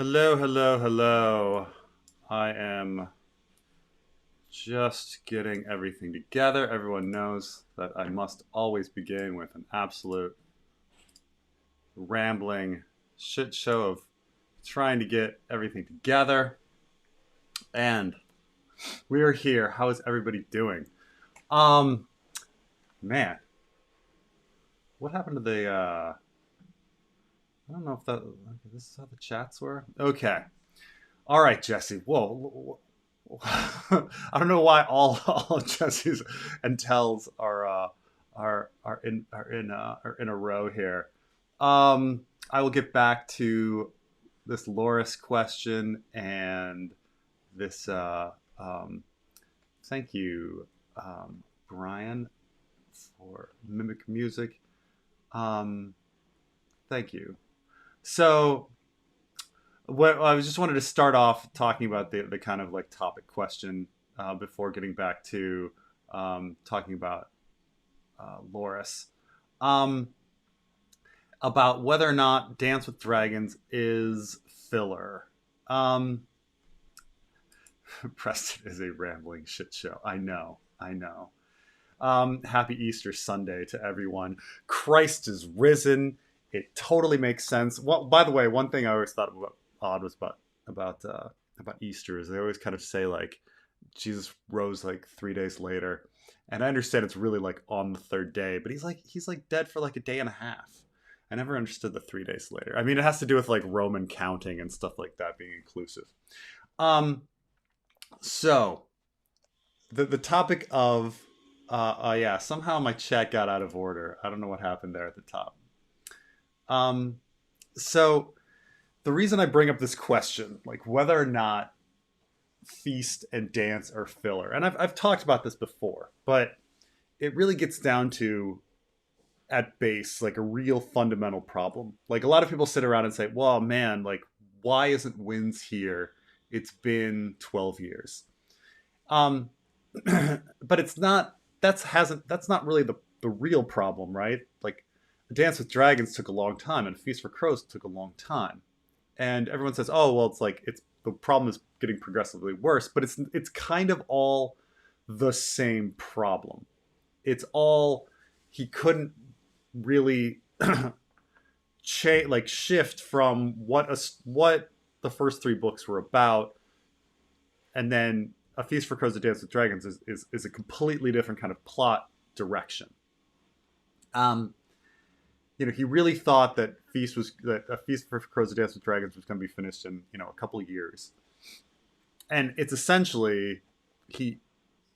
Hello, hello, hello. I am just getting everything together. Everyone knows that I must always begin with an absolute rambling shit show of trying to get everything together. And we are here. How is everybody doing? Um, man, what happened to I don't know if that. Okay, this is how the chats were. Okay. All right, Jesse. Whoa. I don't know why all Jesse's and Tells are in a row here. I will get back to this Loras question and this. Thank you, Brian, for Mimic Music. Thank you. So what I just wanted to start off talking about the kind of like topic question before getting back to talking about Loras, um, about whether or not Dance with Dragons is filler. Um, Preston is a rambling shit show. I know. I know. Happy Easter Sunday to everyone. Christ is risen. It totally makes sense. Well, by the way, one thing I always thought about odd was about about Easter is they always kind of say like Jesus rose like 3 days later, and I understand it's really like on the third day, but he's like dead for like a day and a half. I never understood the 3 days later. I mean, it has to do with like Roman counting and stuff like that being inclusive. Um, so the topic of yeah, somehow my chat got out of order. I don't know what happened there at the top. Um, so the reason I bring up this question, like whether or not feast and dance are filler, and I've talked about this before, but it really gets down to, at base, like a real fundamental problem. Like a lot of people sit around and say, well, man, like, why isn't Wins here? It's been 12 years. Um, but it's not, that's not really the real problem, right? Like, Dance with Dragons took a long time, and Feast for Crows took a long time, and everyone says, "Oh, well, it's like it's the problem is getting progressively worse," but it's kind of all the same problem. It's all he couldn't really shift from what the first three books were about, and then A Feast for Crows, A Dance with Dragons is a completely different kind of plot direction. Um, he really thought that A Feast for Crows, A Dance with Dragons was going to be finished in a couple of years, and it's essentially he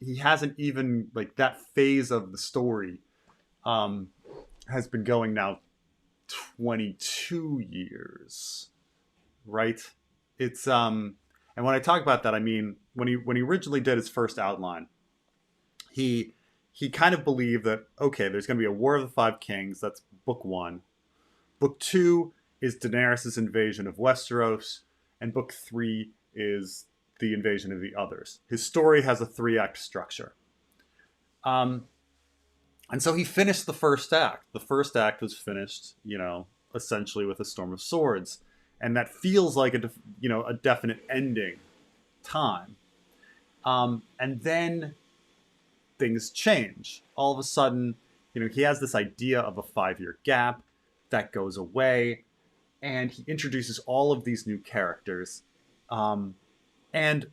he hasn't even like that phase of the story um, has been going now 22 years, right? It's and when I talk about that, I mean when he originally did his first outline, he he kind of believed that okay, there's going to be a War of the Five Kings. That's book one. Book two is Daenerys' invasion of Westeros, and book three is the invasion of the others. His story has a three-act structure. Um, and so he finished the first act. The first act was finished, essentially with a storm of swords, and that feels like a definite ending time. And then things change. All of a sudden, he has this idea of a 5-year gap that goes away, and he introduces all of these new characters. And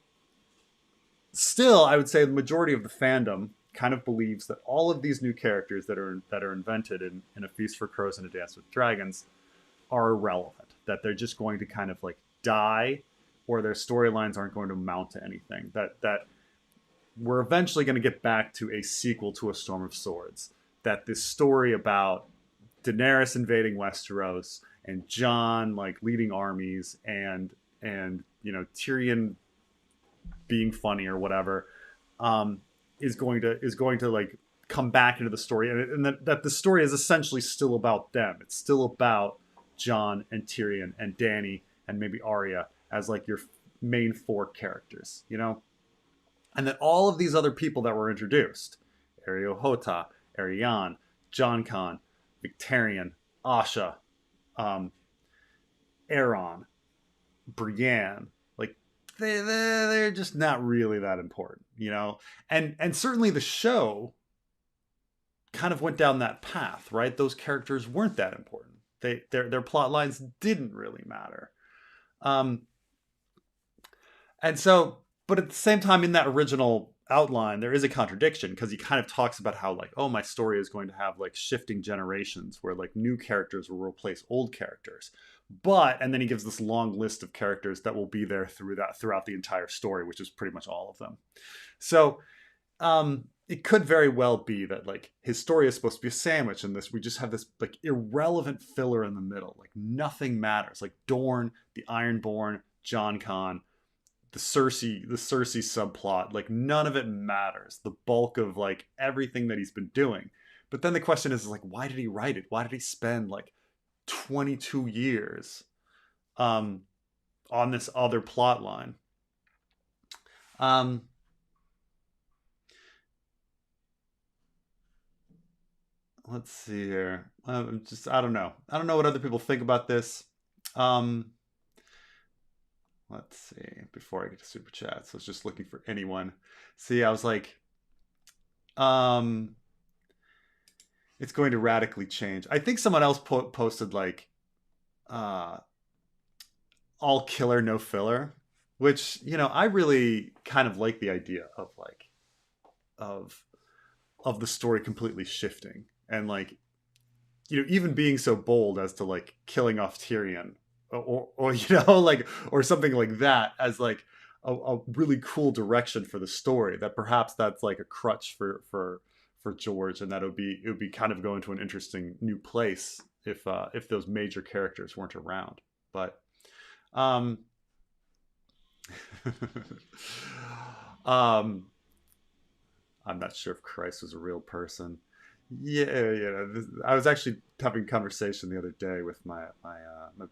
still, I would say the majority of the fandom kind of believes that all of these new characters that are invented in A Feast for Crows and A Dance with Dragons are irrelevant. That they're just going to kind of like die, or their storylines aren't going to amount to anything. That we're eventually going to get back to a sequel to A Storm of Swords. That this story about Daenerys invading Westeros and Jon like leading armies and Tyrion being funny or whatever is going to like come back into the story, and that the story is essentially still about them. It's still about Jon and Tyrion and Dany and maybe Arya as like your main four characters, and that all of these other people that were introduced, Hota, Ariane, Jon Con, Victarion, Asha, um, Aeron, Brienne, like they're just not really that important, you know. And certainly the show kind of went down that path, right? Those characters weren't that important. Their plot lines didn't really matter. Um, and so, but at the same time, in that original outline, there is a contradiction because he kind of talks about how like, oh, my story is going to have like shifting generations where like new characters will replace old characters. But and then he gives this long list of characters that will be there throughout the entire story, which is pretty much all of them. So it could very well be that like his story is supposed to be a sandwich, and this we just have this like irrelevant filler in the middle. Like nothing matters. Like Dorne, the Ironborn, John Con, the Cersei subplot, like none of it matters. The bulk of like everything that he's been doing. But then the question is like, why did he write it? Why did he spend like 22 years um, on this other plot line? Um, let's see here. I don't know. I don't know what other people think about this. Um, let's see. Before I get to super chats, I was just looking for anyone. See, I was like, um, it's going to radically change. I think someone else posted like, uh, all killer, no filler, which you know I really kind of like the idea of like of the story completely shifting and like you know even being so bold as to like killing off Tyrion or you know like or something like that as like a really cool direction for the story that perhaps that's like a crutch for George and that it would be kind of going to an interesting new place if those major characters weren't around but um um I'm not sure if Christ was a real person. Yeah, yeah. I was actually having a conversation the other day with my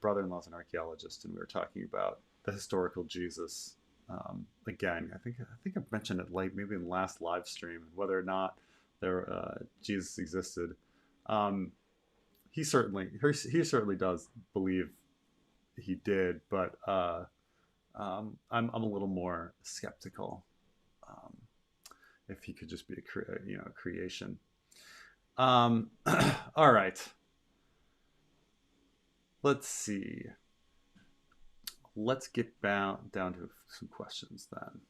brother-in-law's an archaeologist, and we were talking about the historical Jesus. Again, I think I've mentioned it like maybe in the last live stream whether or not there Jesus existed. Um, he certainly does believe he did, but I'm a little more skeptical. Um, if he could just be a creation. All right. Let's see. Let's get down to some questions then.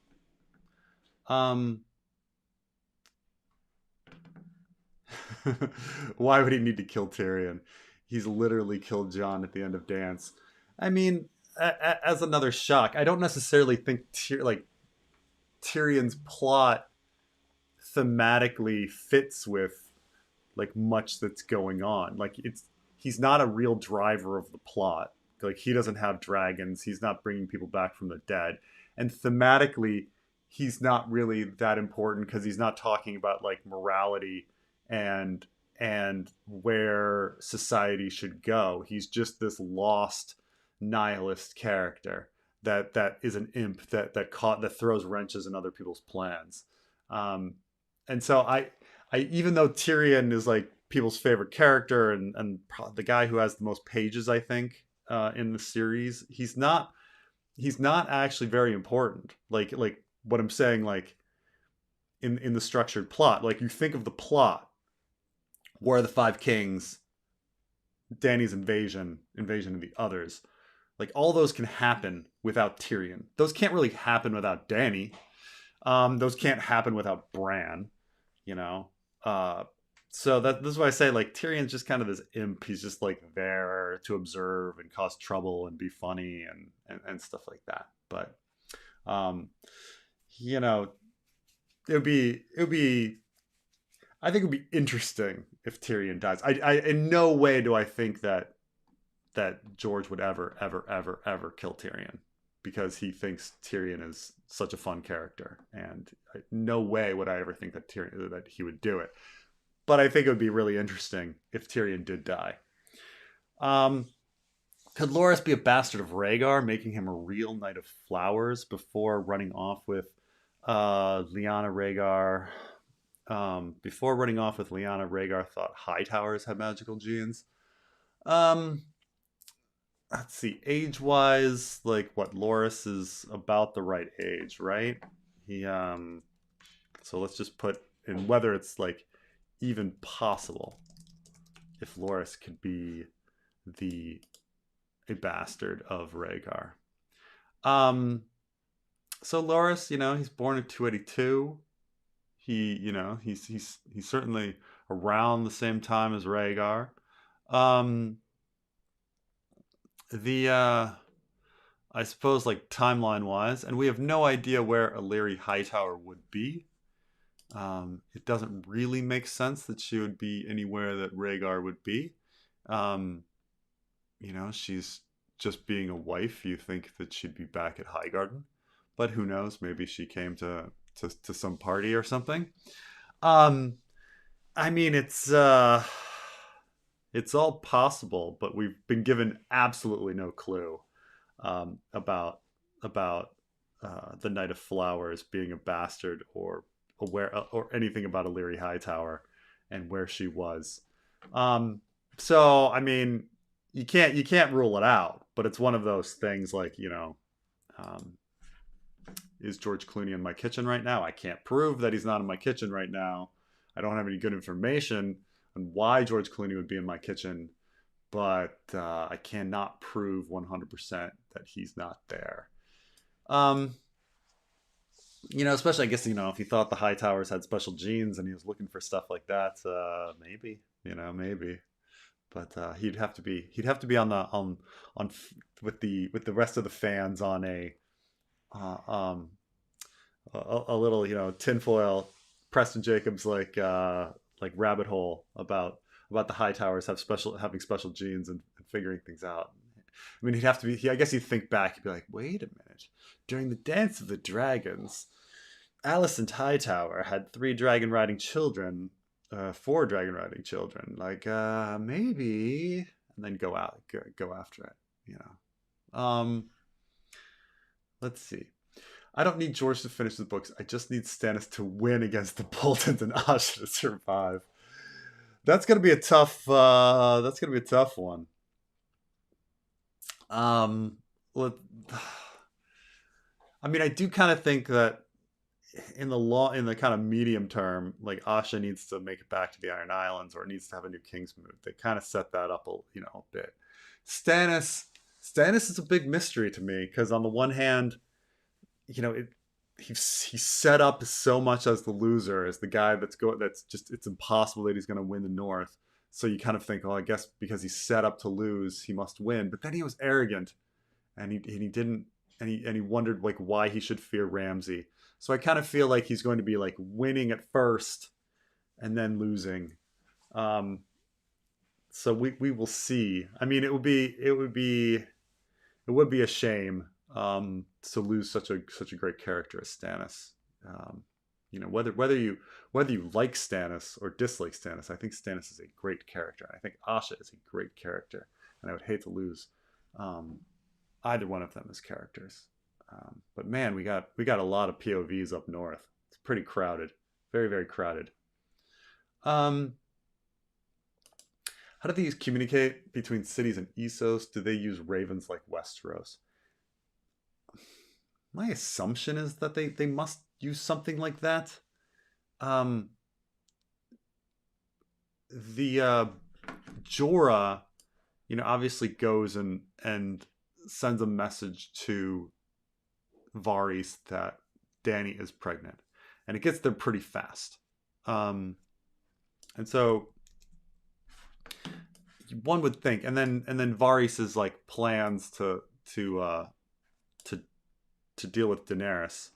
Why would he need to kill Tyrion? He's literally killed Jon at the end of Dance. I mean, as another shock, I don't necessarily think Tyrion's plot thematically fits with like much that's going on. Like he's not a real driver of the plot. Like he doesn't have dragons. He's not bringing people back from the dead. And thematically, he's not really that important because he's not talking about like morality and where society should go. He's just this lost nihilist character that is an imp that throws wrenches in other people's plans. Um, and so I even though Tyrion is like people's favorite character and the guy who has the most pages, I think, in the series, he's not actually very important. Like what I'm saying, like in the structured plot, like you think of the plot, War of the Five Kings, Dany's invasion of the others, like all those can happen without Tyrion. Those can't really happen without Dany. Those can't happen without Bran. You know, uh, so this is why I say like Tyrion's just kind of this imp. He's just like there to observe and cause trouble and be funny and stuff like that. But um, you know, it would be I think it would be interesting if Tyrion dies. I in no way do I think that George would ever kill Tyrion because he thinks Tyrion is such a fun character, and no way would I ever think that he would do it. But I think it would be really interesting if Tyrion did die. Um, could Loras be a bastard of Rhaegar, making him a real Knight of Flowers before running off with Lyanna Rhaegar? Before running off with Lyanna, Rhaegar thought Hightowers had magical genes. Um, let's see, age-wise, like what, Loras is about the right age, right? He so let's just put in whether it's like even possible if Loras could be the a bastard of Rhaegar. Um so Loras, he's born in 282. He's certainly around the same time as Rhaegar. Um the I suppose like timeline wise, and we have no idea where Illyrio Hightower would be. It doesn't really make sense that she would be anywhere that Rhaegar would be. Um, she's just being a wife. You think that she'd be back at Highgarden, but who knows? Maybe she came to some party or something. Um, I mean, it's all possible, but we've been given absolutely no clue about the Knight of Flowers being a bastard or aware or anything about Illyrio Hightower and where she was. So I mean, you can't rule it out, but it's one of those things like um, is George Clooney in my kitchen right now? I can't prove that he's not in my kitchen right now. I don't have any good information on why George Clooney would be in my kitchen, but I cannot prove 100% that he's not there. Um, Especially I guess if he thought the Hightowers had special genes and he was looking for stuff like that, maybe maybe, but he'd have to be on with the rest of the fans on uh, um a little tinfoil Preston Jacobs like rabbit hole about the Hightowers having special genes and figuring things out. I mean, he'd have to be. I guess he'd think back. He'd be like, "Wait a minute! During the Dance of the Dragons, Alicent Hightower had 3 dragon-riding children, 4 dragon-riding children. Like, maybe." And then go after it. Let's see. I don't need George to finish the books. I just need Stannis to win against the Boltons and Asha to survive. That's gonna be a tough. That's gonna be a tough one. Um, let, I mean, I do kind of think that in the kind of medium term, like Asha needs to make it back to the Iron Islands, or it needs to have a new King's Moot. They kind of set that up, a bit. Stannis, Stannis is a big mystery to me because on the one hand, he's set up so much as the loser, as the guy that's just it's impossible that he's going to win the North. So you kind of think, oh, I guess because he's set up to lose, he must win. But then he was arrogant, and he didn't, and he wondered like why he should fear Ramsay. So I kind of feel like he's going to be like winning at first and then losing. Um, so we will see. I mean, it would be a shame to lose such a great character as Stannis. Um, whether you like Stannis or dislike Stannis, I think Stannis is a great character. I think Asha is a great character, and I would hate to lose um, either one of them as characters. But man, we got a lot of POVs up north. It's pretty crowded, very very crowded. Um, how do these communicate between cities and Essos? Do they use ravens like Westeros? My assumption is that they must use something like that. Um, the Jorah, obviously goes and sends a message to Varys that Dany is pregnant, and it gets there pretty fast. And so one would think, and then Varys is like plans to to to deal with Daenerys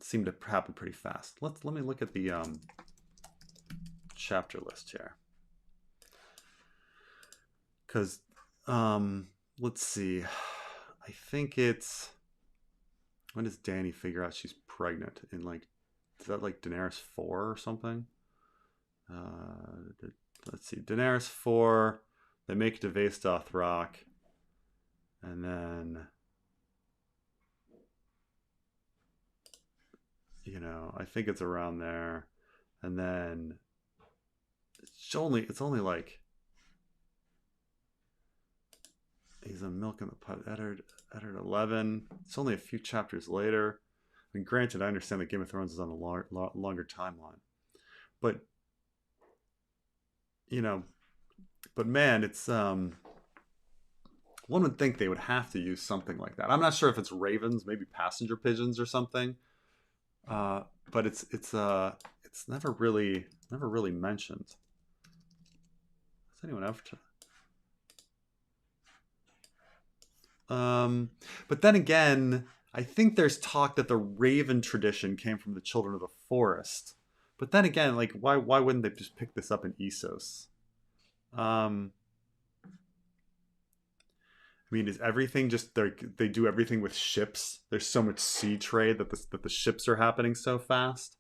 seem to happen pretty fast. Let me look at the chapter list here, because let's see. I think it's when does Dany figure out she's pregnant? Is that like Daenerys 4 or something? Let's see. Daenerys 4. They make it to Vastoth Rock, and then I think it's around there, and then it's only like He's a Milk in the Pot. Eddard 11. It's only a few chapters later. I mean, granted, I understand that Game of Thrones is on a longer timeline, but you know, but man, it's one would think they would have to use something like that. I'm not sure if it's ravens, maybe passenger pigeons or something. But it's never really mentioned. Has anyone ever? But then again, I think there's talk that the raven tradition came from the Children of the Forest. But then again, like why wouldn't they just pick this up in Essos? Um, I mean, is everything just they do everything with ships? There's so much sea trade that the ships are happening so fast.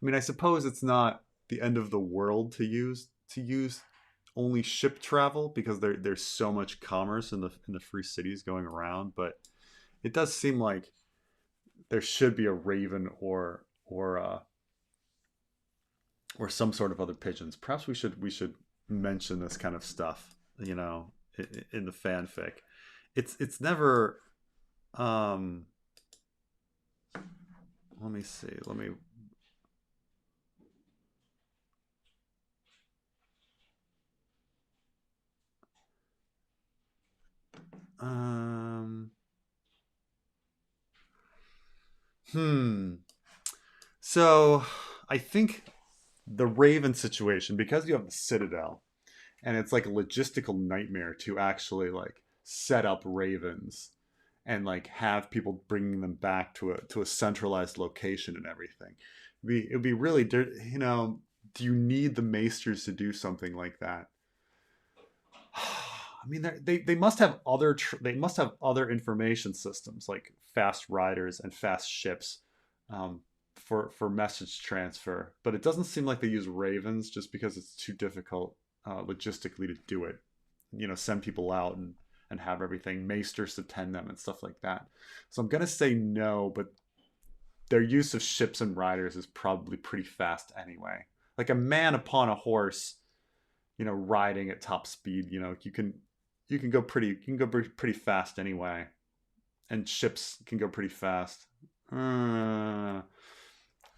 I mean, I suppose it's not the end of the world to use only ship travel because there's so much commerce in the free cities going around, but it does seem like there should be a raven or some sort of other pigeons. Perhaps we should mention this kind of stuff, in the fanfic. It's never. um Let me see. Let me. Um. Hmm. So, I think the Raven situation, because you have the Citadel, and it's like a logistical nightmare to actually like set up ravens and like have people bringing them back to a centralized location and everything. It'd be really do you need the maesters to do something like that? I mean, they must have other information systems like fast riders and fast ships, for message transfer. But it doesn't seem like they use ravens just because it's too difficult, logistically to do it. Send people out and have everything maesters to tend them and stuff like that. So I'm gonna say no, but their use of ships and riders is probably pretty fast anyway. Like a man upon a horse, riding at top speed, you can go pretty fast anyway, and ships can go pretty fast. Uh,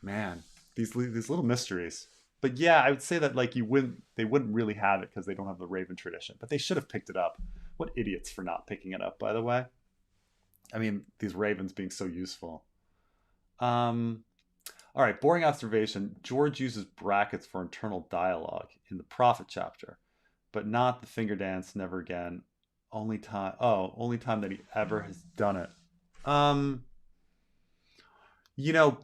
Man, these little mysteries. But yeah, I would say that like they wouldn't really have it because they don't have the Raven tradition, but they should have picked it up. What idiots for not picking it up, by the way. I mean, these ravens being so useful. Um, all right, boring observation. George uses brackets for internal dialogue in the Prophet chapter, but not the finger dance. Never again. Only time that he ever has done it. Um, you know,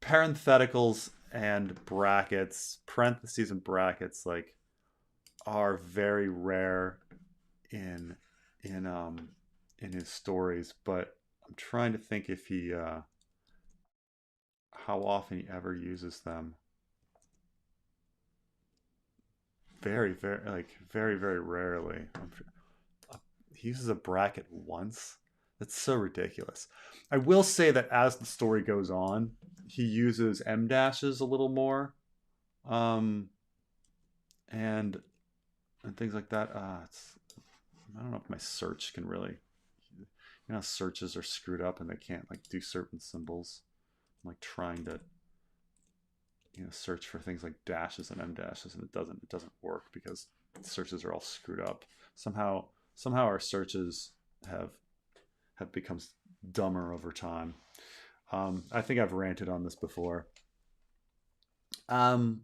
parentheticals and brackets, parentheses and brackets, like are very rare in in um in his stories. But I'm trying to think if he how often he ever uses them. Very rarely. He uses a bracket once. That's so ridiculous. I will say that as the story goes on, he uses M dashes a little more, um, and things like that. I don't know if my search can really. Searches are screwed up and they can't like do certain symbols. I'm like trying to search for things like dashes and M dashes, and it doesn't work because searches are all screwed up. Somehow our searches have become dumber over time. I think I've ranted on this before. Um,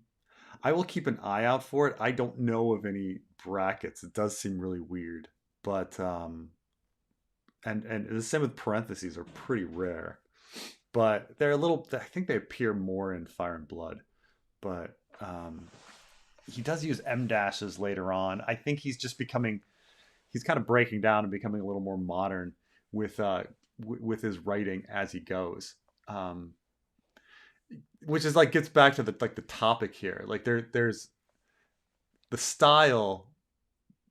I will keep an eye out for it. I don't know of any brackets. It does seem really weird, but and the same with parentheses are pretty rare, but they're a little. I think they appear more in Fire and Blood, but he does use M dashes later on. I think he's kind of breaking down and becoming a little more modern with with his writing as he goes. Which is like gets back to the topic here. Like there's the style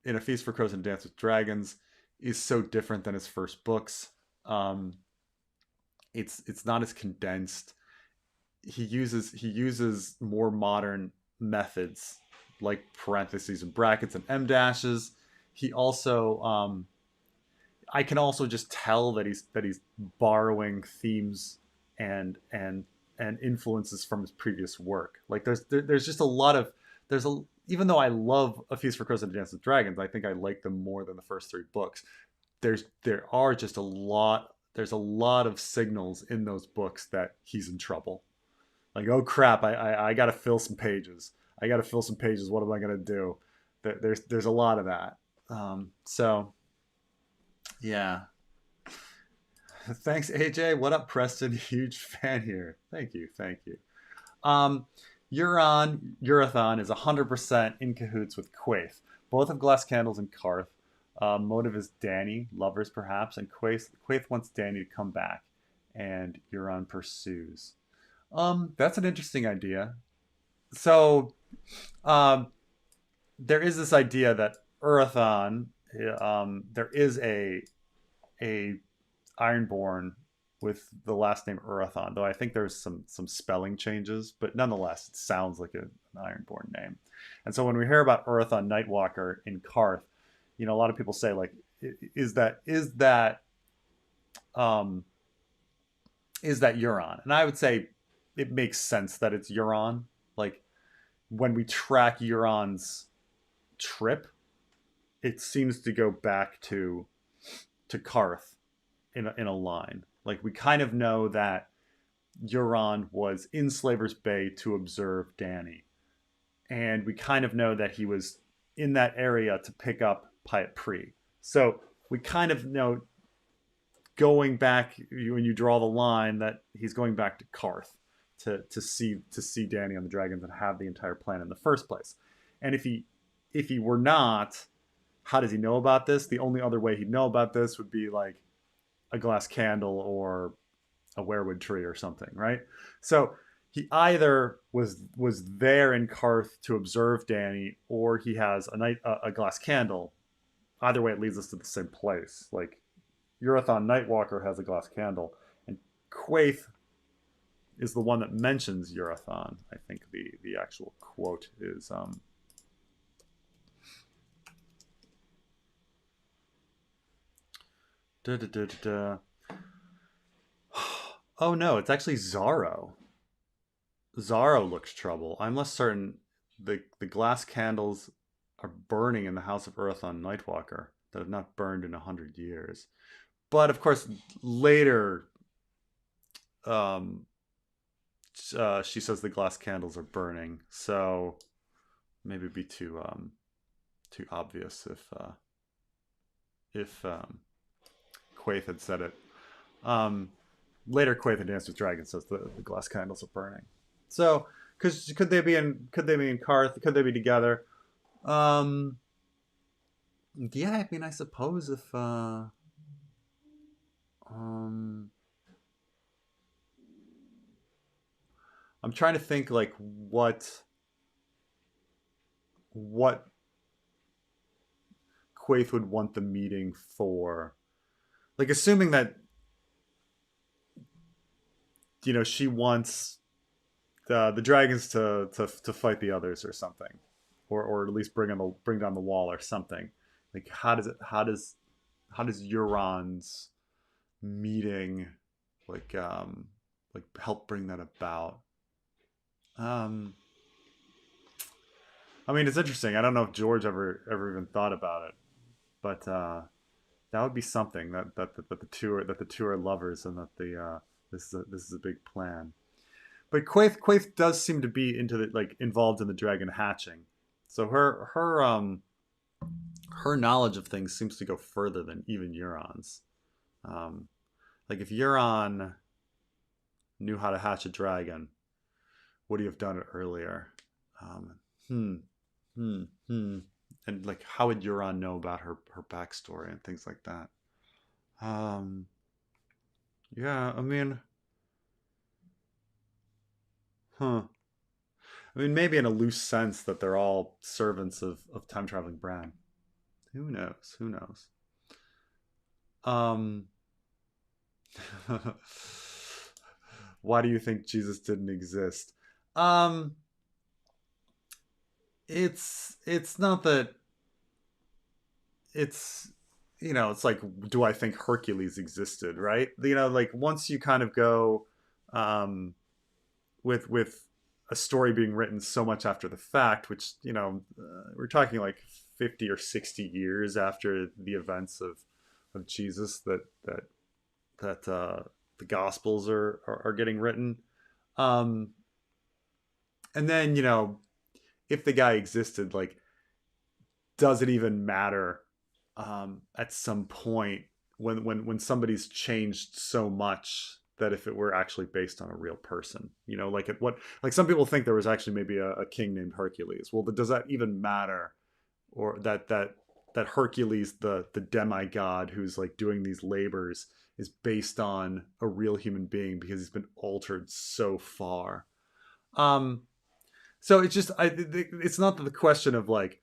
in A Feast for Crows and Dance with Dragons is so different than his first books. Um, it's not as condensed. He uses more modern methods like parentheses and brackets and M dashes. He also I can also just tell that he's borrowing themes and influences from his previous work. Like there's just a lot of there's a even though I love A Feast for Crows and a Dance with Dragons, I think I like them more than the first three books. There are just a lot. There's a lot of signals in those books that he's in trouble. Like, oh crap, I got to fill some pages. I got to fill some pages. What am I gonna do? There's a lot of that. So yeah. Thanks, AJ. What up, Preston? Huge fan here. Thank you, thank you. Um, Urathon is 100% in cahoots with Quaithe. Both have glass candles in Karth. Motive is Dany, lovers perhaps, and Quaithe wants Dany to come back, and Euron pursues. That's an interesting idea. So, um, there is this idea that Urathon, there is a Ironborn with the last name Urathon, though I think there's some spelling changes, but nonetheless, it sounds like an Ironborn name. And so when we hear about Urathon Nightwalker in Karth, a lot of people say like, um, is that Euron? And I would say it makes sense that it's Euron. Like when we track Euron's trip, it seems to go back to Karth in a line. Like we kind of know that Euron was in Slaver's Bay to observe Dany, and we kind of know that he was in that area to pick up Pyat Pree. So we kind of know going back when you draw the line that he's going back to Karth to see Dany on the dragons and have the entire plan in the first place. And if he were not, how does he know about this? The only other way he'd know about this would be like a glass candle or a weirwood tree or something, right? So he either was there in Karth to observe Dany, or he has a glass candle. Either way, it leads us to the same place. Like Urathon Nightwalker has a glass candle, and Quaithe is the one that mentions Urathon. I think the actual quote is Da, da, da, da, da. Oh no, it's actually Zaro. Zaro looks trouble. I'm less certain the glass candles are burning in the house of Urathon Nightwalker that have not burned in 100 years. But of course, later, um, she says the glass candles are burning. So maybe it'd be too obvious if Quaithe had said it. Later, Quaithe in Dance with Dragons says the glass candles are burning. So, because could they be in Karth? Could they be together? Yeah, I mean, I suppose if I'm trying to think like what Quaithe would want the meeting for. Like assuming that she wants the dragons to fight the others or something, or at least bring down the wall or something. Like how does Euron's meeting like help bring that about? I mean, it's interesting. I don't know if George ever even thought about it, but that would be something that the two are lovers and that this is a big plan. But Quaithe does seem to be involved in the dragon hatching, so her knowledge of things seems to go further than even Euron's. Like if Euron knew how to hatch a dragon, would he have done it earlier? And like how would Euron know about her backstory and things like that? Yeah, I mean, I mean, maybe in a loose sense that they're all servants of time traveling Bran. Who knows? Who knows? Um, why do you think Jesus didn't exist? Um, it's not that it's it's like, do I think Hercules existed, right? Like once you kind of go um, with a story being written so much after the fact, which we're talking like 50 or 60 years after the events of Jesus, that the Gospels are getting written, um, and then if the guy existed, like, does it even matter at some point when somebody's changed so much that if it were actually based on a real person, like like some people think there was actually maybe a king named Hercules. Well, does that even matter? Or that Hercules, the demigod who's like doing these labors, is based on a real human being because he's been altered so far. Um, so it's just it's not the question of like,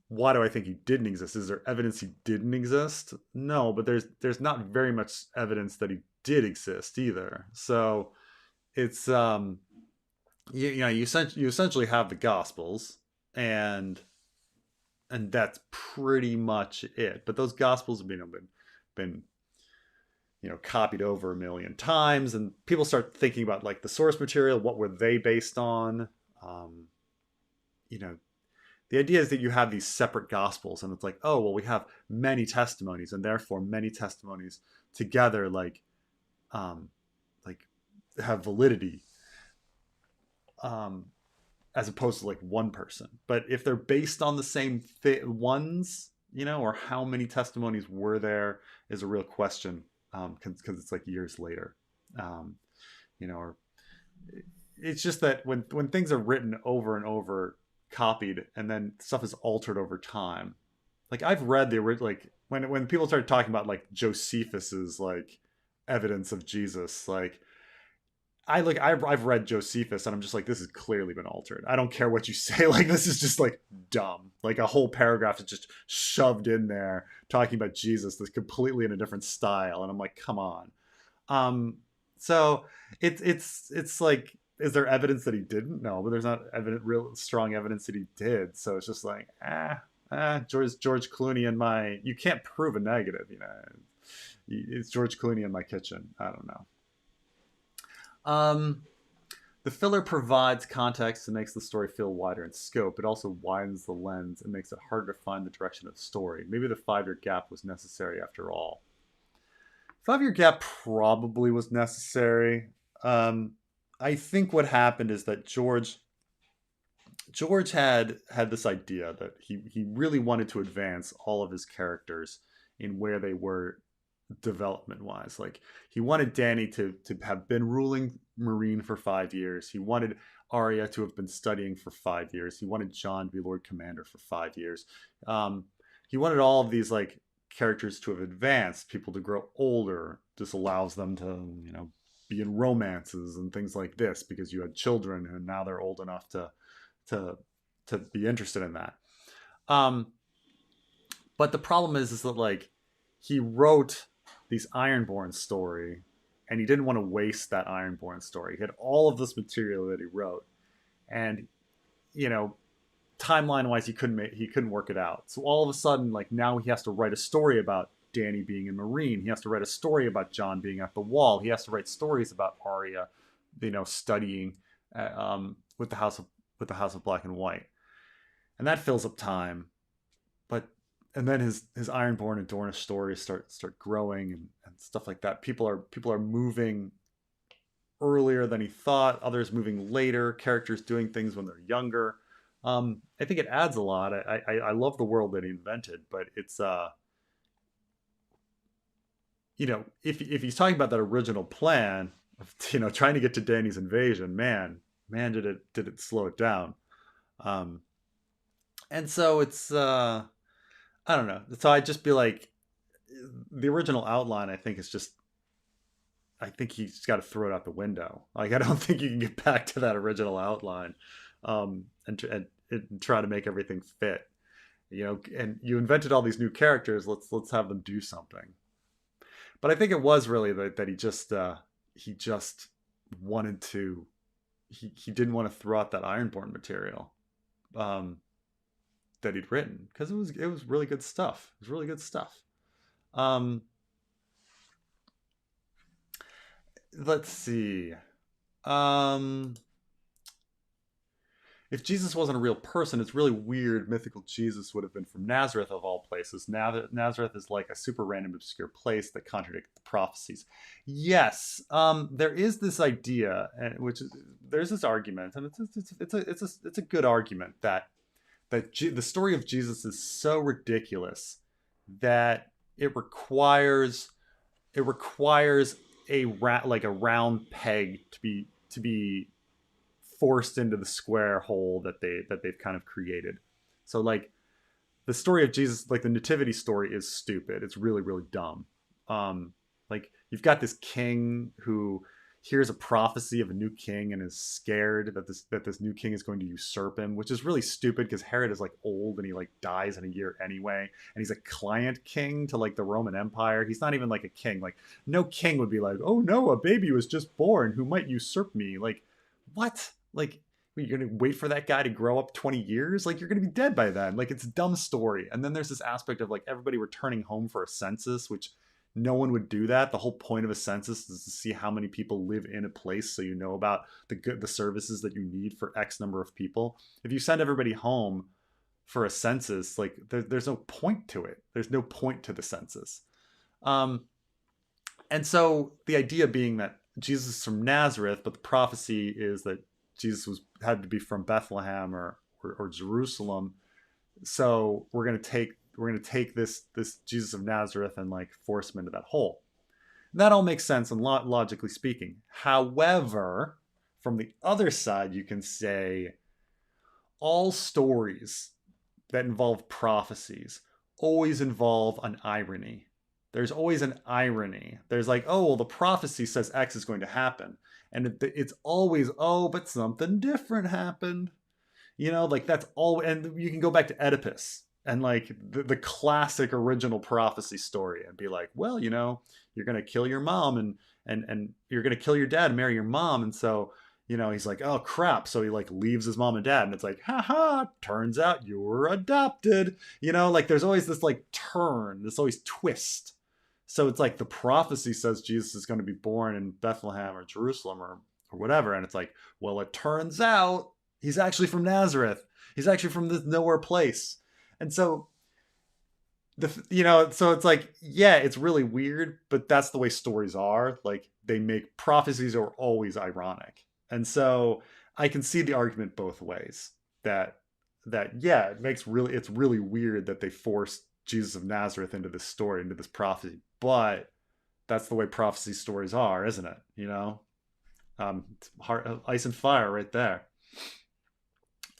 why do I think he didn't exist? Is there evidence he didn't exist? No, but there's not very much evidence that he did exist either. So it's you essentially have the Gospels, and that's pretty much it. But those Gospels have been copied over a million times, and people start thinking about like the source material. What were they based on? Um, you know, the idea is that you have these separate gospels, and it's like, oh well, we have many testimonies, and therefore many testimonies together um like have validity, um as opposed to like one person. But if they're based on the same ones, or how many testimonies were there, is a real question, because it's like years later. um or it's just that when things are written over and over, copied, and then stuff is altered over time. Like I've read the original, like when people started talking about like Josephus's like evidence of Jesus, like I've read Josephus, and I'm just like, this has clearly been altered. I don't care what you say. Like this is just like dumb. Like a whole paragraph is just shoved in there talking about Jesus that's completely in a different style, and I'm like, come on. So it's like, is there evidence that he didn't? No, but there's not real strong evidence that he did. So it's just like, George Clooney in my. You can't prove a negative, It's George Clooney in my kitchen. I don't know. Um, the filler provides context and makes the story feel wider in scope. It also widens the lens and makes it harder to find the direction of the story. Maybe the 5-year gap was necessary after all. 5-year gap probably was necessary. I think what happened is that George had this idea that he really wanted to advance all of his characters in where they were development wise. Like he wanted Dany to have been ruling Meereen for 5 years. He wanted Arya to have been studying for 5 years. He wanted Jon to be Lord Commander for 5 years. He wanted all of these like characters to have advanced, people to grow older. This allows them to be in romances and things like this because you had children and now they're old enough to be interested in that. But the problem is that like he wrote these Ironborn story, and he didn't want to waste that Ironborn story. He had all of this material that he wrote, and timeline wise he couldn't work it out. So all of a sudden, like now he has to write a story about Dany being in Meereen. He has to write a story about Jon being at the Wall. He has to write stories about Arya, studying with the House of Black and White, and that fills up time. And then his Ironborn and Dornish stories start growing and stuff like that. People are moving earlier than he thought. Others moving later. Characters doing things when they're younger. I think it adds a lot. I love the world that he invented, but it's if he's talking about that original plan of trying to get to Dany's invasion, man, did it slow it down. And so it's I don't know. So I'd just be like, the original outline, I think he's got to throw it out the window. Like, I don't think you can get back to that original outline, and try to make everything fit. And you invented all these new characters. Let's have them do something. But I think it was really that he just wanted to. He didn't want to throw out that Ironborn material. That he'd written, because it was really good stuff. It was really good stuff. Um, let's see. Um, if Jesus wasn't a real person, it's really weird. Mythical Jesus would have been from Nazareth of all places. Nazareth is like a super random, obscure place that contradicts the prophecies. Yes, there is this idea, which is there's this argument, and it's a good argument that the story of Jesus is so ridiculous that it requires like a round peg to be forced into the square hole that they've kind of created. So like the story of Jesus, like the nativity story, is stupid. It's really really dumb. Like you've got this king who hears a prophecy of a new king and is scared that this new king is going to usurp him, which is really stupid because Herod is like old and he like dies in a year anyway, and he's a client king to like the Roman Empire. He's not even like a king. Like no king would be like, oh no, a baby was just born who might usurp me. Like what? Like you're gonna wait for that guy to grow up 20 years? Like you're gonna be dead by then. Like it's a dumb story. And then there's this aspect of like everybody returning home for a census, which no one would do that. The whole point of a census is to see how many people live in a place, so you know about the services that you need for X number of people. If you send everybody home for a census, like there's no point to it. There's no point to the census. Um, and so the idea being that Jesus is from Nazareth, but the prophecy is that Jesus had to be from Bethlehem or Jerusalem. So we're going to take this Jesus of Nazareth and like force him into that hole. And that all makes sense and logically speaking. However, from the other side, you can say all stories that involve prophecies always involve an irony. There's always an irony. There's like, oh, well, the prophecy says X is going to happen. And it's always, oh, but something different happened. You know, like that's all. And you can go back to Oedipus and like the classic original prophecy story and be like, well, you know, you're going to kill your mom and you're going to kill your dad and marry your mom. And so, you know, he's like, oh crap. So he like leaves his mom and dad and it's like, haha, turns out you were adopted. You know, like there's always this like turn, this always twist. So it's like the prophecy says Jesus is going to be born in Bethlehem or Jerusalem or whatever. And it's like, well, it turns out he's actually from Nazareth. He's actually from this nowhere place. And so so it's like, yeah, it's really weird, but that's the way stories are. Like they make prophecies are always ironic. And so I can see the argument both ways that yeah, it's really weird that they forced Jesus of Nazareth into this story, into this prophecy, but that's the way prophecy stories are, isn't it? You know, ice and fire right there.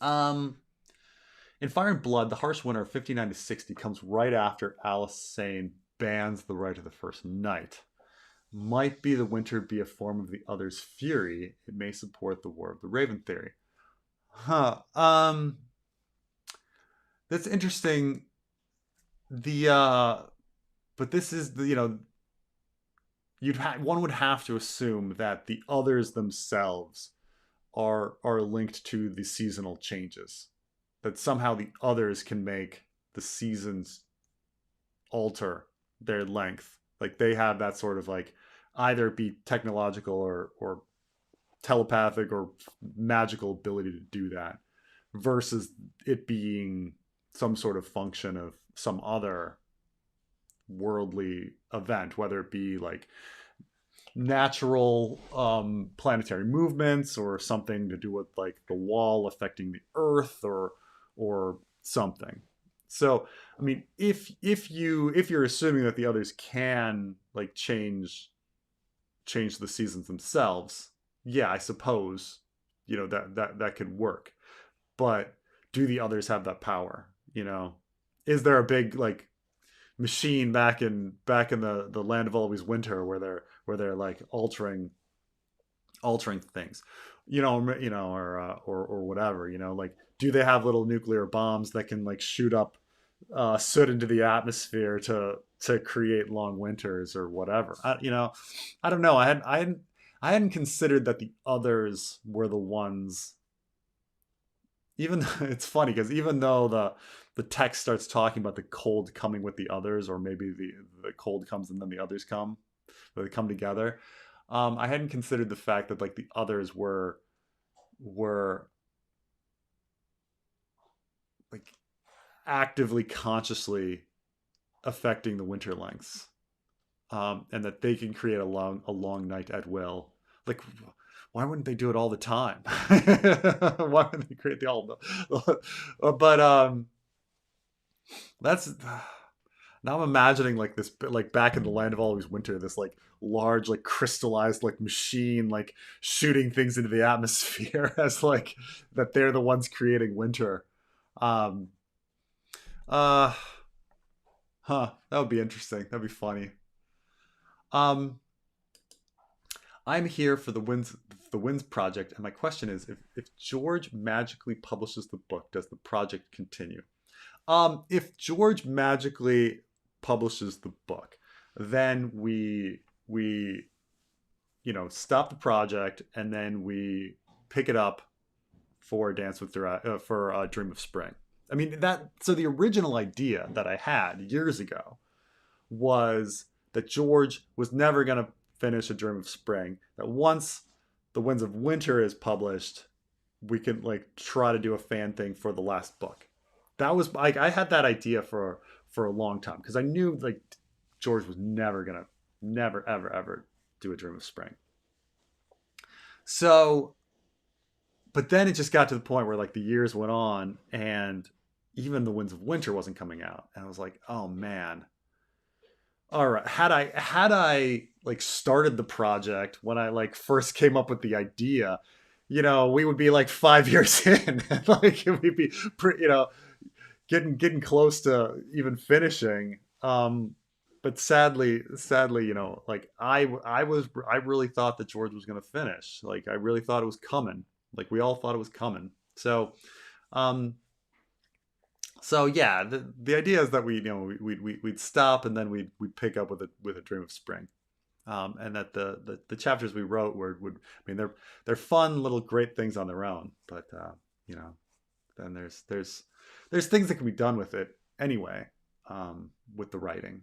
In Fire and Blood, the harsh winter of 59 to 60 comes right after Alysanne bans the right of the first night. Might be the winter be a form of the other's fury. It may support the War of the Raven theory. Huh. That's interesting. But this is one would have to assume that the others themselves are linked to the seasonal changes, that somehow the others can make the seasons alter their length, like they have that sort of like either be technological or telepathic or magical ability to do that, versus it being some sort of function of some other worldly event, whether it be like natural planetary movements or something to do with like the wall affecting the earth or something. So I mean, if you're assuming that the others can like change the seasons themselves, yeah, I suppose that could work. But do the others have that power? You know, is there a big like machine back in the land of always winter where they're like altering things, or whatever, like do they have little nuclear bombs that can like shoot up soot into the atmosphere to create long winters or whatever? I don't know. I hadn't considered that the others were the ones. even it's funny because even though the text starts talking about the cold coming with the others, or maybe the cold comes and then the others come, or they come together. I hadn't considered the fact that like the others were like actively, consciously affecting the winter lengths, and that they can create a long night at will. Like, why wouldn't they do it all the time? Why wouldn't they create the all? But that's now I'm imagining like this, like back in the land of always winter, this like large, like crystallized, like machine, like shooting things into the atmosphere as like that they're the ones creating winter. Um, uh, that would be interesting. That'd be funny. Um, I'm here for the Winds project, and my question is, if George magically publishes the book, does the project continue? If George magically publishes the book, then we stop the project, and then we pick it up for Dream of Spring. I mean that. So the original idea that I had years ago was that George was never going to finish A Dream of Spring. That once The Winds of Winter is published, we could like try to do a fan thing for the last book. That was like I had that idea for a long time because I knew like George was never ever ever do A Dream of Spring. So, but then it just got to the point where like the years went on and even The Winds of Winter wasn't coming out, and I was like, oh man, all right, had I like started the project when I like first came up with the idea, we would be like 5 years in, and like we'd be pretty, getting close to even finishing. But sadly, like I really thought that George was going to finish. Like I really thought it was coming. Like we all thought it was coming. Um, so yeah, the idea is that we'd stop and then we'd pick up with a Dream of Spring, and that the chapters we wrote would I mean they're fun little great things on their own, but you know then there's things that can be done with it anyway, with the writing.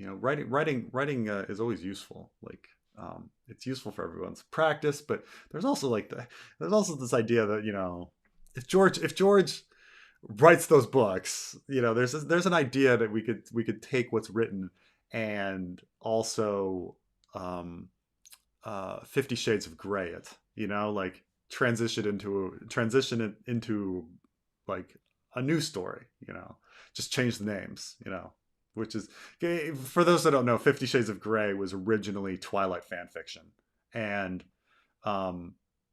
Writing is always useful. Like it's useful for everyone's practice, but there's also this idea that if George writes those books, there's an idea that we could take what's written and also 50 Shades of Grey it, like transition it into like a new story, just change the names, which is, for those that don't know, 50 Shades of Grey was originally Twilight fan fiction, and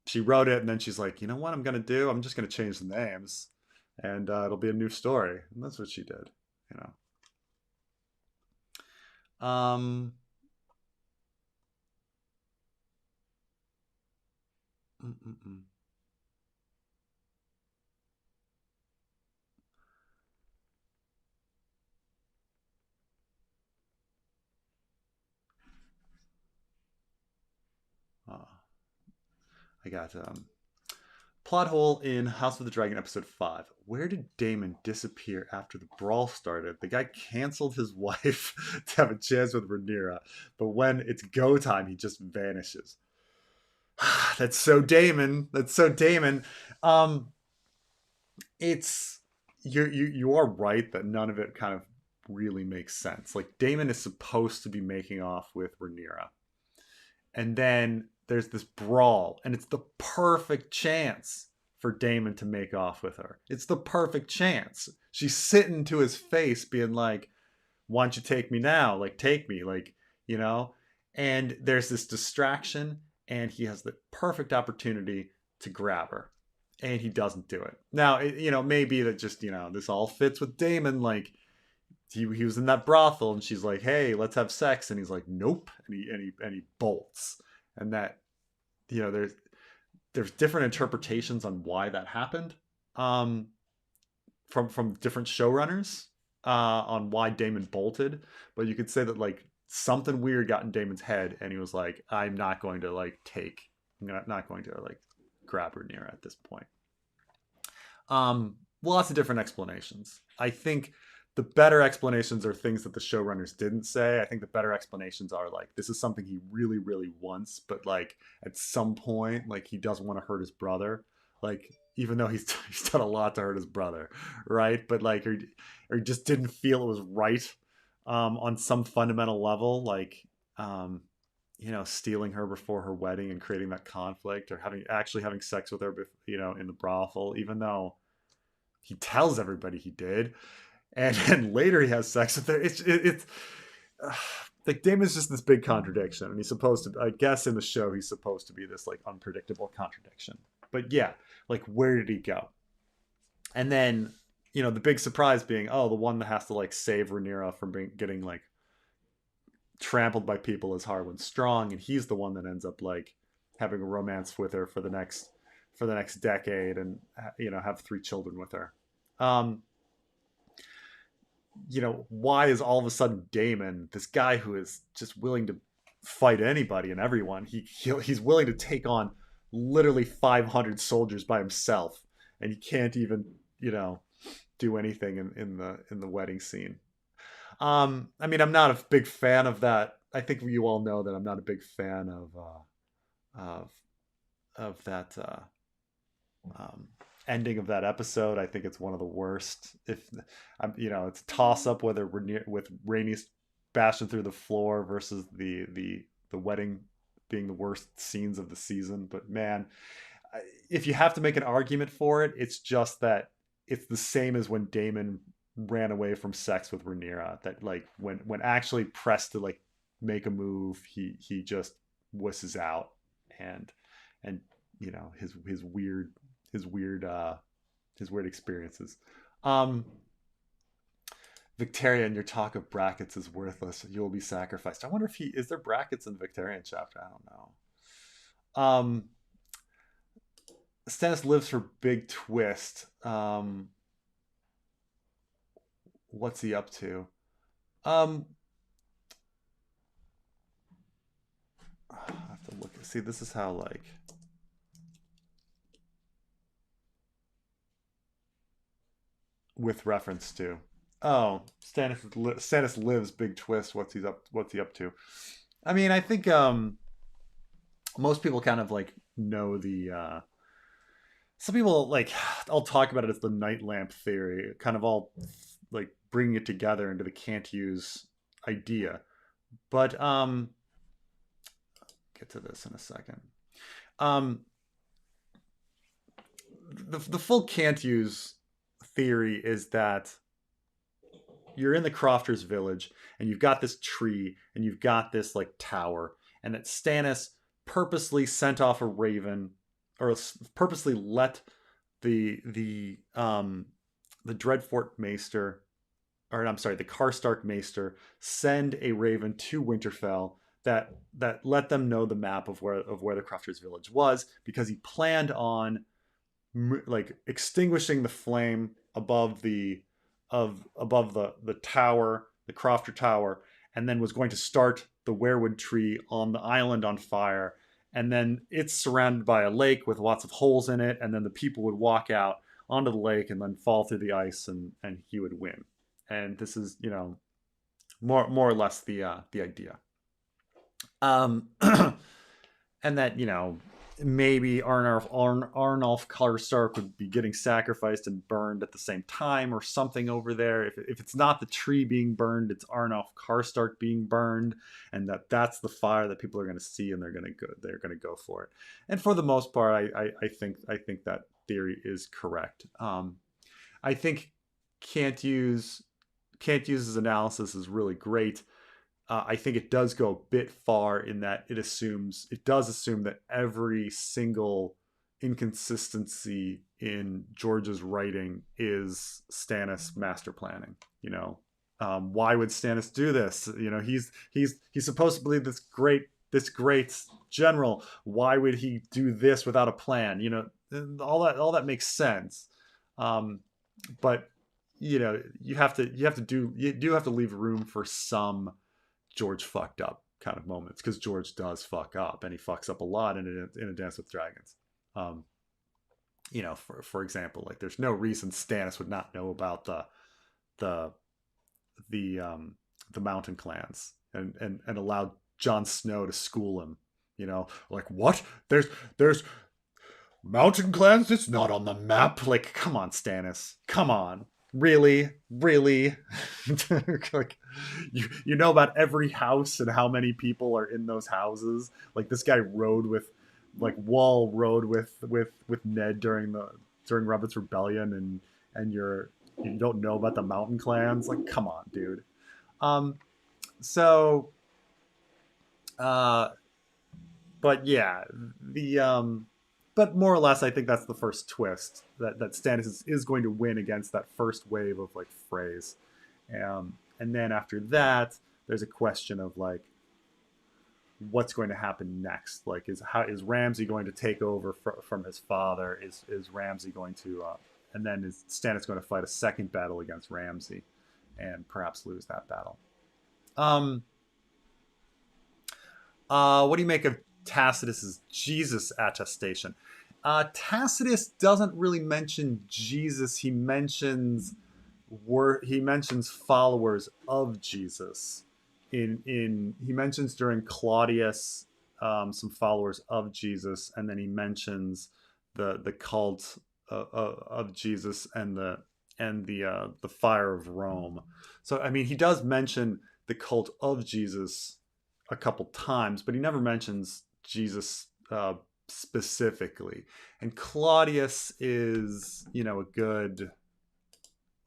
she wrote it and then she's like, you know what I'm gonna do, I'm just gonna change the names, and it'll be a new story, and that's what she did. You know. Mm, mm, mm. Uh, I got plot hole in House of the Dragon episode 5. Where did Daemon disappear after the brawl started? The guy canceled his wife to have a chance with Rhaenyra, but when it's go time, he just vanishes. That's so Daemon. That's so Daemon. Um, it's you are right that none of it kind of really makes sense. Like Daemon is supposed to be making off with Rhaenyra, and then there's this brawl, and it's the perfect chance for Daemon to make off with her. It's the perfect chance. She's sitting to his face, being like, "Why don't you take me now? Like, take me, like, you know." And there's this distraction, and he has the perfect opportunity to grab her, and he doesn't do it. Now, maybe that just this all fits with Daemon, like. He was in that brothel and she's like, hey, let's have sex, and he's like, nope, and he bolts. And that there's different interpretations on why that happened, um from different showrunners, on why Daemon bolted. But you could say that like something weird got in Daemon's head, and he was like, I'm not going to like grab her near at this point. Lots of different explanations. I think the better explanations are things that the showrunners didn't say. I think the better explanations are like, this is something he really, really wants, but like at some point, like he doesn't want to hurt his brother. Like, even though he's done a lot to hurt his brother, right? But like, or just didn't feel it was right on some fundamental level, like, stealing her before her wedding and creating that conflict, or having sex with her, in the brothel, even though he tells everybody he did, and then later he has sex with her. It's like Damon's just this big contradiction, and he's supposed to. I guess in the show he's supposed to be this like unpredictable contradiction. But yeah, like where did he go? And then the big surprise being, oh, the one that has to like save Rhaenyra from getting like trampled by people is Harwin Strong, and he's the one that ends up like having a romance with her for the next decade, and have 3 children with her. Why is all of a sudden Daemon, this guy who is just willing to fight anybody and everyone, he's willing to take on literally 500 soldiers by himself, and he can't even do anything in the wedding scene. I mean, I'm not a big fan of that. I think you all know that I'm not a big fan of that ending of that episode. I think it's one of the worst. If it's a toss up whether with Rhaenys bashing through the floor versus the wedding being the worst scenes of the season. But man, if you have to make an argument for it, it's just that it's the same as when Daemon ran away from sex with Rhaenyra. That like when actually pressed to like make a move, he just wusses out, and his weird experiences. Victarion, your talk of brackets is worthless. You will be sacrificed. I wonder if is there brackets in the Victarion chapter? I don't know. Stannis lives for big twist. What's he up to? I have to look. See, this is how like. With reference to, Stannis lives big twist. What's he up to? I mean, I think most people kind of like know the. Some people like I'll talk about it as the night lamp theory, kind of all like bringing it together into the can't use idea. But get to this in a second. The full can't use theory is that you're in the Crofters village and you've got this tree and you've got this like tower, and that Stannis purposely sent off a raven, or purposely let the Dreadfort Maester, or I'm sorry, the Karstark Maester send a raven to Winterfell that let them know the map of where the Crofters village was, because he planned on like extinguishing the flame above the tower, the Crofter Tower, and then was going to start the weirwood tree on the island on fire, and then it's surrounded by a lake with lots of holes in it, and then the people would walk out onto the lake and then fall through the ice, and he would win. And this is more or less the idea. And that maybe Arnulf Karstark would be getting sacrificed and burned at the same time or something over there. If it's not the tree being burned, it's Arnulf Karstark being burned, and that's the fire that people are going to see, and they're going to go for it. And for the most part, I think that theory is correct. I think can't use's analysis is really great. I think it does go a bit far in that it does assume that every single inconsistency in George's writing is Stannis master planning. Why would Stannis do this? He's supposed to be this great general. Why would he do this without a plan? All that makes sense. But you do have to leave room for some George fucked up kind of moments, because George does fuck up, and he fucks up a lot in a Dance with Dragons. you know, for example, like there's no reason Stannis would not know about the the mountain clans and allowed Jon Snow to school him. You know, like what? There's mountain clans. It's not on the map. Like, come on, Stannis. Come on. Really, really. Like, you know about every house and how many people are in those houses. Like this guy rode with, like Wall rode with Ned during Robert's Rebellion, and you don't know about the mountain clans. Like, come on, dude. Um, so, uh, but yeah, the but more or less, I think that's the first twist that Stannis is going to win against that first wave of like Freys, and then after that, there's a question of like what's going to happen next. Like, is Ramsay going to take over from his father? Is Ramsay going to, and then is Stannis going to fight a second battle against Ramsay, and perhaps lose that battle? Um, what do you make of Tacitus's Jesus attestation? Tacitus doesn't really mention Jesus. He mentions followers of Jesus. He mentions during Claudius some followers of Jesus, and then he mentions the cult of Jesus and the fire of Rome. So I mean, he does mention the cult of Jesus a couple times, but he never mentions Jesus specifically. And Claudius is, you know, a good.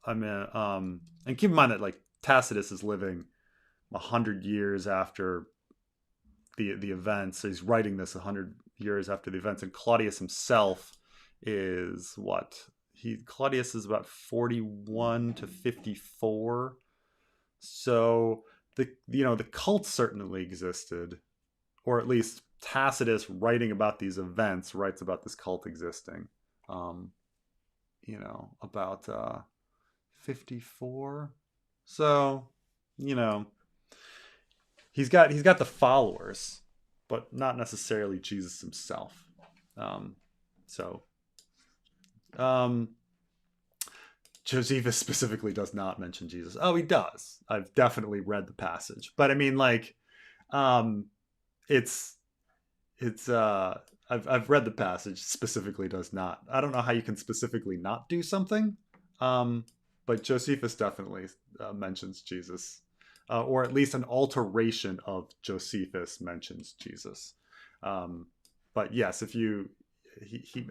I mean, and keep in mind that like Tacitus is living 100 years after the events. So he's writing this 100 years after the events, and Claudius himself is what Claudius is about 41 to 54. So the cult certainly existed, or at least Tacitus, writing about these events, writes about this cult existing. About 54. So, you know, he's got the followers, but not necessarily Jesus himself. Um, so, um, Josephus specifically does not mention Jesus. Oh, he does. I've definitely read the passage, but I mean, like, um, it's I've read the passage. Specifically does not. I don't know how you can specifically not do something. Um, but Josephus definitely mentions Jesus, or at least an alteration of Josephus mentions Jesus. Um, but yes, if you he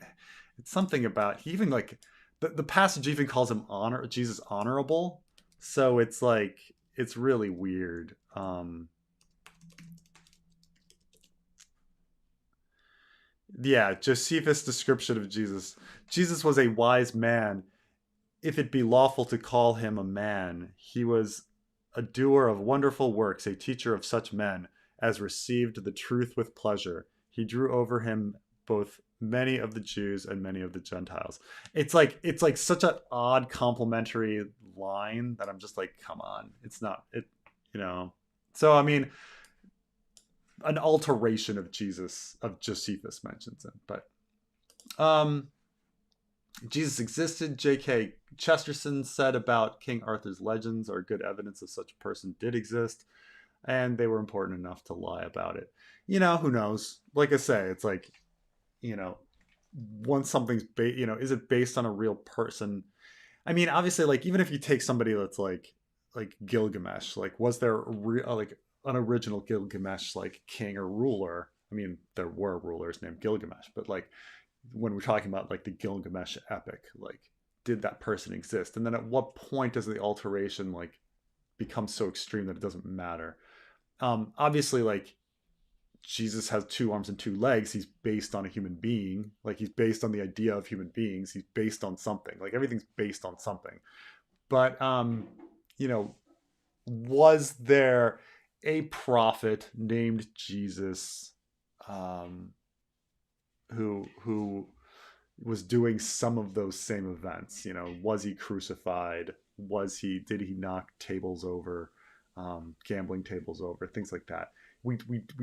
it's something about he even like the passage even calls him Jesus honorable. So it's like it's really weird. Yeah, Josephus' description of Jesus. Jesus was a wise man, if it be lawful to call him a man. He was a doer of wonderful works, a teacher of such men as received the truth with pleasure. He drew over him both many of the Jews and many of the Gentiles. It's like such an odd complimentary line that I'm just like, come on, it's not it, you know. So I mean, an alteration of Jesus of Josephus mentions him, but um Jesus existed. J.K. Chesterton said about King Arthur's legends are good evidence of such a person did exist, and they were important enough to lie about it. You know, who knows? Like I say, it's like, you know, once something's is it based on a real person? I mean, obviously, like even if you take somebody that's like Gilgamesh, like was there like an original Gilgamesh like king or ruler? I mean, there were rulers named Gilgamesh, but like when we're talking about like the Gilgamesh epic, like did that person exist? And then at what point does the alteration like become so extreme that it doesn't matter? Obviously, like Jesus has 2 arms and 2 legs. He's based on a human being. Like he's based on the idea of human beings. He's based on something. Like everything's based on something. But you know, was there a prophet named Jesus um, who was doing some of those same events? You know, was he crucified? Did he knock tables over, gambling tables over, things like that? We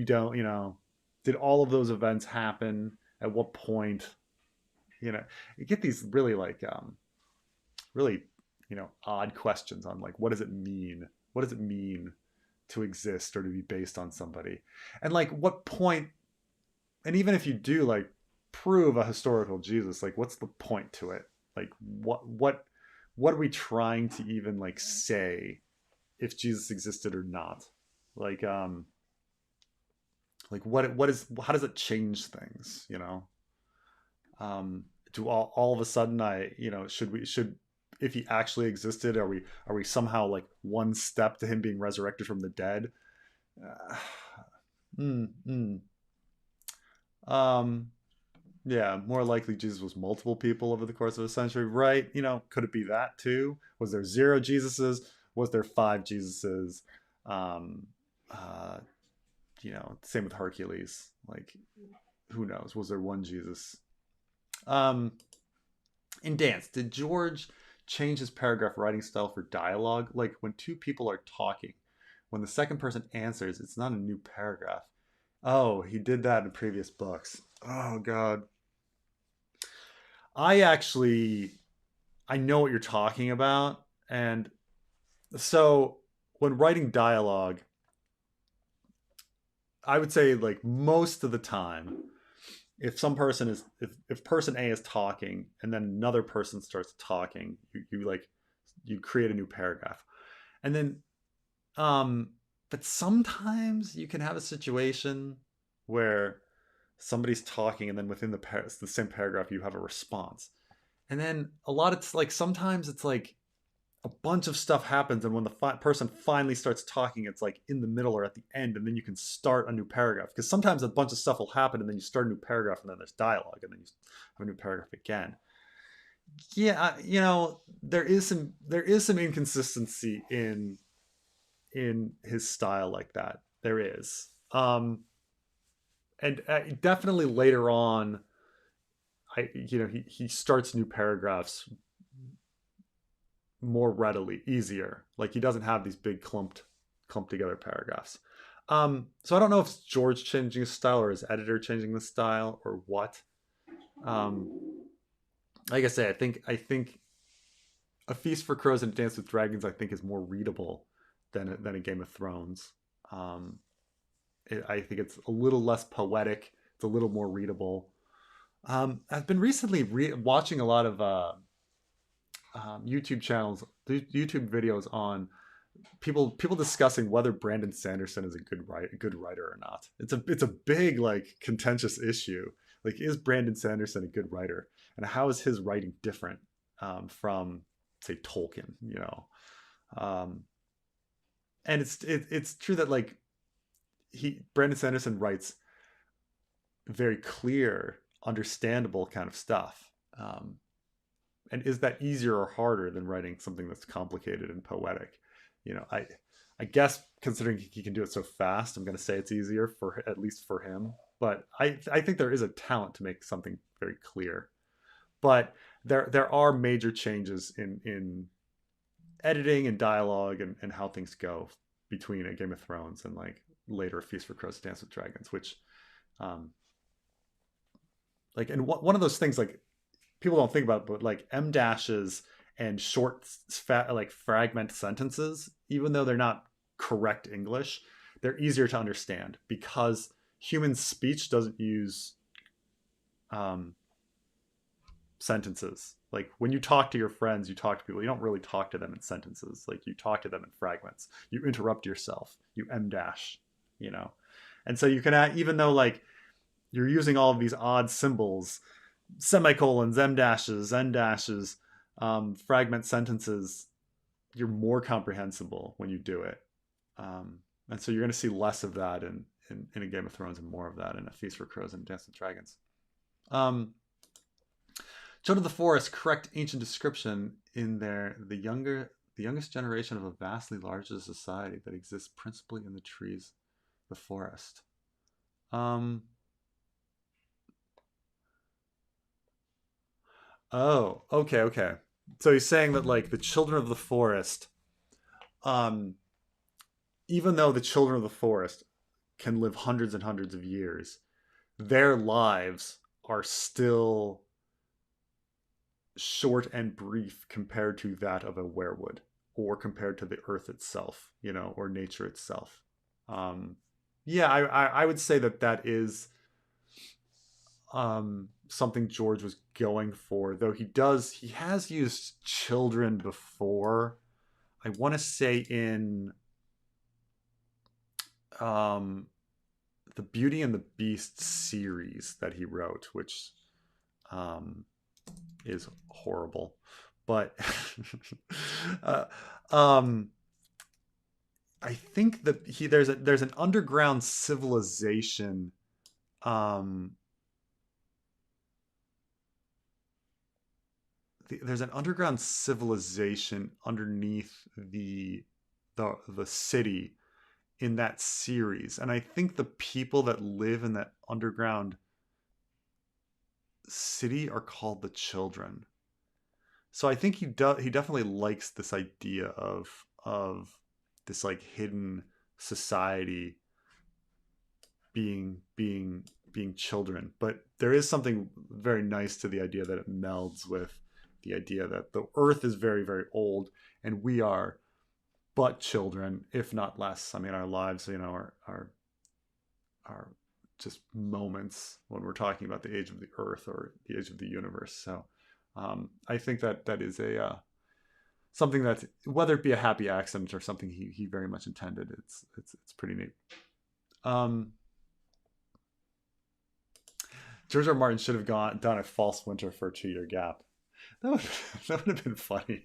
don't, you know, did all of those events happen? At what point? you know, you get these really like really, you know, odd questions on like, what does it mean? What does it mean to exist or to be based on somebody? And like, what point? And even if you do like prove a historical Jesus, like, what's the point to it? Like, what are we trying to even like say if Jesus existed or not? Like, like what is how does it change things? You know, do all of a sudden you know, should if he actually existed, are we somehow like one step to him being resurrected from the dead? Uh, mm, mm. Um, yeah, more likely Jesus was multiple people over the course of a century, right? You know, could it be that too? Was there 0 Jesuses? Was there 5 Jesuses? Um, uh, you know, same with Hercules. Like, who knows? Was there 1 Jesus? Um, in Dance, did George change his paragraph writing style for dialogue? Like when 2 people are talking, when the second person answers, it's not a new paragraph. Oh, he did that in previous books. Oh God. I actually I know what you're talking about. And so when writing dialogue, I would say like most of the time, if some person is if person A is talking and then another person starts talking, you like you create a new paragraph. And then but sometimes you can have a situation where somebody's talking and then within the same paragraph you have a response. And then a lot of like sometimes it's like a bunch of stuff happens and when the person finally starts talking it's like in the middle or at the end and then you can start a new paragraph because sometimes a bunch of stuff will happen and then you start a new paragraph and then there's dialogue and then you have a new paragraph again. Yeah, you know, there is some inconsistency in his style like that. There is. And definitely later on you know, he starts new paragraphs more readily, easier. Like he doesn't have these big clumped together paragraphs. So I don't know if it's George changing his style or his editor changing the style or what. Like I say, I think A Feast for Crows and Dance with Dragons I think is more readable than a Game of Thrones. I think it's a little less poetic. It's a little more readable. I've been recently watching a lot of YouTube channels, YouTube videos on people discussing whether Brandon Sanderson is a good writer or not. It's a big like contentious issue. Like, is Brandon Sanderson a good writer, and how is his writing different from say Tolkien? You know, and it's true that like Brandon Sanderson writes very clear, understandable kind of stuff. And is that easier or harder than writing something that's complicated and poetic? You know, I guess considering he can do it so fast, I'm going to say it's easier for at least for him. But I think there is a talent to make something very clear. But there are major changes in editing and dialogue and how things go between a Game of Thrones and like later A Feast for Crows, Dance with Dragons, which like, and one of those things like people don't think about, but like M dashes and short like fragment sentences, even though they're not correct English, they're easier to understand because human speech doesn't use sentences. Like when you talk to your friends, you talk to people, you don't really talk to them in sentences. Like you talk to them in fragments. You interrupt yourself. You M dash, you know. And so you can even though like you're using all of these odd symbols, semicolons, M dashes, N dashes, fragment sentences, you're more comprehensible when you do it. And so you're going to see less of that in a Game of Thrones and more of that in A Feast for Crows and Dance with Dragons. Children of the Forest correct ancient description in the youngest generation of a vastly larger society that exists principally in the trees, the forest. Oh, okay. So he's saying that like the children of the forest, even though the children of the forest can live hundreds and hundreds of years, their lives are still short and brief compared to that of a werewood, or compared to the earth itself, or nature itself. Yeah, I would say that is something George was going for, though he has used children before. I want to say in the Beauty and the Beast series that he wrote, which is horrible, but uh, I think that there's an underground civilization. There's an underground civilization underneath the city in that series, and I think the people that live in that underground city are called the Children. So I think he definitely likes this idea of this like hidden society being children. But there is something very nice to the idea that it melds with the idea that the earth is very, very old and we are but children, if not less. I mean, our lives, are just moments when we're talking about the age of the earth or the age of the universe. So I think that is a something that, whether it be a happy accident or something he very much intended, it's pretty neat. George R. Martin should have done a false winter for a 2-year gap. That would have been funny.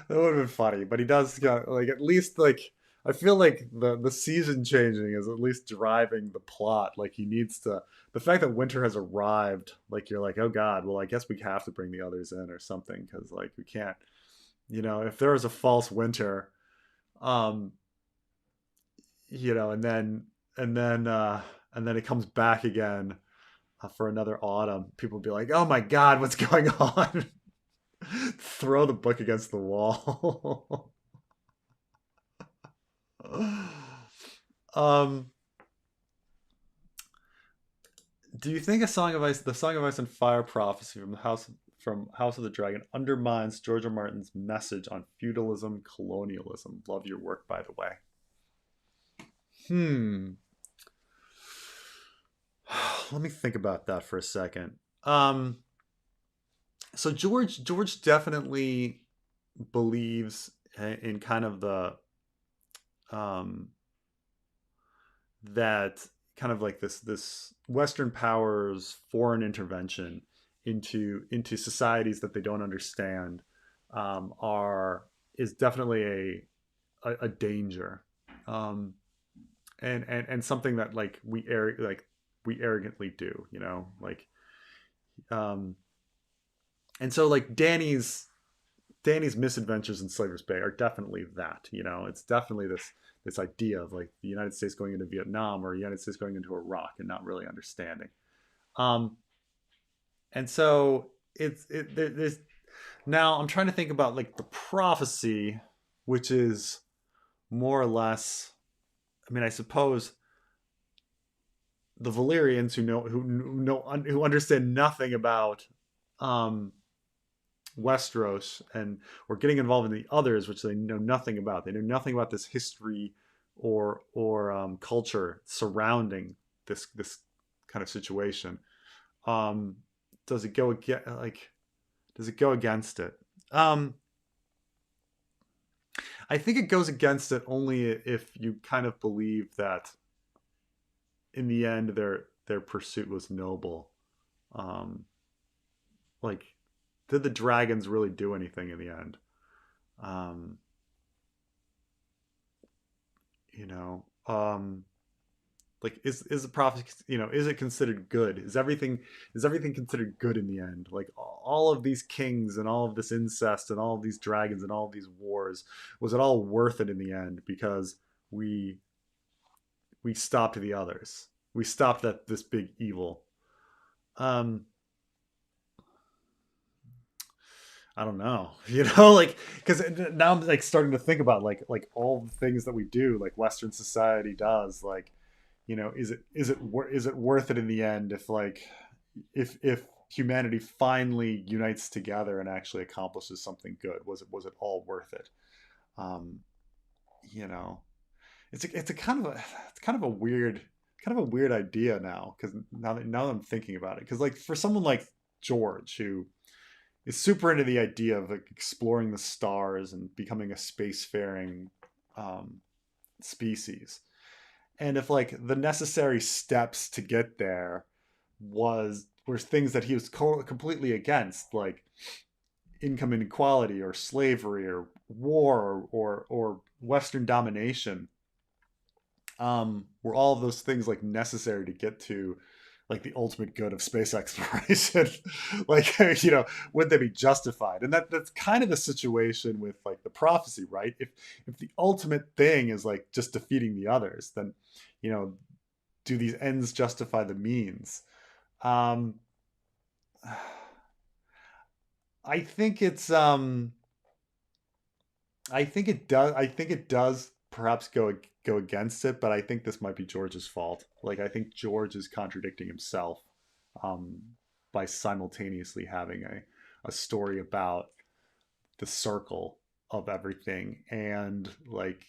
That would have been funny, but he does like, at least like, I feel like the season changing is at least driving the plot. Like he needs to, the fact that winter has arrived, like you're like, oh god, well I guess we have to bring the others in or something, because like we can't, if there was a false winter, um, and then it comes back again for another autumn, people would be like, oh my god, what's going on? Throw the book against the wall. um do you think the Song of Ice and Fire prophecy from House of the Dragon undermines George R. Martin's message on feudalism, colonialism? Love your work, by the way. Let me think about that for a second. So George definitely believes in kind of the that kind of like this Western powers foreign intervention into societies that they don't understand, is definitely a danger, and something that like we arrogantly do, like, and so like Danny's misadventures in Slaver's Bay are definitely that. It's definitely this idea of like the United States going into Vietnam or the United States going into Iraq and not really understanding. And so there's, now I'm trying to think about like the prophecy, which is more or less, I mean, I suppose the Valyrians who understand nothing about Westeros and or getting involved in the others, which they know nothing about. They know nothing about this history or culture surrounding this kind of situation. Does it go against it? I think it goes against it only if you kind of believe that in the end their pursuit was noble. Like, did the dragons really do anything in the end? You know, like is the prophecy, is it considered good? Is everything considered good in the end? Like all of these kings and all of this incest and all of these dragons and all of these wars, was it all worth it in the end? Because we stopped the others. We stopped this big evil. I don't know, like, because now I'm like starting to think about like all the things that we do, like Western society does, like, is it worth it in the end if like if humanity finally unites together and actually accomplishes something good? Was it all worth it? Um, you know, it's a kind of a weird idea now, because now that I'm thinking about it, because like for someone like George, who is super into the idea of like exploring the stars and becoming a spacefaring um, species, and if like the necessary steps to get there were things that he was completely against, like income inequality or slavery or war or Western domination, were all of those things like necessary to get to like the ultimate good of space exploration? Like, would they be justified? And that's kind of the situation with like the prophecy, right? If the ultimate thing is like just defeating the others, then you know do these ends justify the means? um I think it's I think it does perhaps go against it, but I think this might be George's fault. Like, I think George is contradicting himself um, by simultaneously having a story about the circle of everything and like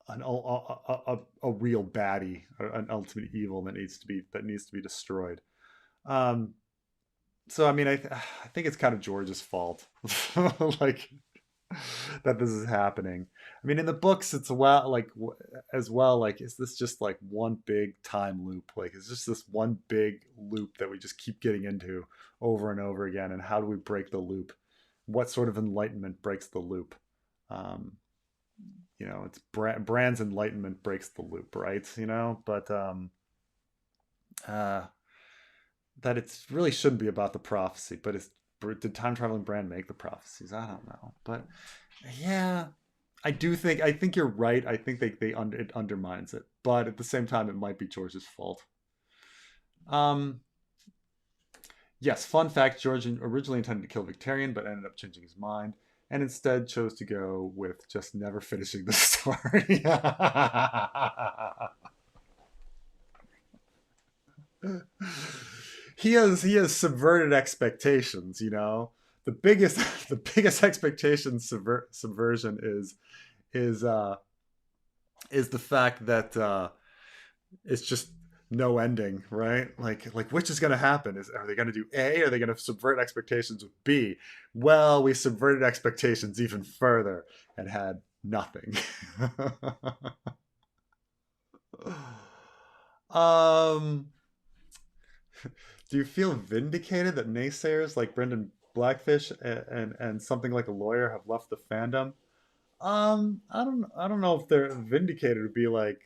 a real baddie, an ultimate evil that needs to be destroyed. Um, so I mean, I think it's kind of George's fault, like that this is happening. I mean, in the books, it's as well. Like, is this just like one big time loop? Like, is this one big loop that we just keep getting into over and over again? And how do we break the loop? What sort of enlightenment breaks the loop? Um, it's Bran's enlightenment breaks the loop, right? But uh, that it really shouldn't be about the prophecy. But did time traveling Bran make the prophecies? I don't know, but yeah, I think you're right. I think it undermines it, but at the same time, it might be George's fault. Um, yes, fun fact: George originally intended to kill Victarion, but ended up changing his mind and instead chose to go with just never finishing the story. He has subverted expectations. The biggest the biggest expectation subversion is uh is the fact that it's just no ending, right? Like which is going to happen? Are they going to do A? Are they going to subvert expectations with B? Well, we subverted expectations even further and had nothing. um do you feel vindicated that naysayers like Brendan Blackfish and something like a lawyer have left the fandom? I don't know if they're vindicated. Would be like,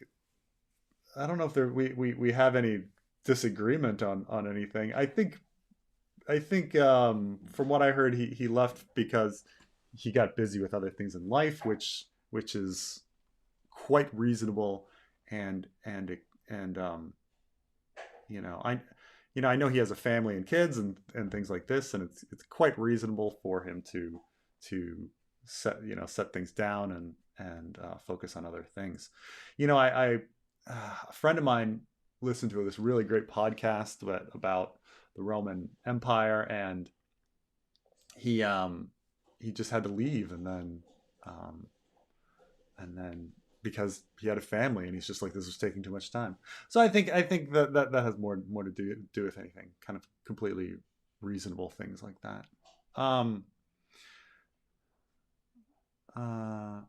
I don't know if we have any disagreement on anything. I think from what I heard, he left because he got busy with other things in life, which is quite reasonable, and I I know he has a family and kids and things like this, and it's quite reasonable for him to set things down and focus on other things. I a friend of mine listened to this really great podcast about the Roman Empire, and he just had to leave, um, and then because he had a family, and he's just like, this was taking too much time. So I think that has more to do with anything, kind of completely reasonable things like that. Um, uh,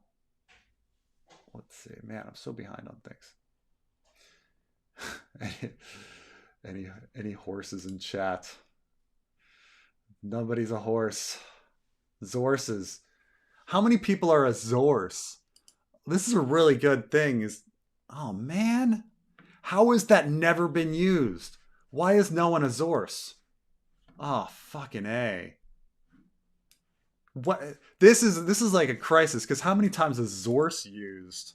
let's see, man, I'm so behind on things. any horses in chat? Nobody's a horse. Zorses. How many people are a Zorse? This is a really good thing. Oh man, how has that never been used? Why is no one a Zorse? Oh fucking A. What this is like a crisis, because how many times is Zorse used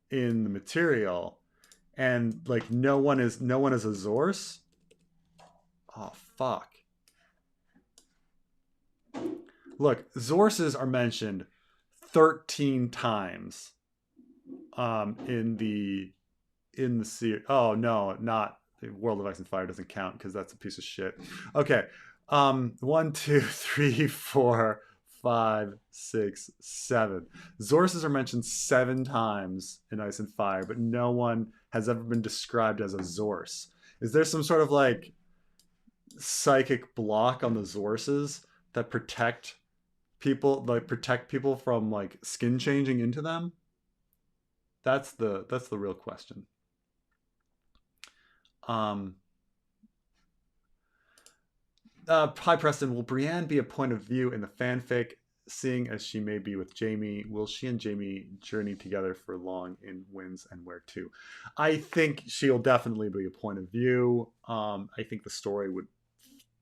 in the material, and like no one is a Zorse? Oh fuck. Look, Zorses are mentioned 13 times in the series. Oh no, not World of Ice and Fire doesn't count because that's a piece of shit. Okay. 1, 2, 3, 4, 5, 6, 7. Zorses are mentioned 7 times in Ice and Fire, but no one has ever been described as a Zorse. Is there some sort of like psychic block on the Zorses that protect people from like skin changing into them? That's the real question. Hi Preston, will Brienne be a point of view in the fanfic, seeing as she may be with Jaime? Will she and Jaime journey together for long in Winds and Where to? I think she'll definitely be a point of view. I think the story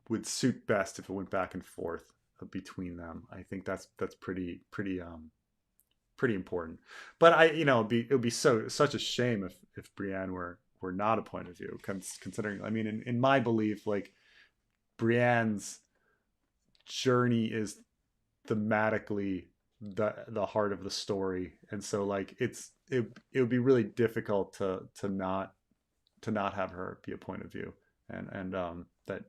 would suit best if it went back and forth between them. I think that's pretty important. But it would be such a shame if Brienne were not a point of view, considering, I mean, in my belief, like, Brienne's journey is thematically the heart of the story, and so like it would be really difficult to not have her be a point of view, and that,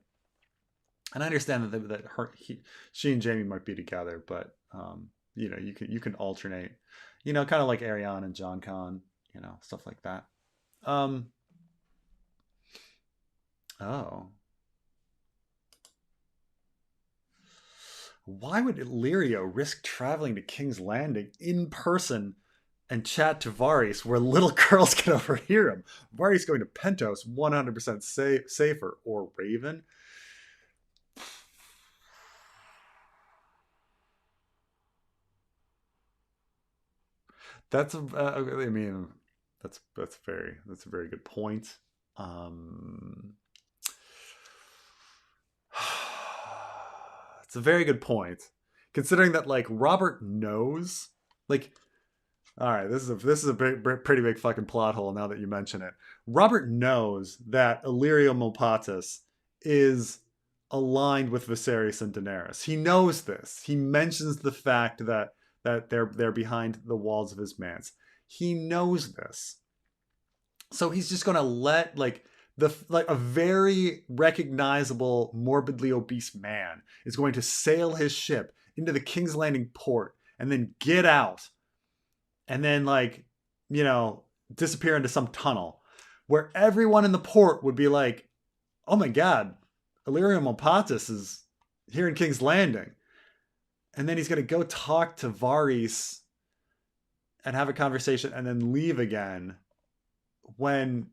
and I understand that she and Jaime might be together, but you can alternate, kind of like Arianne and Jon Con, stuff like that. Oh. Why would Illyrio risk traveling to King's Landing in person and chat to Varys where little girls can overhear him? Varys going to Pentos 100% safer, or Raven? That's I mean, that's a very good point. It's a very good point, considering that like Robert knows, like, all right, this is a pretty big fucking plot hole now that you mention it. Robert knows that Illyrio Mopatis is aligned with Viserys and Daenerys. He knows this. He mentions the fact that they're behind the walls of his manse. He knows this, so he's just gonna let like a very recognizable morbidly obese man is going to sail his ship into the King's Landing port and then get out and then disappear into some tunnel where everyone in the port would be like, oh my god, Illyrio Mopatis is here in King's Landing. And then he's going to go talk to Varys and have a conversation and then leave again, when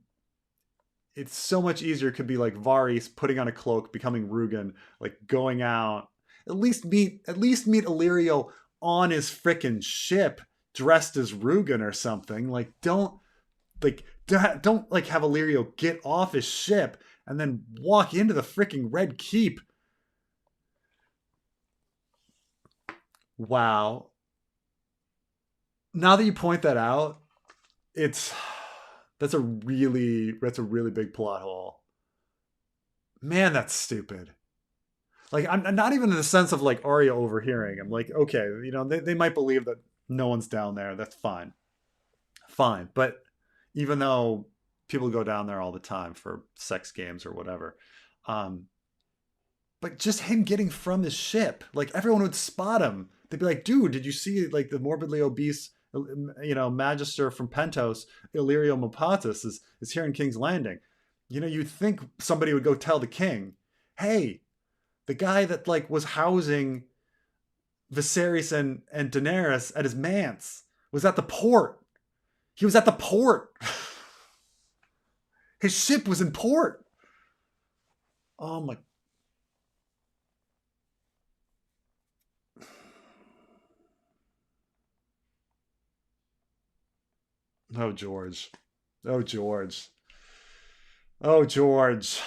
it's so much easier. It could be like Varys putting on a cloak, becoming Rugen, like going out. At least meet Illyrio on his frickin' ship, dressed as Rugen or something. Like don't have Illyrio get off his ship and then walk into the frickin' Red Keep. Wow. Now that you point that out, that's a really big plot hole. Man, that's stupid. Like, I'm not even in the sense of like Arya overhearing. I'm like, okay, they might believe that no one's down there. That's fine. But even though people go down there all the time for sex games or whatever, but just him getting from his ship, like everyone would spot him. They'd be like, dude, did you see like the morbidly obese, Magister from Pentos, Illyrio Mopatis is here in King's Landing? You'd think somebody would go tell the king, hey, the guy that like was housing Viserys and Daenerys at his manse was at the port. He was at the port. His ship was in port. Oh my. Oh, George. Oh, George. Oh, George.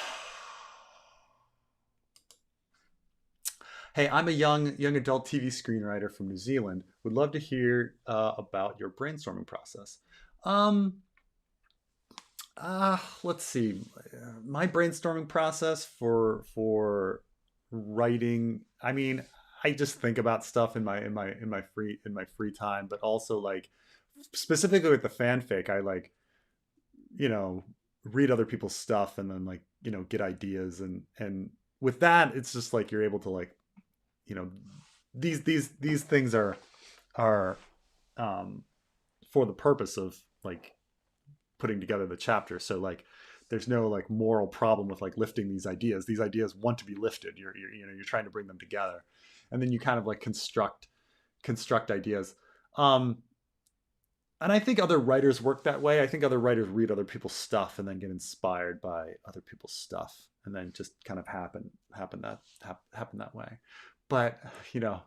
Hey, I'm a young adult TV screenwriter from New Zealand. Would love to hear about your brainstorming process. Let's see. My brainstorming process for writing. I mean, I just think about stuff in my free time, but also like specifically with the fanfic, I like, read other people's stuff and then like, you know, get ideas. And with that, it's just like you're able to like, you know, these things are um for the purpose of like putting together the chapter. So like there's no like moral problem with like lifting these ideas. These ideas want to be lifted. You're you know, you're trying to bring them together, and then you kind of like construct ideas. um and I think other writers work that way. I think other writers read other people's stuff and then get inspired by other people's stuff, and then just kind of happen that way. But you know,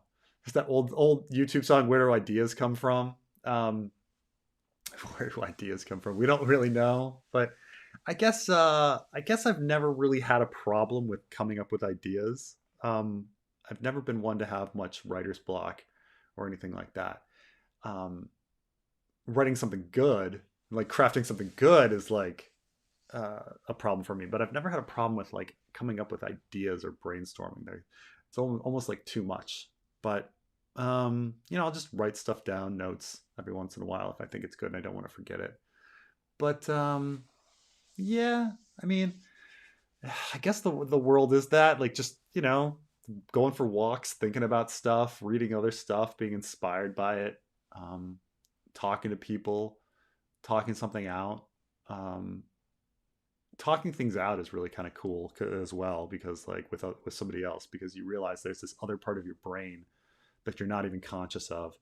there's that old YouTube song, "Where do ideas come from?" Um, where do ideas come from? We don't really know, but I guess I've never really had a problem with coming up with ideas. I've never been one to have much writer's block or anything like that. Um, Writing something good, like crafting something good, is like a problem for me. But I've never had a problem with like coming up with ideas or brainstorming. There, it's almost like too much. But you know, I'll just write stuff down, notes every once in a while if I think it's good and I don't want to forget it. But yeah, I mean, I guess the world is that, like, just, you know, going for walks, thinking about stuff, reading other stuff, being inspired by it, um, talking to people, talking something out. Um, Talking things out is really kind of cool as well, because like with somebody else, because you realize there's this other part of your brain that you're not even conscious of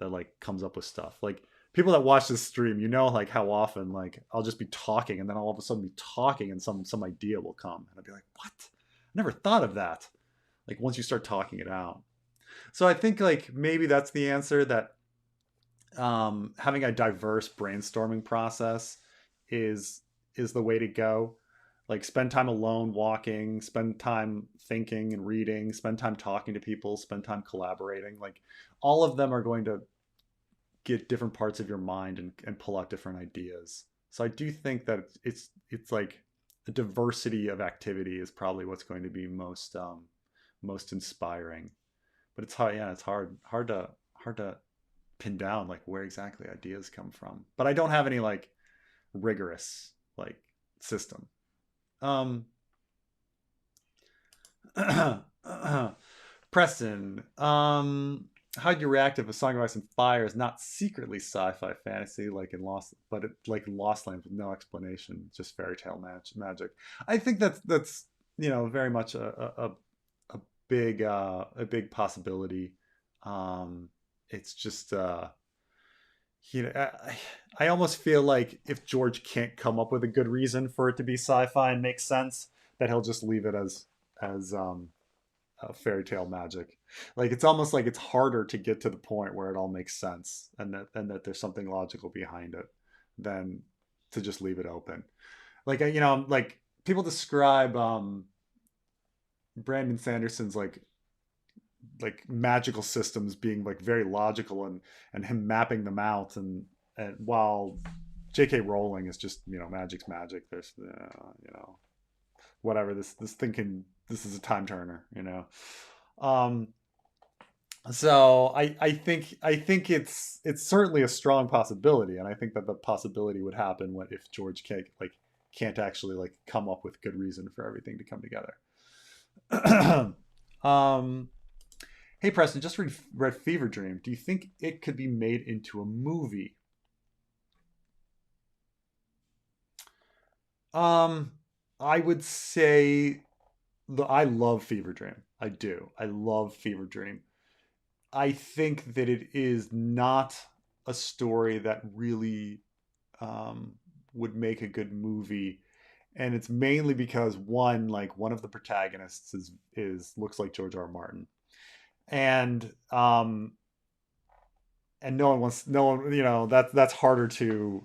that like comes up with stuff. Like people that watch this stream, you know, like how often like I'll just be talking and then I'll all of a sudden be talking and some idea will come and I'll be like, what? I never thought of that. Like once you start talking it out. So I think like maybe that's the answer, that having a diverse brainstorming process is the way to go. Like spend time alone walking, spend time thinking and reading, spend time talking to people, spend time collaborating. Like all of them are going to get different parts of your mind and pull out different ideas. So I do think that it's like a diversity of activity is probably what's going to be most inspiring. But it's hard, yeah, it's hard to pin down like where exactly ideas come from. But I don't have any like rigorous like system. Um Preston, how'd you react if A Song of Ice and Fire is not secretly sci-fi fantasy like in Lost, but it like Lost Lands with no explanation, just fairy tale magic? I think that's you know very much a big possibility. It's just you know, I almost feel like if George can't come up with a good reason for it to be sci-fi and make sense, that he'll just leave it as fairy tale magic. Like it's almost like it's harder to get to the point where it all makes sense and that there's something logical behind it than to just leave it open. Like you know, like people describe Brandon Sanderson's like magical systems being like very logical and him mapping them out, and while J.K. Rowling is just, you know, magic's magic. There's you know, whatever, this thing can, this is a time turner, you know. um so I think it's certainly a strong possibility, and I think that the possibility would happen when if George can't actually like come up with good reason for everything to come together. um Hey Preston, just read Fever Dream. Do you think it could be made into a movie? Um, I would say I love Fever Dream. I do. I love Fever Dream. I think that it is not a story that really um, would make a good movie, and it's mainly because one of the protagonists is looks like George R. R. Martin, and no one, you know, that's harder to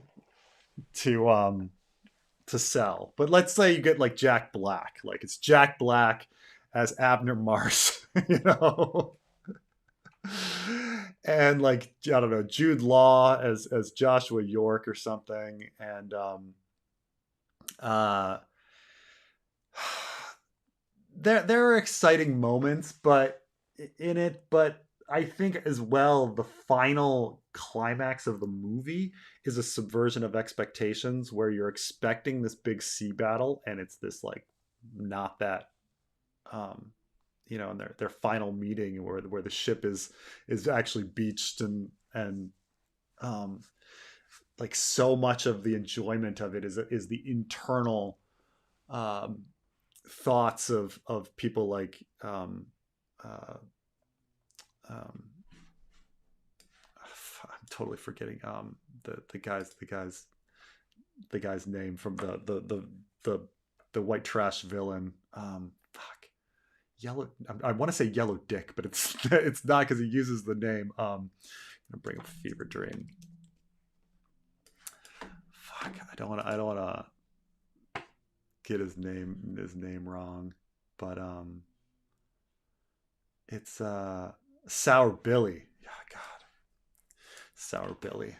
um to sell. But let's say you get like Jack Black, like it's Jack Black as Abner Mars, you know, and like I don't know, Jude Law as Joshua York or something, and uh there are exciting moments but in it, but I think as well, the final climax of the movie is a subversion of expectations where you're expecting this big sea battle and it's this like not that um in their final meeting where the ship is actually beached and um like so much of the enjoyment of it is the internal um thoughts of people like uh um I'm totally forgetting the guy's name from the white trash villain. Fuck. Yellow. I want to say Yellow Dick, but it's it's not because he uses the name. I'm gonna bring up Fever Dream. Fuck. I don't want to get his name wrong, but it's Sour Billy. Yeah, God, Sour Billy.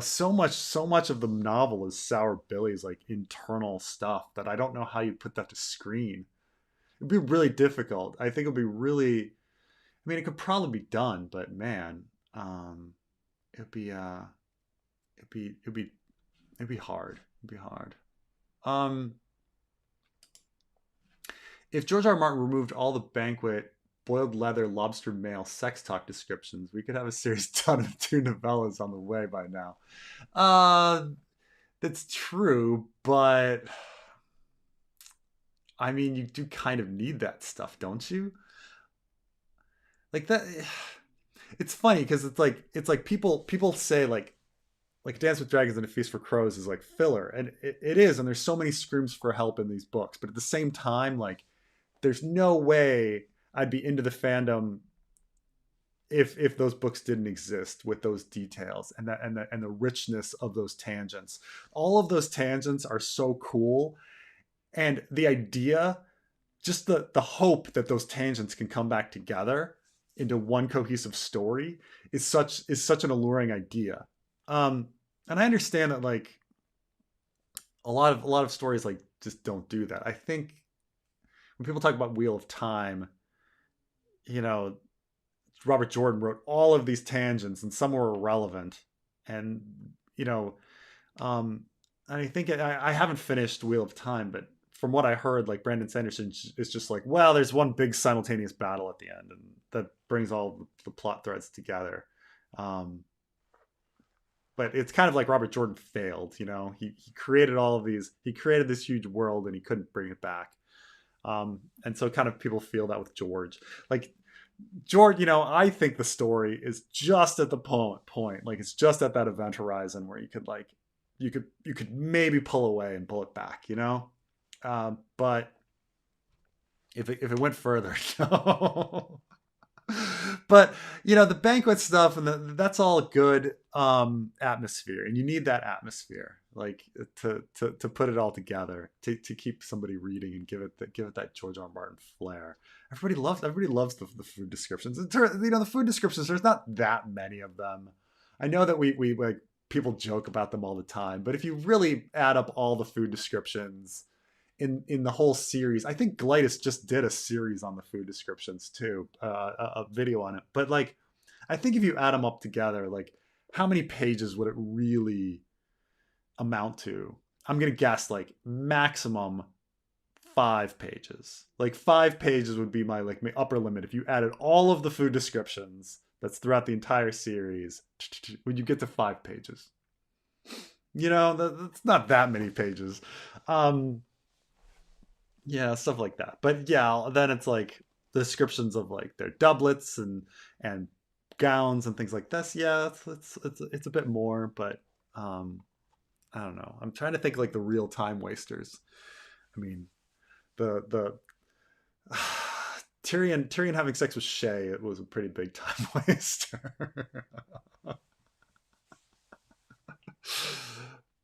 So much of the novel is Sour Billy's like internal stuff that I don't know how you put that to screen. It'd be really difficult. I think it'd be really. I mean, it could probably be done, but man, it'd be it'd be it'd be it'd be hard. It'd be hard. Um, if George R. R. Martin removed all the Banquet, boiled leather, lobster mail, sex talk descriptions, we could have a series done of 2 novellas on the way by now. Uh, that's true, but I mean, you do kind of need that stuff, don't you? Like that. It's funny because it's like people say like Dance with Dragons and A Feast for Crows is like filler, and it is, and there's so many screams for help in these books, but at the same time, like there's no way I'd be into the fandom if those books didn't exist with those details and the richness of those tangents. All of those tangents are so cool, and the idea, just the hope that those tangents can come back together into one cohesive story is such an alluring idea. And I understand that like a lot of stories like just don't do that. I think when people talk about Wheel of Time, you know, Robert Jordan wrote all of these tangents and some were irrelevant. And, you know, um, and I think I haven't finished Wheel of Time, but from what I heard, like Brandon Sanderson is just like, well, there's one big simultaneous battle at the end, and that brings all the plot threads together. Um, but it's kind of like Robert Jordan failed. He created all of these. He created this huge world, and he couldn't bring it back. And so, kind of people feel that with George. Like George, I think the story is just at the point, like it's just at that event horizon where you could maybe pull away and pull it back. But if it went further, no. But the Banquet stuff and that's all good atmosphere, and you need that atmosphere, like to put it all together, to keep somebody reading and give it that George R. R. Martin flair. Everybody loves the food descriptions. The food descriptions, there's not that many of them. I know that we like people joke about them all the time, but if you really add up all the food descriptions in the whole series, I think Glitus just did a series on the food descriptions too, a video on it. But like, I think if you add them up together, like how many pages would it really amount to? I'm gonna guess like maximum 5 pages. Like 5 pages would be my upper limit if you added all of the food descriptions that's throughout the entire series. When you get to 5 pages, that's not that many pages. Yeah, stuff like that. But yeah, then it's like descriptions of like their doublets and gowns and things like this. Yeah, it's a bit more, but I don't know. I'm trying to think like the real time wasters. I mean, the Tyrion having sex with Shay, it was a pretty big time waster.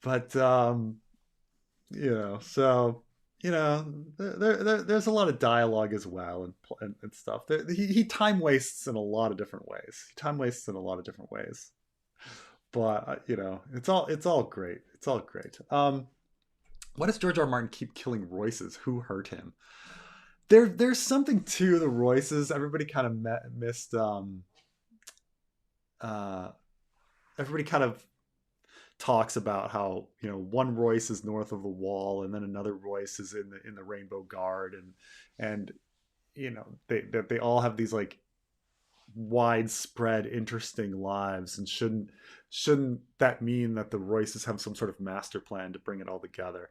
But so there's a lot of dialogue as well and stuff. He time wastes in a lot of different ways. But it's all great. It's all great. Why does George R. R. Martin keep killing Royces? Who hurt him? there's something to the Royces. Everybody kind of missed. Uh, Everybody kind of talks about how, you know, one Royce is north of the Wall, and then another Royce is in the Rainbow Guard, and you know, they all have these like widespread interesting lives, and shouldn't that mean that the Royces have some sort of master plan to bring it all together?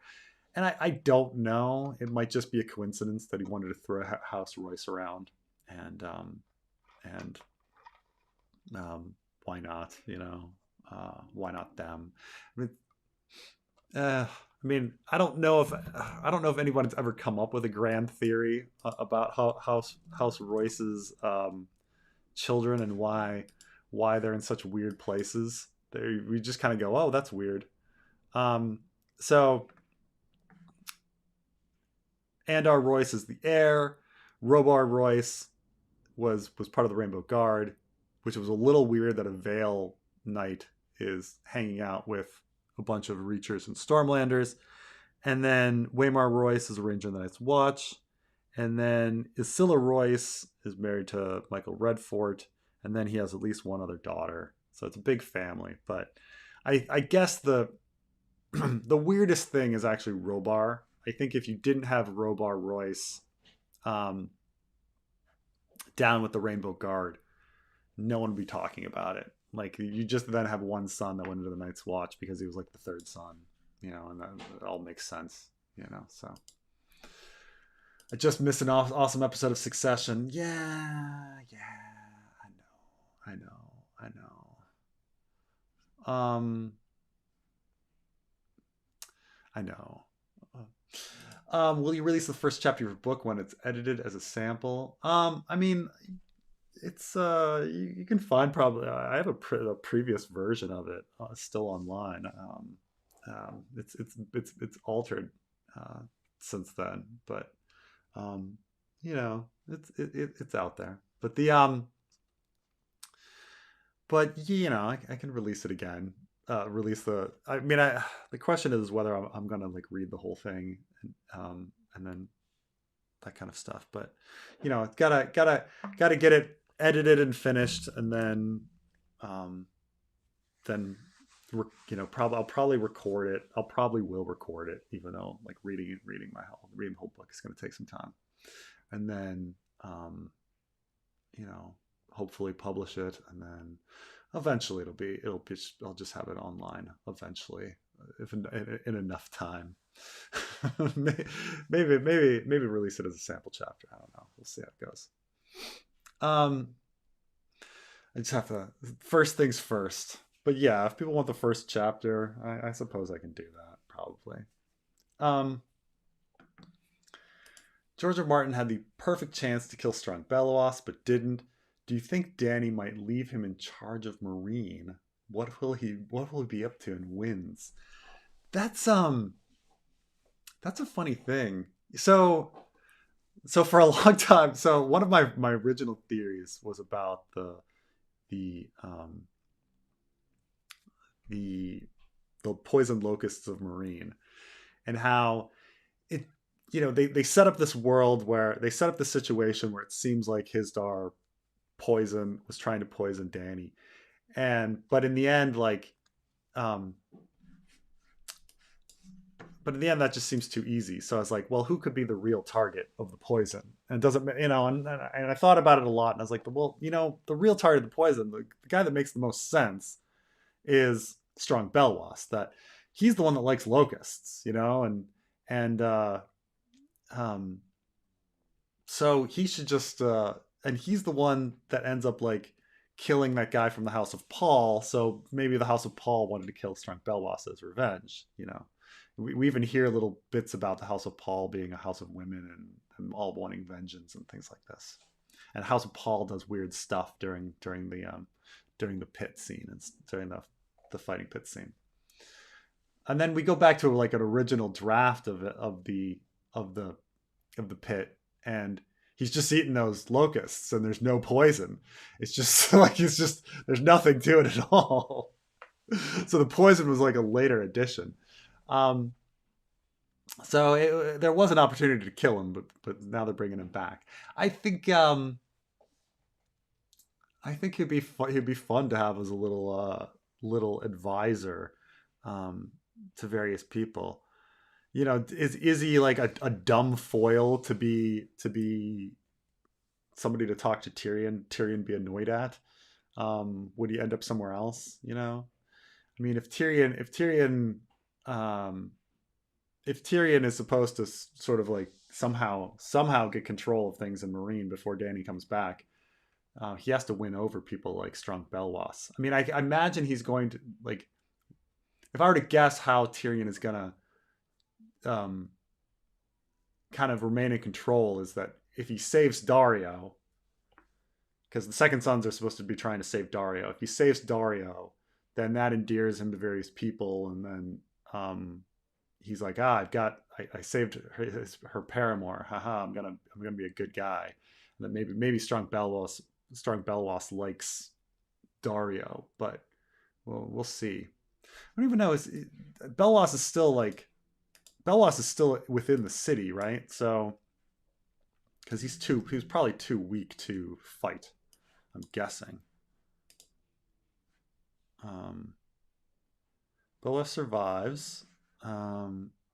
And I don't know. It might just be a coincidence that he wanted to throw House Royce around, and and why not? You know, why not them? I mean, I don't know if anybody's ever come up with a grand theory about House Royce's children, and why they're in such weird places. We just kind of go, oh, that's weird. So Andar Royce is the heir. Robar Royce was part of the Rainbow Guard, which was a little weird that a Vale Knight is hanging out with a bunch of Reachers and Stormlanders. And then Waymar Royce is a Ranger in the Night's Watch. And then Isilla Royce is married to Michael Redfort. And then he has at least one other daughter. So it's a big family. But I guess the the weirdest thing is actually Robar. I think if you didn't have Robar Royce down with the Rainbow Guard, no one would be talking about it. Like, you just then have one son that went into the Night's Watch because he was like the third son, you know, and that it all makes sense, you know. So I just missed an awesome episode of Succession. Yeah, I know. I know. Will you release the first chapter of your book when it's edited as a sample? I mean, it's you can find, probably I have a previous version of it still online. It's altered since then, but you know, it's out there. But but you know, I can release it again. The question is whether I'm gonna like read the whole thing, and then that kind of stuff. But you know, gotta get it edited and finished, and then you know, I'll probably record it. I'll probably will record it, even though like reading the whole book is going to take some time, and then you know, hopefully publish it, and then eventually I'll just have it online eventually, if in enough time. maybe release it as a sample chapter. I don't know. We'll see how it goes. I just have to, first things first. But yeah, if people want the first chapter, I suppose I can do that, probably. George R. Martin had the perfect chance to kill Strong Belwas, but didn't. Do you think Dany might leave him in charge of Meereen? What will he be up to in Winds? That's a funny thing. So for a long time, so one of my original theories was about the poisoned locusts of Meereen, and how it, you know, they set up this world where they set up the situation where it seems like Hisdar was trying to poison Dany, but in the end, like but in the end, that just seems too easy. So I was like, well, who could be the real target of the poison? And doesn't, you know, and I thought about it a lot, and I was like, well, you know, the real target of the poison, the guy that makes the most sense is Strong Belwas. That he's the one that likes locusts, you know, and so he should just and he's the one that ends up like killing that guy from the House of Paul. So maybe the House of Paul wanted to kill Strong Belwas as revenge, you know. We even hear little bits about the House of Paul being a house of women, and all wanting vengeance and things like this. And House of Paul does weird stuff during the pit scene, and during the fighting pit scene. And then we go back to like an original draft of the pit, and he's just eating those locusts, and there's no poison. It's just like there's nothing to it at all. So the poison was like a later addition. So there was an opportunity to kill him, but now they're bringing him back. I think I think he'd be fun to have as a little advisor um, to various people. You know, is he like a dumb foil to be somebody to talk to Tyrion? Tyrion be annoyed at? Would he end up somewhere else? You know, I mean, um, if Tyrion is supposed to sort of like somehow get control of things in Meereen before Dany comes back, he has to win over people like Strunk Belwas. I mean, I imagine he's going to like. If I were to guess how Tyrion is gonna um, kind of remain in control, is that if he saves Dario, because the second sons are supposed to be trying to save Dario. If he saves Dario, then that endears him to various people, and then he's like, I saved her paramour. Haha, I'm gonna be a good guy. And then maybe Strong Belwas likes Dario, but we'll see. I don't even know. Belwas is still like Belwas is still within the city, right? So because he's probably too weak to fight. I'm guessing. Um, Belwas survives.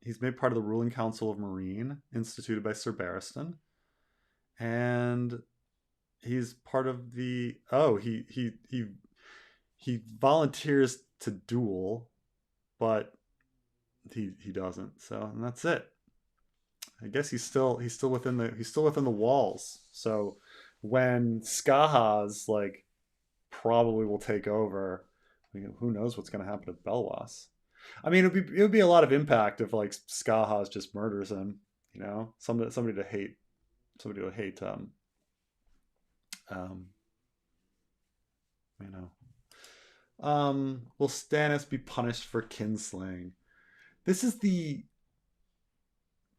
He's made part of the ruling council of Meereen, instituted by Sir Barristan, and he's part of the. Oh, he volunteers to duel, but he doesn't. So and that's it. I guess he's still within the walls. So when Skahaz like probably will take over, who knows what's going to happen to Belwas? I mean, it would be a lot of impact if like Skahaz just murders him. You know, somebody to hate. Um, you know, will Stannis be punished for kinslaying? This is the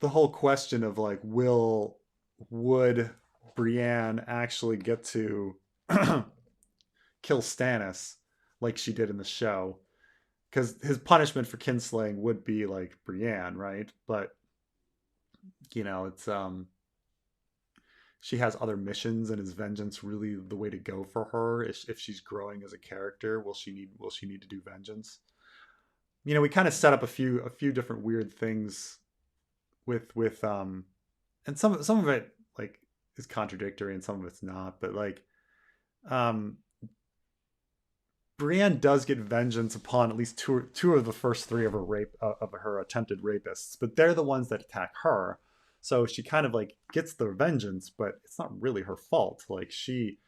whole question of like, would Brienne actually get to kill Stannis like she did in the show? Because his punishment for kinslaying would be like Brienne, right? But you know, it's she has other missions, and is vengeance really the way to go for her? If she's growing as a character, will she need to do vengeance? You know, we kind of set up a few different weird things with and some of it like is contradictory and some of it's not, but like um Brienne does get vengeance upon at least two of the first three of her attempted rapists, but they're the ones that attack her. So she kind of like gets the vengeance, but it's not really her fault. Like she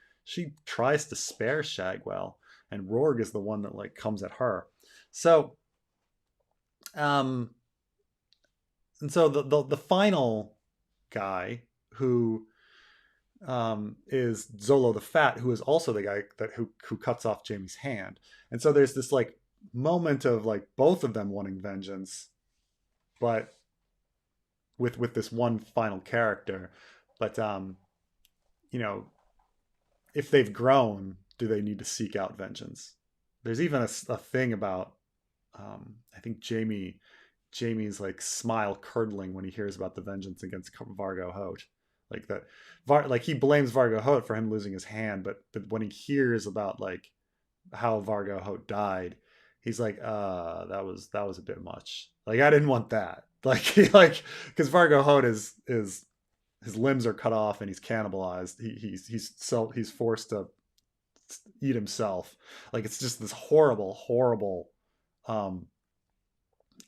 tries to spare Shagwell, and Rourke is the one that like comes at her. So um and so the final guy who is Zolo the Fat, who is also the guy who cuts off Jaime's hand. And so there's this like moment of like both of them wanting vengeance, but with this one final character. But you know, if they've grown, do they need to seek out vengeance? There's even a thing about I think Jamie's like smile curdling when he hears about the vengeance against Vargo Hoat. Like that, like he blames Vargo Hoat for him losing his hand, but when he hears about like how Vargo Hoat died, he's like, that was a bit much. Like I didn't want that. Like he like because Vargo Hoat is his limbs are cut off and he's cannibalized. He's forced to eat himself. Like it's just this horrible um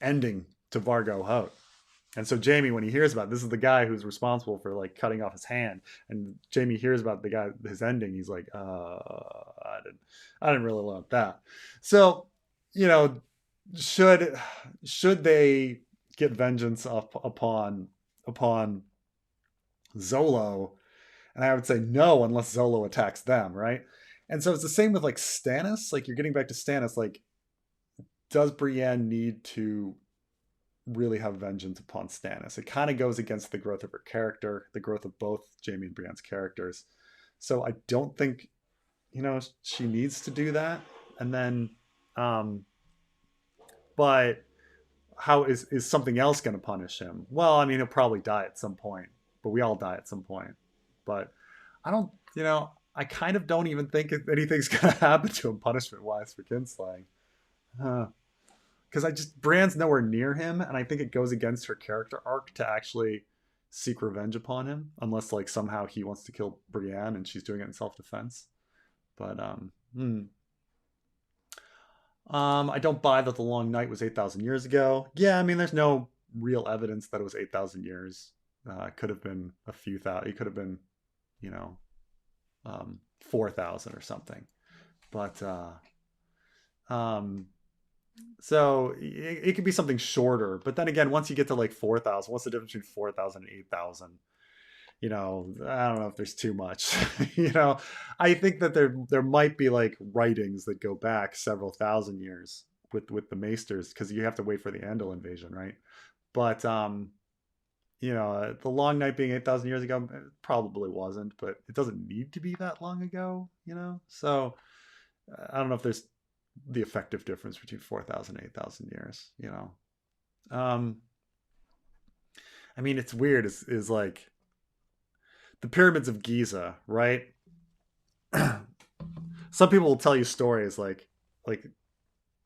ending to Vargo Hoat. And so Jamie, when he hears about it, this is the guy who's responsible for like cutting off his hand, and Jamie hears about the guy his ending, he's like, I didn't really want that. So, you know, should they get vengeance upon Zolo? And I would say no, unless Zolo attacks them, right? And so it's the same with like Stannis. Like you're getting back to Stannis. Like, does Brienne need to really have vengeance upon Stannis? It kind of goes against the growth of her character, the growth of both Jaime and Brienne's characters. So I don't think, you know, she needs to do that. And then, but how is something else going to punish him? Well, I mean, he'll probably die at some point, but we all die at some point. But I don't, I kind of don't even think anything's going to happen to him punishment wise for kinslaying. Because Brienne's nowhere near him, and I think it goes against her character arc to actually seek revenge upon him, unless like somehow he wants to kill Brienne and she's doing it in self-defense. But I don't buy that the Long Night was 8,000 years ago. Yeah, I mean, there's no real evidence that it was 8,000 years. It could have been a few thousand. It could have been, 4,000 or something. But so it could be something shorter. But then again, once you get to like 4,000, what's the difference between 4,000 and 8,000? I don't know if there's too much. I think that there might be like writings that go back several thousand years with the Maesters, because you have to wait for the Andal invasion, right? But the Long Night being 8,000 years ago, it probably wasn't, but it doesn't need to be that long ago, So I don't know if there's the effective difference between 4,000 and 8,000 years, I mean, it's weird. Is like the pyramids of Giza, right? Some people will tell you stories like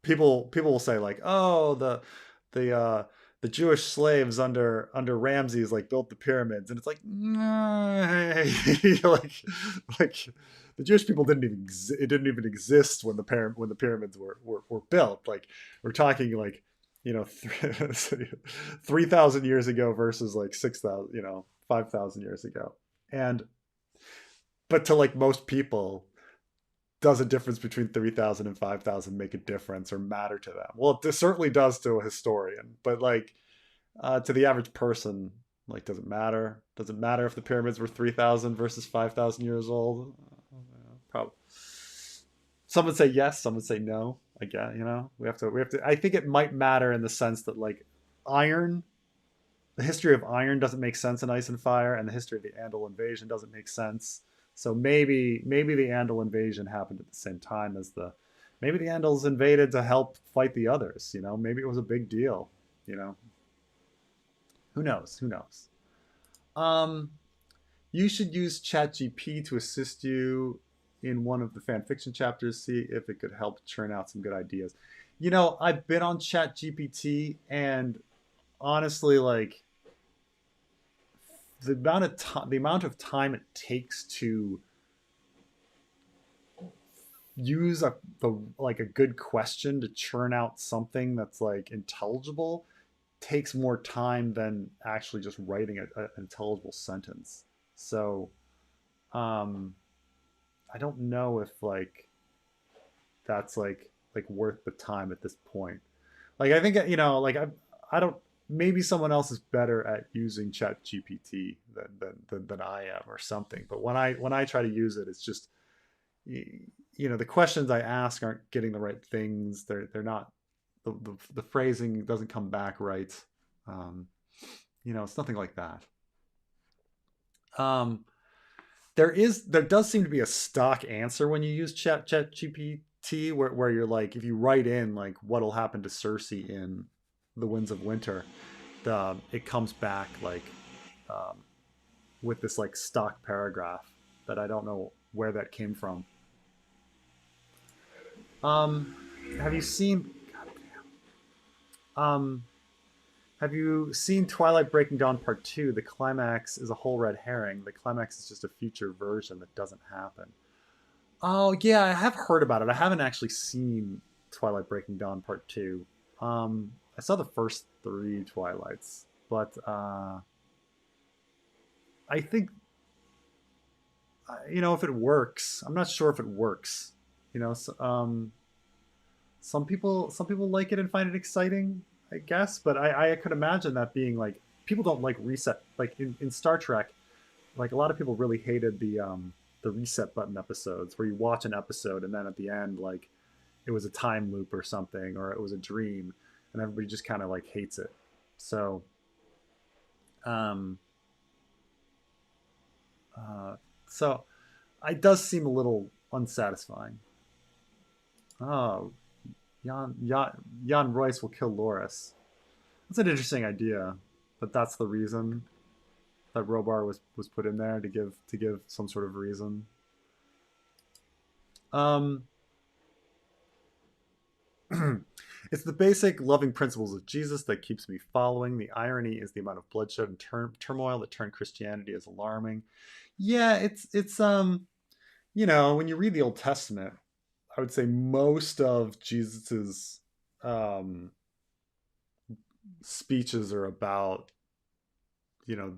people will say like, oh, the Jewish slaves under Ramses like built the pyramids, and it's like, like the Jewish people didn't even exist when the pyramids were built. Like we're talking like 3,000 years ago versus like 6,000 5,000 years ago. But to like most people, does a difference between 3,000 and 5,000 make a difference or matter to them? Well, it certainly does to a historian, but like to the average person, like, does it matter? Does it matter if the pyramids were 3,000 versus 5,000 years old? Probably. Some would say yes, some would say no. Again, we have to. I think it might matter in the sense that like iron. The history of iron doesn't make sense in Ice and Fire, and the history of the Andal invasion doesn't make sense. So maybe the Andal invasion happened at the same time as maybe the Andals invaded to help fight the others. Maybe it was a big deal. Who knows? You should use ChatGPT to assist you in one of the fan fiction chapters. See if it could help churn out some good ideas. I've been on ChatGPT, and honestly, like, the amount of time it takes to use a good question to churn out something that's like intelligible takes more time than actually just writing an intelligible sentence. So I don't know if like that's like worth the time at this point. Like I think like I don't. Maybe someone else is better at using ChatGPT than I am or something. But when I try to use it, it's just the questions I ask aren't getting the right things. They're not the phrasing doesn't come back right. It's nothing like that. There does seem to be a stock answer when you use ChatGPT where you're like, if you write in like what'll happen to Cersei in The Winds of Winter, it comes back like with this like stock paragraph that I don't know where that came from. Have you seen have you seen Twilight Breaking Dawn Part 2? The climax is a whole red herring. The climax is just a future version that doesn't happen. Oh yeah, I have heard about it. I haven't actually seen Twilight Breaking Dawn Part 2. I saw the first 3 Twilights, but I think if it works. I'm not sure if it works. Some people like it and find it exciting, I guess, but I could imagine that being like, people don't like reset, like in Star Trek, like a lot of people really hated the reset button episodes where you watch an episode and then at the end like it was a time loop or something, or it was a dream, and everybody just kind of like hates it. So so it does seem a little unsatisfying. Oh, Jan Royce will kill Loras. That's an interesting idea, but that's the reason that Robar was put in there to give some sort of reason. Um, it's the basic loving principles of Jesus that keeps me following. The irony is the amount of bloodshed and turmoil that turned Christianity is alarming. Yeah, it's you know, when you read the Old Testament, I would say most of Jesus's um speeches are about, you know,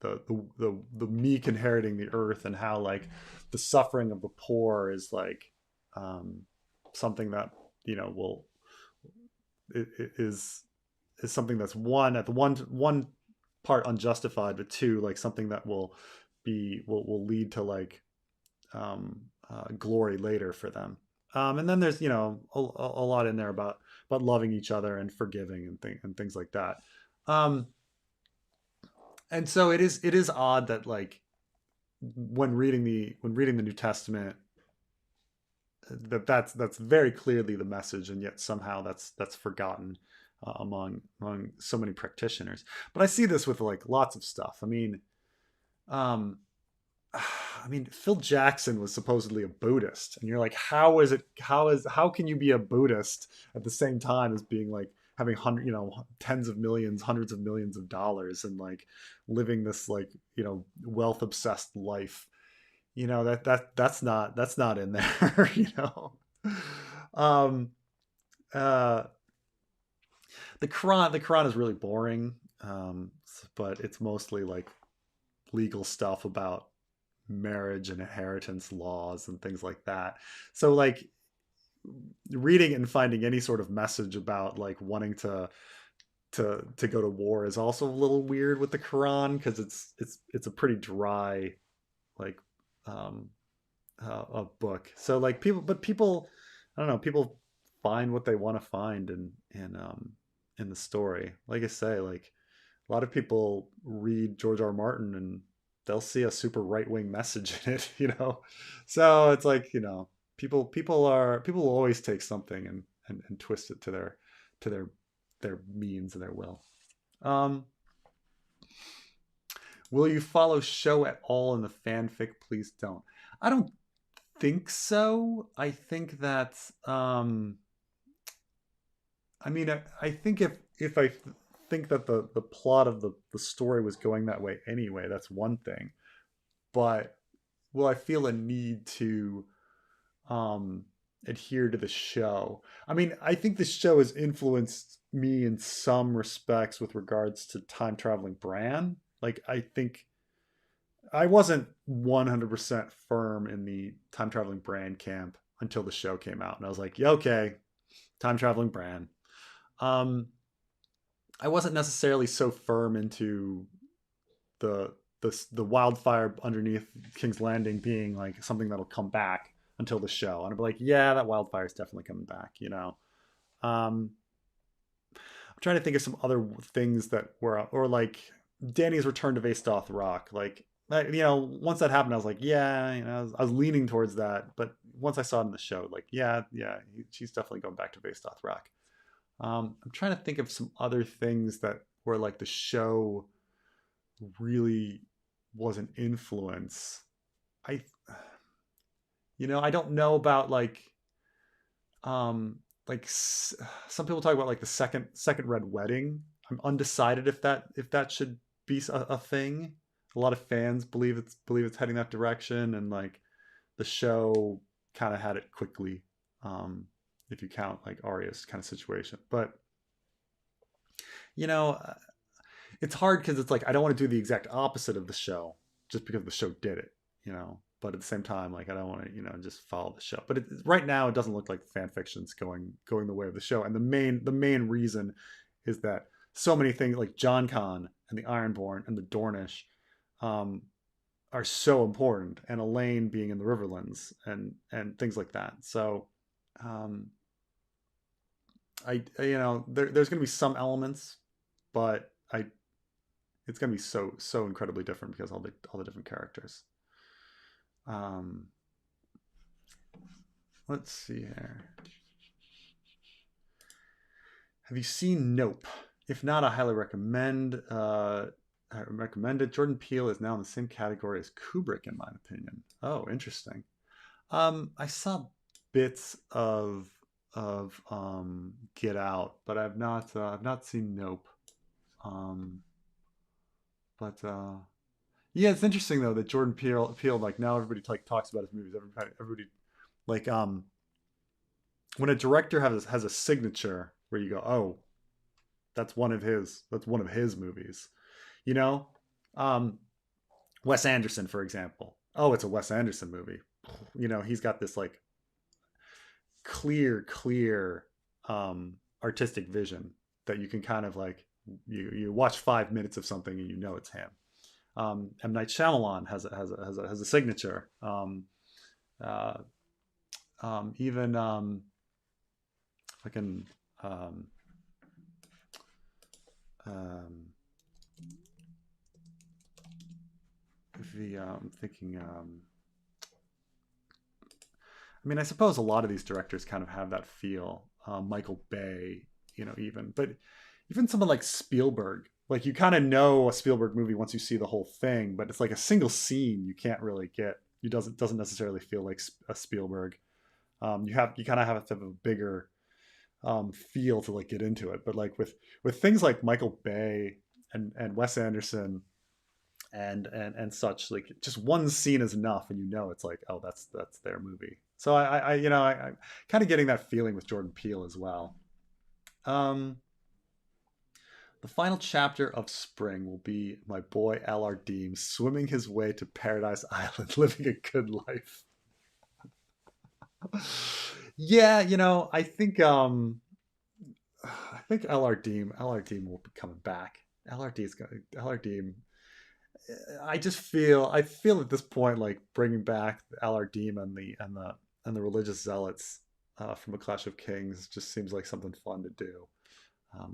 the meek inheriting the earth, and how like the suffering of the poor is like um something that, you know, will is something that's one at the one part unjustified, but two, like something that will will lead to like glory later for them. And then there's, you know, a lot in there about loving each other and forgiving and things like that. Um, and so it is odd that like when reading the New Testament, that's very clearly the message, and yet somehow that's forgotten among so many practitioners. But I see this with like lots of stuff. Um, I mean, Phil Jackson was supposedly a Buddhist, and you're like, how can you be a Buddhist at the same time as being like having you know, tens of millions, hundreds of millions of dollars, and like living this like, you know, wealth obsessed life? You know, that's not in there. You know, um, uh, the Quran is really boring, but it's mostly like legal stuff about marriage and inheritance laws and things like that. So like reading and finding any sort of message about like wanting to go to war is also a little weird with the Quran, because it's a pretty dry like um a book. So like people, I don't know, people find what they want to find in the story. Like I say, like a lot of people read George R. R. Martin and they'll see a super right wing message in it, you know. So it's like, you know, people will always take something and twist it to their means and their will. Um, will you follow show at all in the fanfic? Please don't. I don't think so. I think that I mean, I think if I think that the plot of the story was going that way anyway, that's one thing. But will I feel a need to um, adhere to the show? I mean, I think the show has influenced me in some respects with regards to time traveling Bran. Like, I think I wasn't 100% firm in the time traveling Bran camp until the show came out, and I was like, yeah, okay, time traveling Bran. Um, I wasn't necessarily so firm into the the wildfire underneath King's Landing being like something that'll come back until the show, and I'd be like, yeah, that wildfire is definitely coming back, you know. I'm trying to think of some other things that were, or like Dany's return to Vastoth Rock, like you know, once that happened, I was like, yeah, you know, I was leaning towards that, but once I saw it in the show, like, yeah, she's definitely going back to Vastoth Rock. I'm trying to think of some other things that were like the show really was an influence. I, you know, I don't know about um, like some people talk about like the second Red Wedding. I'm undecided if that should be a thing. A lot of fans believe it's heading that direction, and like the show kind of had it quickly. If you count like Arya's kind of situation, but you know, it's hard because it's like I don't want to do the exact opposite of the show just because the show did it, you know. But at the same time, like I don't want to, you know, just follow the show. But right now, it doesn't look like fan fiction's going the way of the show. And the main reason is that so many things like John Con and the Ironborn and the Dornish um, are so important, and Elaine being in the Riverlands and things like that. So um, you know, there's going to be some elements, but I it's going to be so incredibly different because all the different characters. Um, let's see here. Have you seen Nope? If not, I highly recommend. I recommend it. Jordan Peele is now in the same category as Kubrick, in my opinion. Oh, interesting. I saw bits of Get Out, but I've not seen Nope. Um, but yeah, it's interesting though that Jordan Peele like now everybody like talks about his movies. Everybody like when a director has a signature where you go, oh, that's one of his movies, you know. Um, Wes Anderson, for example. Oh, it's a Wes Anderson movie. You know, he's got this like clear artistic vision that you can kind of like you watch 5 minutes of something and you know it's him. M Night Shyamalan has a signature. Uh, even I can um, um, the thinking. I mean, I suppose a lot of these directors kind of have that feel. Michael Bay, you know, even, but even someone like Spielberg, like you kind of know a Spielberg movie once you see the whole thing, but it's like a single scene you can't really get. You doesn't necessarily feel like a Spielberg. You kind of have to have a bigger feel to like get into it. But like with things like Michael Bay and Wes Anderson and such, like just one scene is enough and you know it's like, oh, that's their movie. So I you know I'm kind of getting that feeling with Jordan Peele as well. um the final chapter of spring will be my boy L.R. Deem swimming his way to Paradise Island, living a good life. Yeah, you know, I think LR Deem will be coming back. LRD is going LR Deem. I feel at this point like bringing back LR Deem and the religious zealots from A Clash of Kings just seems like something fun to do.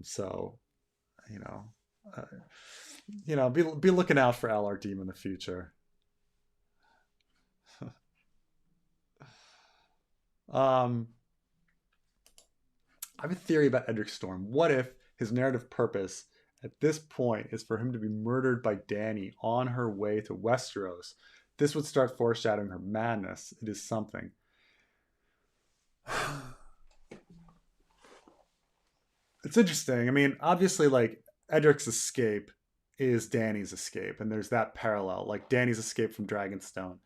So you know, uh, be looking out for LR Deem in the future. um, I have a theory about Edric Storm. What if his narrative purpose at this point is for him to be murdered by Dany on her way to Westeros? This would start foreshadowing her madness. It is something. It's interesting. I mean, obviously, like Edric's escape is Dany's escape, and there's that parallel. Like Dany's escape from Dragonstone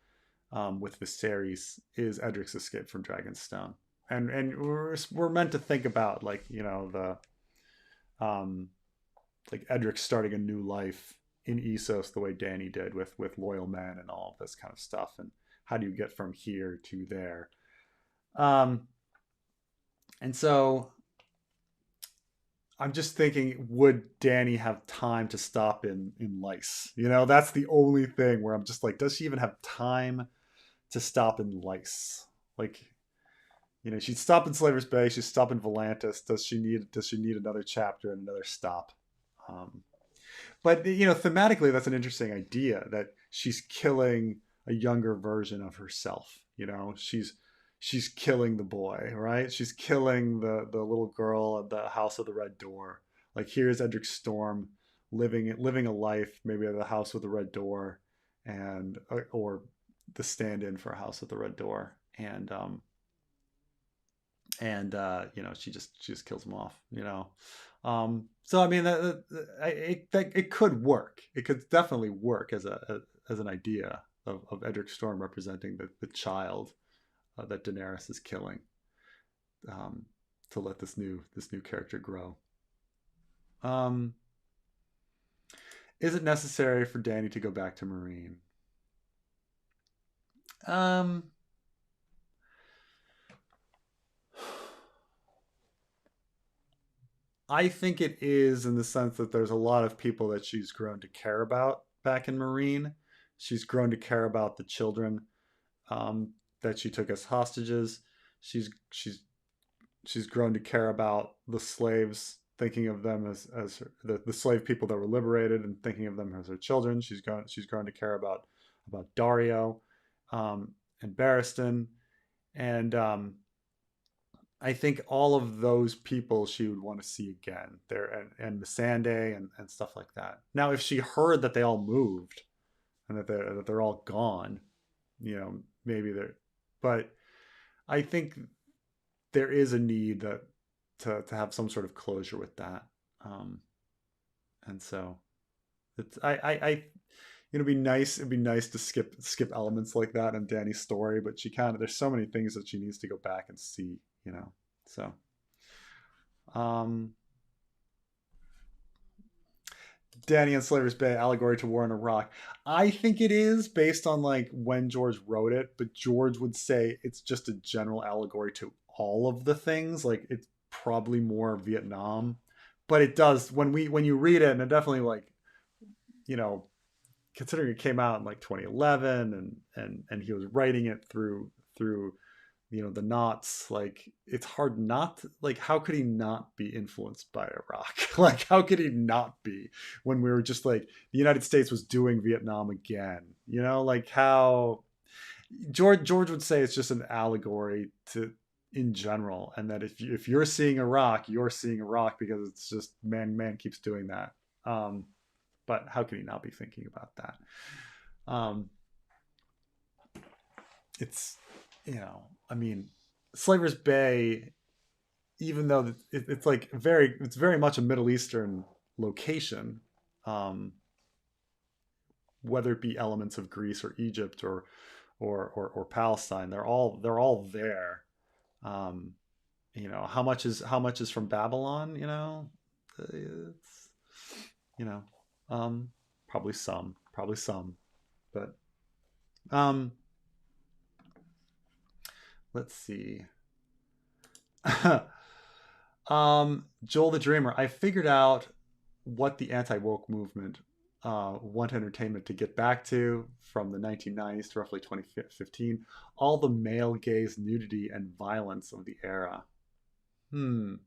with Viserys is Edric's escape from Dragonstone, and we're meant to think about like you know um, like Edric starting a new life in Essos the way Dany did with loyal men and all of this kind of stuff, and how do you get from here to there? Um, and so I'm just thinking, would Dany have time to stop in Lice? You know, that's the only thing where I'm just like, does she even have time to stop in Lice? Like, you know, she'd stop in Slaver's Bay, she'd stop in Volantis. Does she need another chapter and another stop? Um, but you know, thematically, that's an interesting idea that she's killing a younger version of herself. You know, she's killing the boy, right? She's killing the little girl at the House of the Red Door. Like here's Edric Storm living a life maybe at the House with the Red Door, and or the stand-in for a House with the Red Door, and you know she just kills him off. You know, so I mean it could work. It could definitely work as an idea of Edric Storm representing the child that Daenerys is killing, um, to let this new character grow. Um, is it necessary for Dany to go back to Meereen? Um, I think it is in the sense that there's a lot of people that she's grown to care about back in Meereen. She's grown to care about the children that she took as hostages. She's she's she's grown to care about the slaves, thinking of them as the slave people that were liberated and thinking of them as her children. She's grown to care about Dario and Barristan, and I think all of those people she would want to see again there, and Missandei and stuff like that. Now, if she heard that they all moved and that they're all gone, maybe they're, but I think there is a need to have some sort of closure with that. And so it's, it'd be nice. It'd be nice to skip elements like that in Dany's story, but there's so many things that she needs to go back and see, so, Dany and Slaver's Bay, allegory to war in Iraq. I think it is based on like when George wrote it, but George would say it's just a general allegory to all of the things. Like it's probably more Vietnam, but it does when you read it, and it definitely like, considering it came out in like 2011 and he was writing it through the knots, like it's hard not to, like, how could he not be influenced by Iraq? Like how could he not be when we were just like the United States was doing Vietnam again, like how George would say it's just an allegory to in general, and that if you're seeing Iraq, you're seeing Iraq because it's just man keeps doing that. But how can he not be thinking about that? It's, I mean, Slaver's Bay, even though it's like it's very much a Middle Eastern location, whether it be elements of Greece or Egypt or Palestine, they're all there. How much is from Babylon? It's, probably some, but let's see. Joel the Dreamer, I figured out what the anti-woke movement want entertainment to get back to from the 1990s to roughly 2015. All the male gaze, nudity, and violence of the era. Let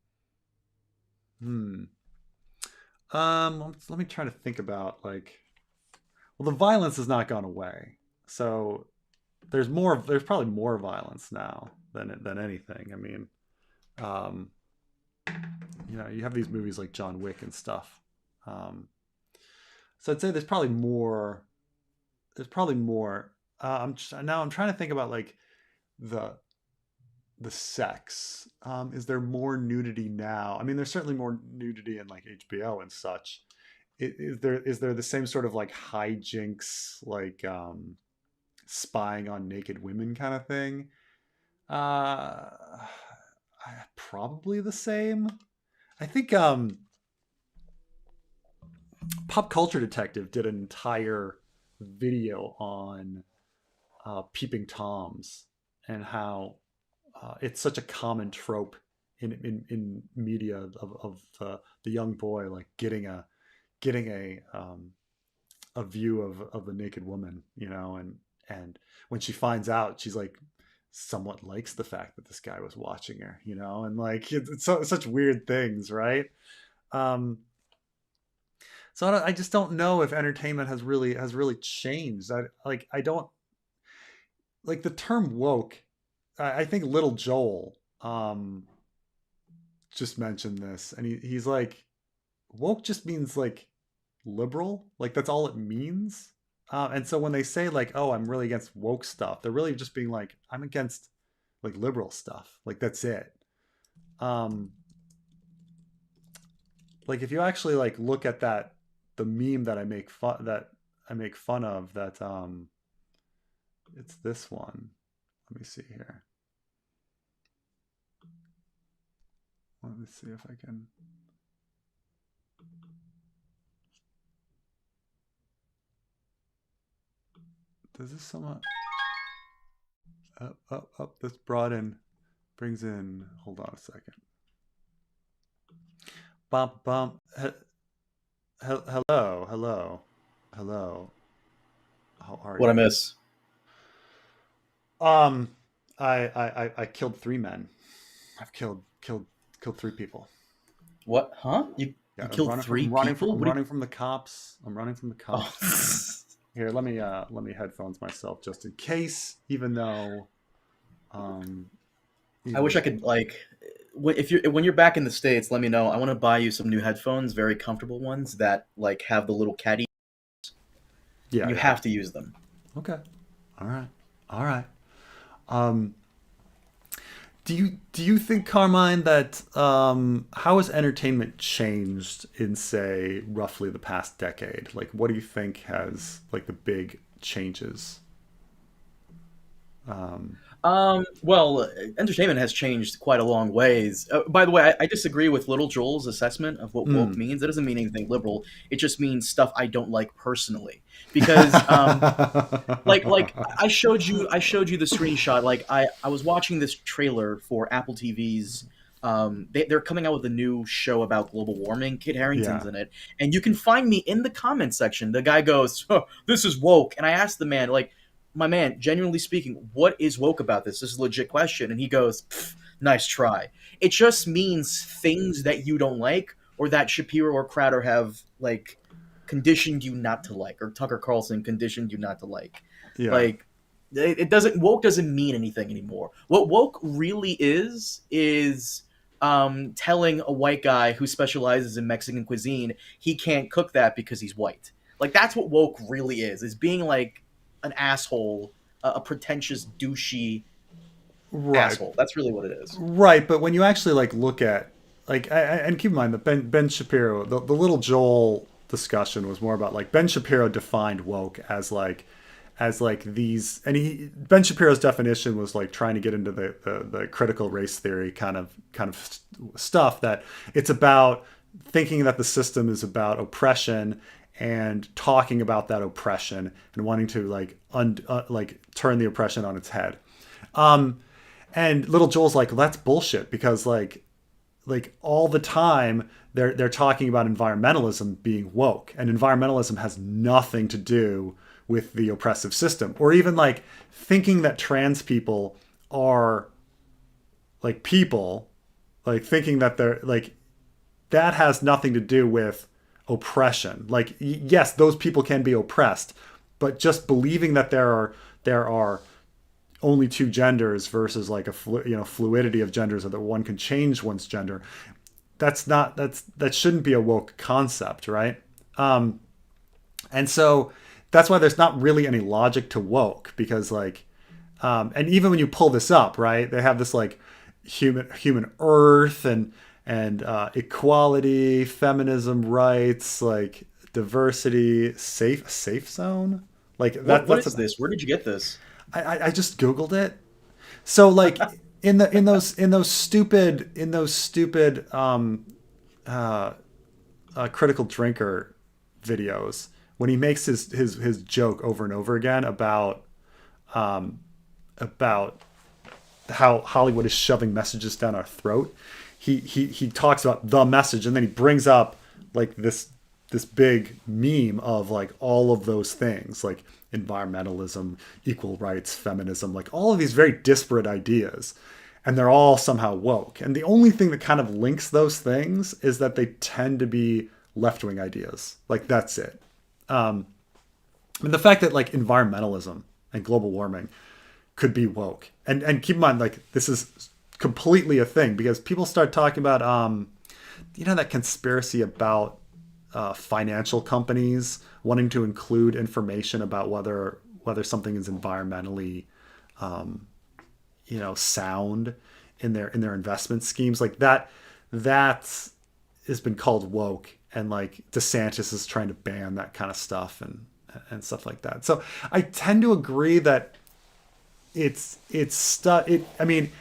me try to think about like, well, the violence has not gone away, so there's probably more violence now than anything. I mean, you have these movies like John Wick and stuff. So I'd say there's probably more. I'm trying to think about like the sex. Is there more nudity now? I mean, there's certainly more nudity in like HBO and such. Is there the same sort of like hijinks, like spying on naked women kind of thing? Probably the same. I think Pop Culture Detective did an entire video on peeping toms and how it's such a common trope in media of the young boy like getting a view of a naked woman, and when she finds out, she's like somewhat likes the fact that this guy was watching her, and like it's such weird things, right? So I just don't know if entertainment has really changed. I don't like the term woke. I think Little Joel just mentioned this, and he's like, woke just means like liberal, like that's all it means. And so when they say like, oh, I'm really against woke stuff, they're really just being like, I'm against like liberal stuff, like that's it. Like if you actually like look at the meme that I make fun of, that it's this one. Let me see here. Let me see if I can. Does this somewhat up this brings in, hold on a second. Bump hello. How are you? What I miss? I killed 3 men. I've killed 3 people. What? Huh? You killed 3 people? I'm running from the cops. Oh. Here, let me headphones myself just in case. Even though, I wish I could like when you're back in the States, let me know. I want to buy you some new headphones, very comfortable ones that like have the little caddy. Yeah, You yeah. have to use them. Okay. All right. All right. Um, do you think, Carmine, that how has entertainment changed in, say, roughly the past decade? Like, what do you think has like the big changes? Um, Well, entertainment has changed quite a long ways. By the way, I disagree with Little Joel's assessment of what woke mm. means. It doesn't mean anything liberal. It just means stuff I don't like personally. Because like I showed you the screenshot. Like I was watching this trailer for Apple TV's. They're coming out with a new show about global warming. Kit Harington's Yeah. in it, and you can find me in the comment section. The guy goes, "Oh, this is woke," and I asked the man, like, "My man, genuinely speaking, what is woke about this? This is a legit question." And he goes, "Nice try." It just means things that you don't like, or that Shapiro or Crowder have like conditioned you not to like, or Tucker Carlson conditioned you not to like. Yeah. Like it doesn't woke doesn't mean anything anymore. What woke really is telling a white guy who specializes in Mexican cuisine he can't cook that because he's white. Like that's what woke really is being like an asshole, a pretentious douchey Right. asshole. That's really what it is. Right, but when you actually like look at like and keep in mind that Ben Shapiro, the Little Joel discussion was more about like Ben Shapiro defined woke as like these, and he Ben Shapiro's definition was like trying to get into the critical race theory kind of stuff, that it's about thinking that the system is about oppression and talking about that oppression and wanting to like like turn the oppression on its head. Um, and Little Joel's like, well, that's bullshit, because like all the time they're talking about environmentalism being woke, and environmentalism has nothing to do with the oppressive system, or even like thinking that trans people are like people, like thinking that they're like, that has nothing to do with oppression. Like, yes, those people can be oppressed, but just believing that there are only two genders versus like a fluidity of genders, or that one can change one's gender, that shouldn't be a woke concept, right? And so that's why there's not really any logic to woke, because like and even when you pull this up, right, they have this like human earth and equality, feminism, rights, like diversity, safe zone, like What that's is this? Where did you get this? I just googled it. So like in those stupid uh, critical drinker videos, when he makes his joke over and over again um, about how Hollywood is shoving messages down our throat, he talks about the message, and then he brings up like this big meme of like all of those things, like environmentalism, equal rights, feminism, like all of these very disparate ideas, and they're all somehow woke. And the only thing that kind of links those things is that they tend to be left-wing ideas. Like that's it. And the fact that like environmentalism and global warming could be woke, and keep in mind, like this is completely a thing, because people start talking about that conspiracy about financial companies wanting to include information about whether something is environmentally sound in their investment schemes, like that has been called woke, and like DeSantis is trying to ban that kind of stuff and stuff like that. So I tend to agree that it's stuff. I mean,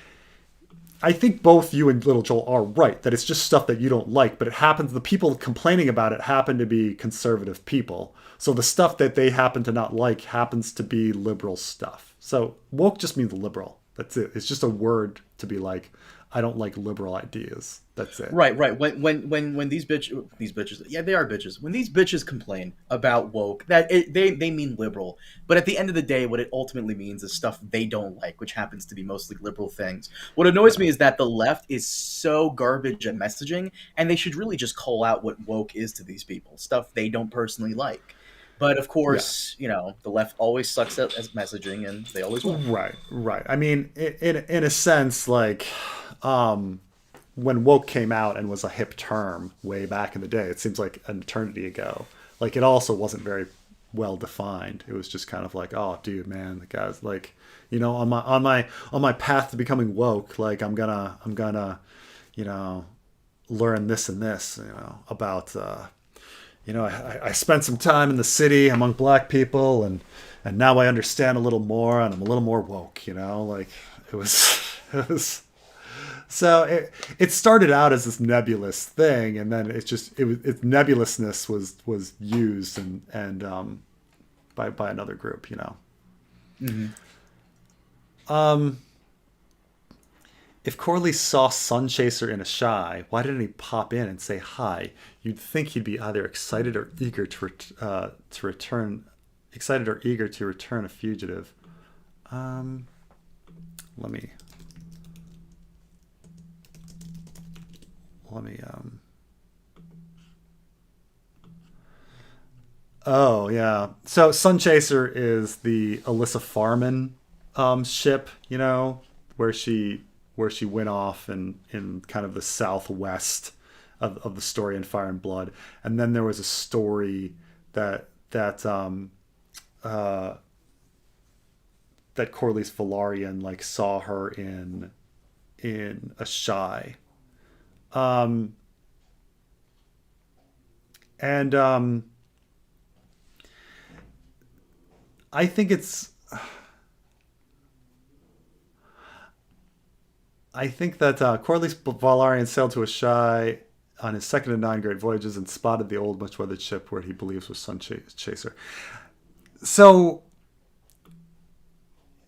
I think both you and Little Joel are right that it's just stuff that you don't like, but it happens. The people complaining about it happen to be conservative people, so the stuff that they happen to not like happens to be liberal stuff. So woke just means liberal. That's it. It's just a word to be like, I don't like liberal ideas. That's it. Right, right. When these bitches, yeah, they are bitches. When these bitches complain about woke, they mean liberal. But at the end of the day, what it ultimately means is stuff they don't like, which happens to be mostly liberal things. What annoys Yeah. me is that the left is so garbage at messaging, and they should really just call out what woke is to these people, stuff they don't personally like. But of Yeah. course, the left always sucks at as messaging, and they always will. Right. Right. I mean, in a sense, like, um, when woke came out and was a hip term way back in the day, it seems like an eternity ago. Like, it also wasn't very well defined. It was just kind of like, oh, dude, man, the guy's like, you know, on my path to becoming woke, like I'm gonna, you know, learn this and this, you know, about, you know, I spent some time in the city among black people, and now I understand a little more, and I'm a little more woke, you know, like it was, it was. So it started out as this nebulous thing, and then its nebulousness was used and by another group, you know. Mm-hmm. If Corlys saw Sunchaser in a shy, why didn't he pop in and say hi? You'd think he'd be either excited or eager to return, excited or eager to return a fugitive. Let me. Oh yeah. So Sunchaser is the Alyssa Farman ship, you know, where she went off in kind of the southwest of the story in Fire and Blood. And then there was a story that Corlys Velaryon like saw her in a shy. And I think that Corlys Velaryon sailed to a shy on his second of 9 great voyages and spotted the old much weathered ship where he believes was Sunchaser. So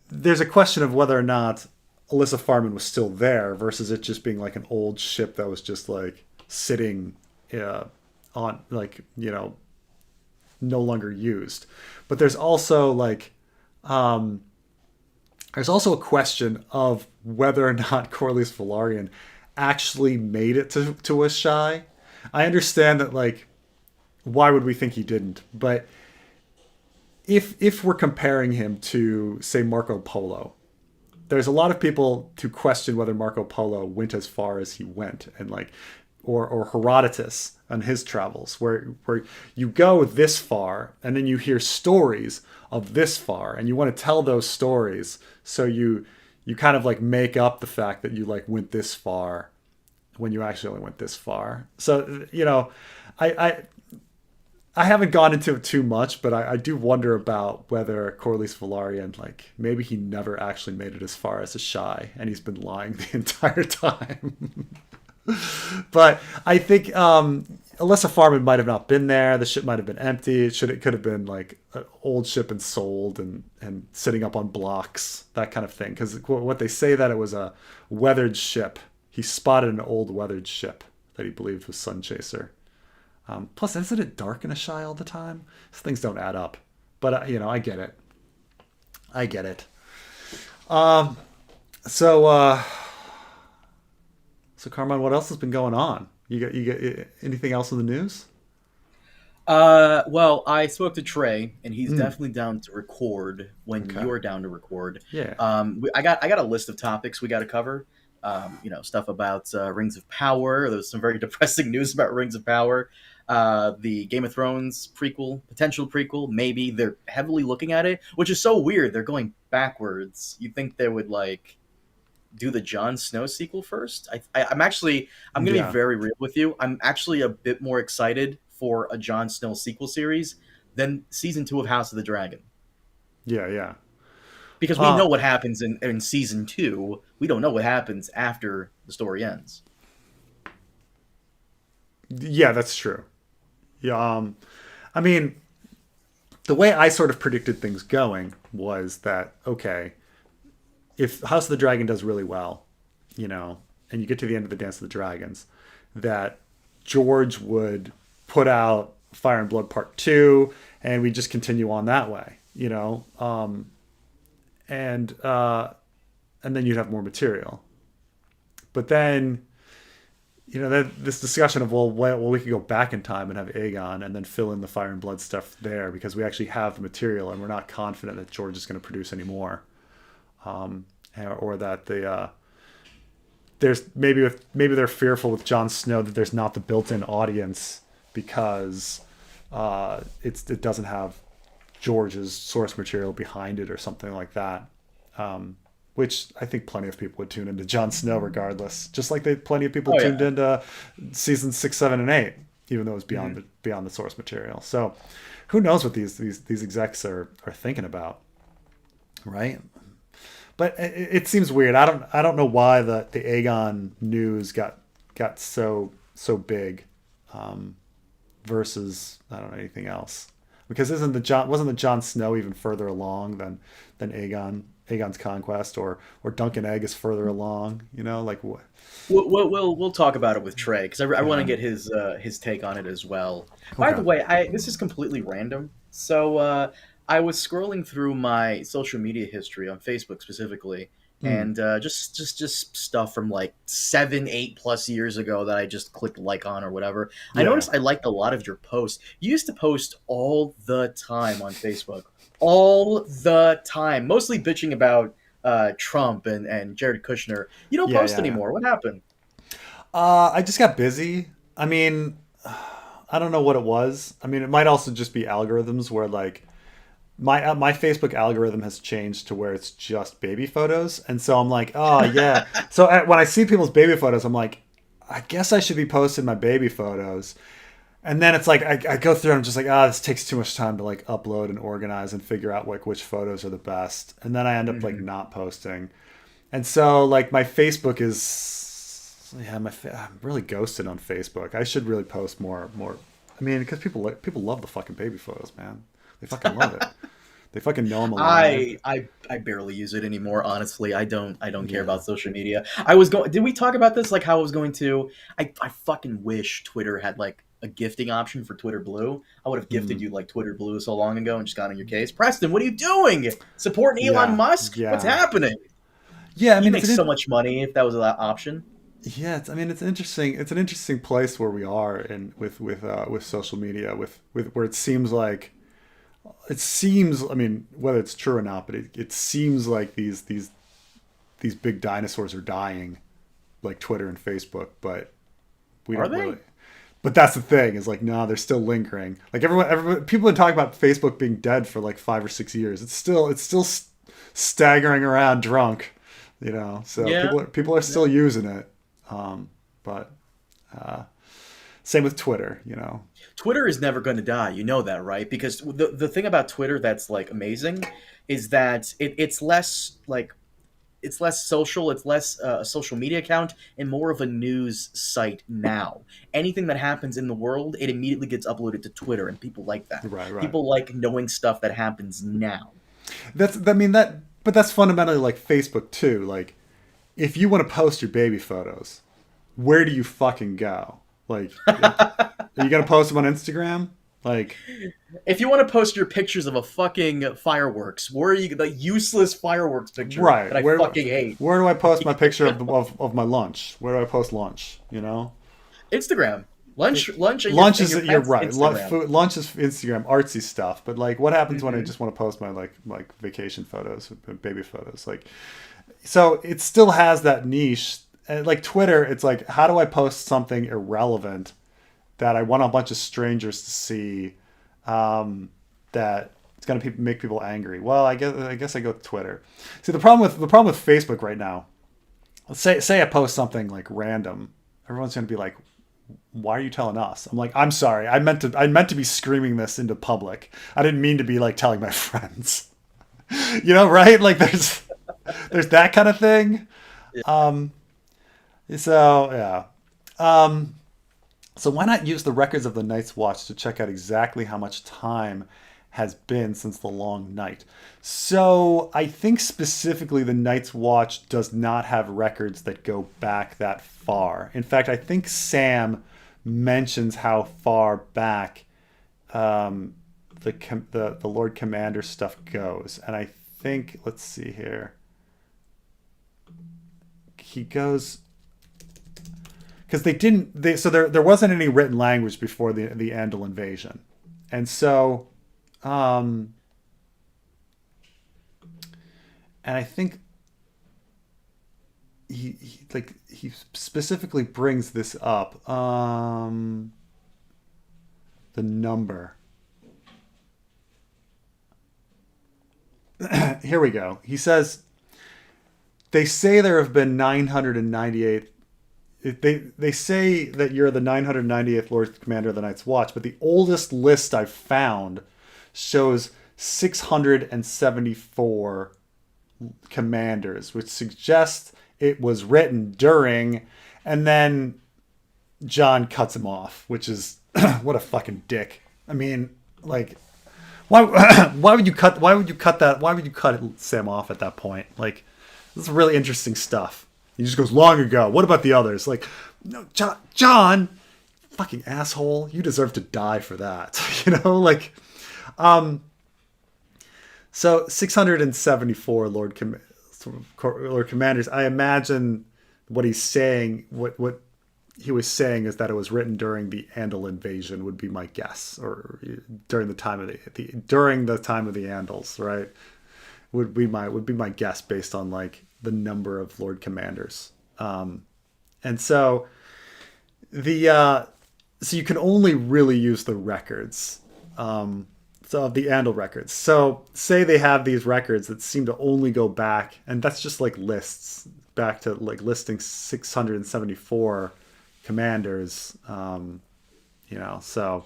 there's a question of whether or not Alyssa Farman was still there versus it just being like an old ship that was just like sitting on, like, you know, no longer used. But there's also like there's also a question of whether or not Corlys Velaryon actually made it to a shy. I understand that, like, why would we think he didn't? But if we're comparing him to, say, Marco Polo, there's a lot of people to question whether Marco Polo went as far as he went, and like, or Herodotus on his travels, where you go this far and then you hear stories of this far, and you want to tell those stories, so you kind of like make up the fact that you like went this far when you actually only went this far. So, you know, I haven't gone into it too much, but I do wonder about whether Corlys Velaryon, like, maybe he never actually made it as far as a shy, and he's been lying the entire time. But I think Alyssa Farman might have not been there. The ship might have been empty. It could have been like an old ship and sold and sitting up on blocks, that kind of thing. Because what they say, that it was a weathered ship. He spotted an old weathered ship that he believed was Sunchaser. Plus, isn't it dark in a shy all the time? These things don't add up. But, you know, I get it. So Carmine, what else has been going on? You got anything else in the news? Well, I spoke to Trey, and he's definitely down to record when you're down to record. Yeah. I got a list of topics we got to cover. You know, stuff about Rings of Power. There's some very depressing news about Rings of Power. The Game of Thrones potential prequel, maybe. They're heavily looking at it, which is so weird. They're going backwards. You'd think they would, like, do the Jon Snow sequel first. I'm going to be very real with you. I'm actually a bit more excited for a Jon Snow sequel series than season 2 of House of the Dragon. Yeah. Because we know what happens in season 2. We don't know what happens after the story ends. Yeah, that's true. Yeah. I mean, the way I sort of predicted things going was that, okay, if House of the Dragon does really well, you know, and you get to the end of the Dance of the Dragons, that George would put out Fire and Blood Part 2, and we just continue on that way, you know, and then you'd have more material. But then, you know, this discussion of, well, we could go back in time and have Aegon and then fill in the Fire and Blood stuff there, because we actually have the material and we're not confident that George is going to produce any more. Or that there's maybe they're fearful with Jon Snow that there's not the built-in audience because it doesn't have George's source material behind it or something like that. Which I think plenty of people would tune into Jon Snow regardless, just like plenty of people tuned into seasons 6, 7, and 8, even though it was beyond the source material. So, who knows what these execs are thinking about, right? But it seems weird. I don't know why the Aegon news got so big, versus I don't know anything else. Because wasn't the Jon Snow even further along than Aegon's conquest, or Duncan Egg is further along? You know, like what? We'll talk about it with Trey because I want to get his take on it as well. Okay. By the way, this is completely random. So I was scrolling through my social media history on Facebook specifically, and just stuff from like 7, 8+ years ago that I just clicked like on or whatever. Yeah. I noticed I liked a lot of your posts. You used to post all the time on Facebook, all the time, mostly bitching about Trump and Jared Kushner. You don't post anymore. What happened? I just got busy. I mean, I don't know what it was. I mean, it might also just be algorithms where like my Facebook algorithm has changed to where it's just baby photos, and so I'm like, oh yeah. So when I see people's baby photos, I'm like, I guess I should be posting my baby photos. And then it's like I go through and I'm just like, this takes too much time to like upload and organize and figure out like which photos are the best. And then I end up like not posting. And so like my Facebook is I'm really ghosted on Facebook. I should really post more. I mean, because people love the fucking baby photos, man. They fucking love it. They fucking know I'm alive. I barely use it anymore, honestly. I don't care about social media. Did we talk about this? Like how I was going to I fucking wish Twitter had like a gifting option for Twitter Blue. I would have gifted you like Twitter Blue so long ago and just got on your case. Preston, what are you doing? Supporting Elon Musk? Yeah. What's happening? Yeah, I mean, you make so much money if that was that option. Yeah, it's an interesting place where we are and with social media, with where it seems, I mean, whether it's true or not, but it seems like these big dinosaurs are dying, like Twitter and Facebook, but we don't really. But that's the thing, is like, no, they're still lingering. Like everyone, people have been talking about Facebook being dead for like 5 or 6 years. It's still staggering around drunk, you know. So people are still using it. But same with Twitter, you know. Twitter is never going to die. You know that, right? Because the thing about Twitter that's like amazing is that it's less like it's less social. It's less a social media account and more of a news site now. Anything that happens in the world, it immediately gets uploaded to Twitter, and people like that. Right. People like knowing stuff that happens now. But that's fundamentally like Facebook too. Like, if you want to post your baby photos, where do you fucking go? Like, are you gonna post them on Instagram? Like, if you want to post your pictures of a fucking fireworks, where are you? The useless fireworks picture that I fucking hate. Where do I post my picture of my lunch? Where do I post lunch? You know, Instagram. Lunch is you're right. Lunch is Instagram, artsy stuff. But like, what happens when I just want to post my like vacation photos, baby photos? Like, so it still has that niche. And like Twitter, it's like, how do I post something irrelevant that I want a bunch of strangers to see, that it's going to make people angry? Well, I guess I go with Twitter. See, the problem with Facebook right now, let's say I post something like random, everyone's going to be like, why are you telling us? I'm like, I'm sorry, I meant to be screaming this into public. I didn't mean to be like telling my friends. You know, right? Like there's that kind of thing. So yeah. So why not use the records of the Night's Watch to check out exactly how much time has been since the long night? So I think specifically the Night's Watch does not have records that go back that far. In fact, I think Sam mentions how far back the Lord Commander stuff goes. And I think, let's see here. He goes... Because there wasn't any written language before the Andal invasion, and so, and I think he specifically brings this up. The number. Here we go. He says they say there have been 998. They say that you're the 998th Lord Commander of the Night's Watch, but the oldest list I've found shows 674 commanders, which suggests it was written during, and then John cuts him off, which is what a fucking dick. I mean, like, why would you cut that? Why would you cut Sam off at that point? Like, this is really interesting stuff. He just goes, long ago. What about the others? Like, no, John, fucking asshole. You deserve to die for that. You know, like, so 674 Lord Commanders. I imagine what he's saying, what he was saying is that it was written during the Andal invasion, would be my guess, or during the time of the Andals, right? Would be my guess based on like the number of Lord Commanders. And so so you can only really use the records, so of the Andal records. So say they have these records that seem to only go back, and that's just like lists back to like listing 674 commanders, you know, so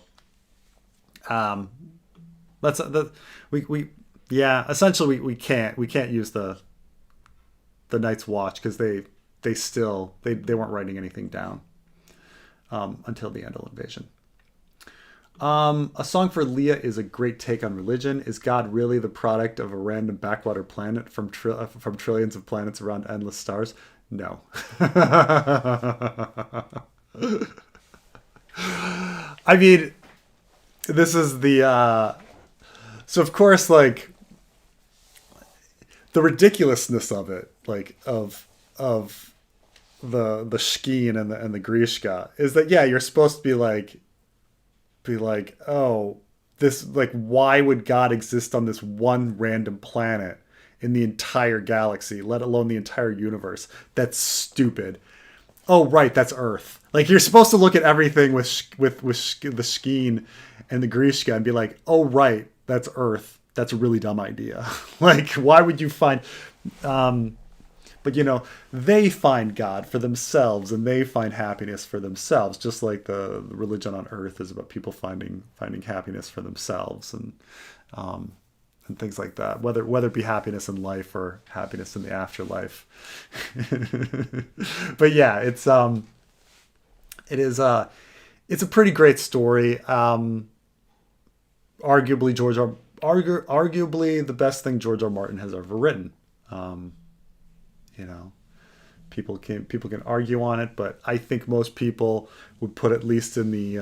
that's essentially we can't use the Night's Watch because they weren't writing anything down until the Andal invasion. A Song for Leah is a great take on religion. Is God really the product of a random backwater planet from trillions of planets around endless stars? No. I mean, this is the so of course, like, the ridiculousness of it, like of the Shkeen and the Grishka, is that, yeah, you're supposed to be like, oh, this, like, why would God exist on this one random planet in the entire galaxy, let alone the entire universe? That's stupid. Oh, right, that's Earth. Like, you're supposed to look at everything with the Shkeen and the Grishka and be like, oh, right, that's Earth. That's a really dumb idea. Like, why would you find... but, you know, they find God for themselves, and they find happiness for themselves, just like the religion on Earth is about people finding happiness for themselves, and things like that. Whether it be happiness in life or happiness in the afterlife. But yeah, it's a pretty great story. Arguably the best thing George R. Martin has ever written. You know, people can argue on it, but I think most people would put at least in the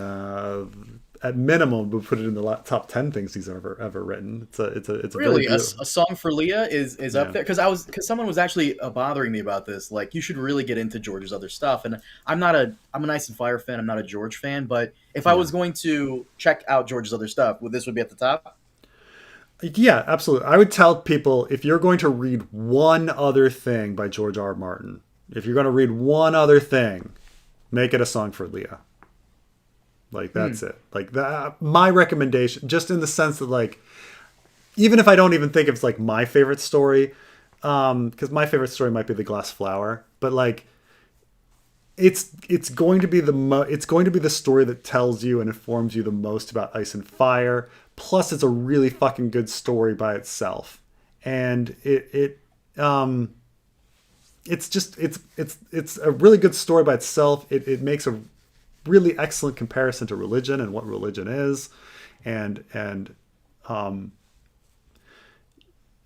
at minimum would put it in the top 10 things he's ever written. It's really a Song for Leah is up there, because someone was actually bothering me about this. Like, you should really get into George's other stuff, and I'm a Ice and Fire fan. I'm not a George fan, but if I was going to check out George's other stuff, this would be at the top. Yeah, absolutely. I would tell people, if you're going to read one other thing by George R. R. Martin, if you're going to read one other thing, make it A Song for Leah. Like, that's it. Like, that, my recommendation, just in the sense that, like, even if I don't even think it's like my favorite story, because my favorite story might be The Glass Flower, but like, it's going to be the story that tells you and informs you the most about Ice and Fire. Plus, it's a really fucking good story by itself, and it's a really good story by itself. It makes a really excellent comparison to religion and what religion is, and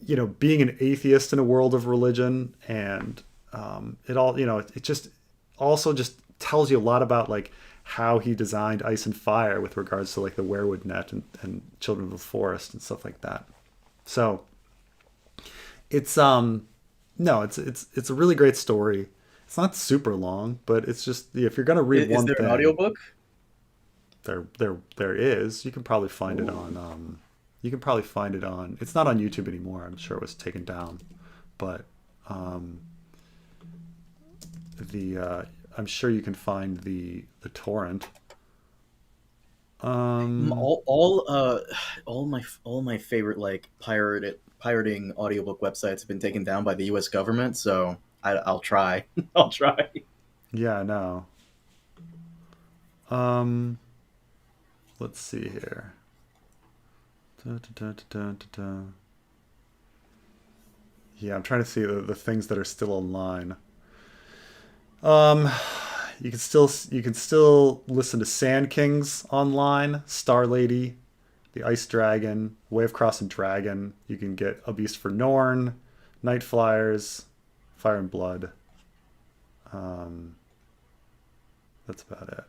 you know, being an atheist in a world of religion, and it all, you know, it just also just tells you a lot about like how he designed Ice and Fire with regards to like the werewood net and Children of the Forest and stuff like that. So it's no, it's a really great story. It's not super long, but it's just, if you're gonna read one thing. Is there an audiobook? There is. You can probably find it on. It's not on YouTube anymore. I'm sure it was taken down, but I'm sure you can find the torrent. All my favorite like pirating audiobook websites have been taken down by the U.S. government, so I'll try. I'll try. Yeah, no. Um, let's see here. Da, da, da, da, da, da. Yeah, I'm trying to see the things that are still online. Um, you can still listen to Sand Kings online, Star Lady, the Ice Dragon, Way of Cross and Dragon. You can get A Beast for Norn, Night Flyers, Fire and Blood. Um, that's about it.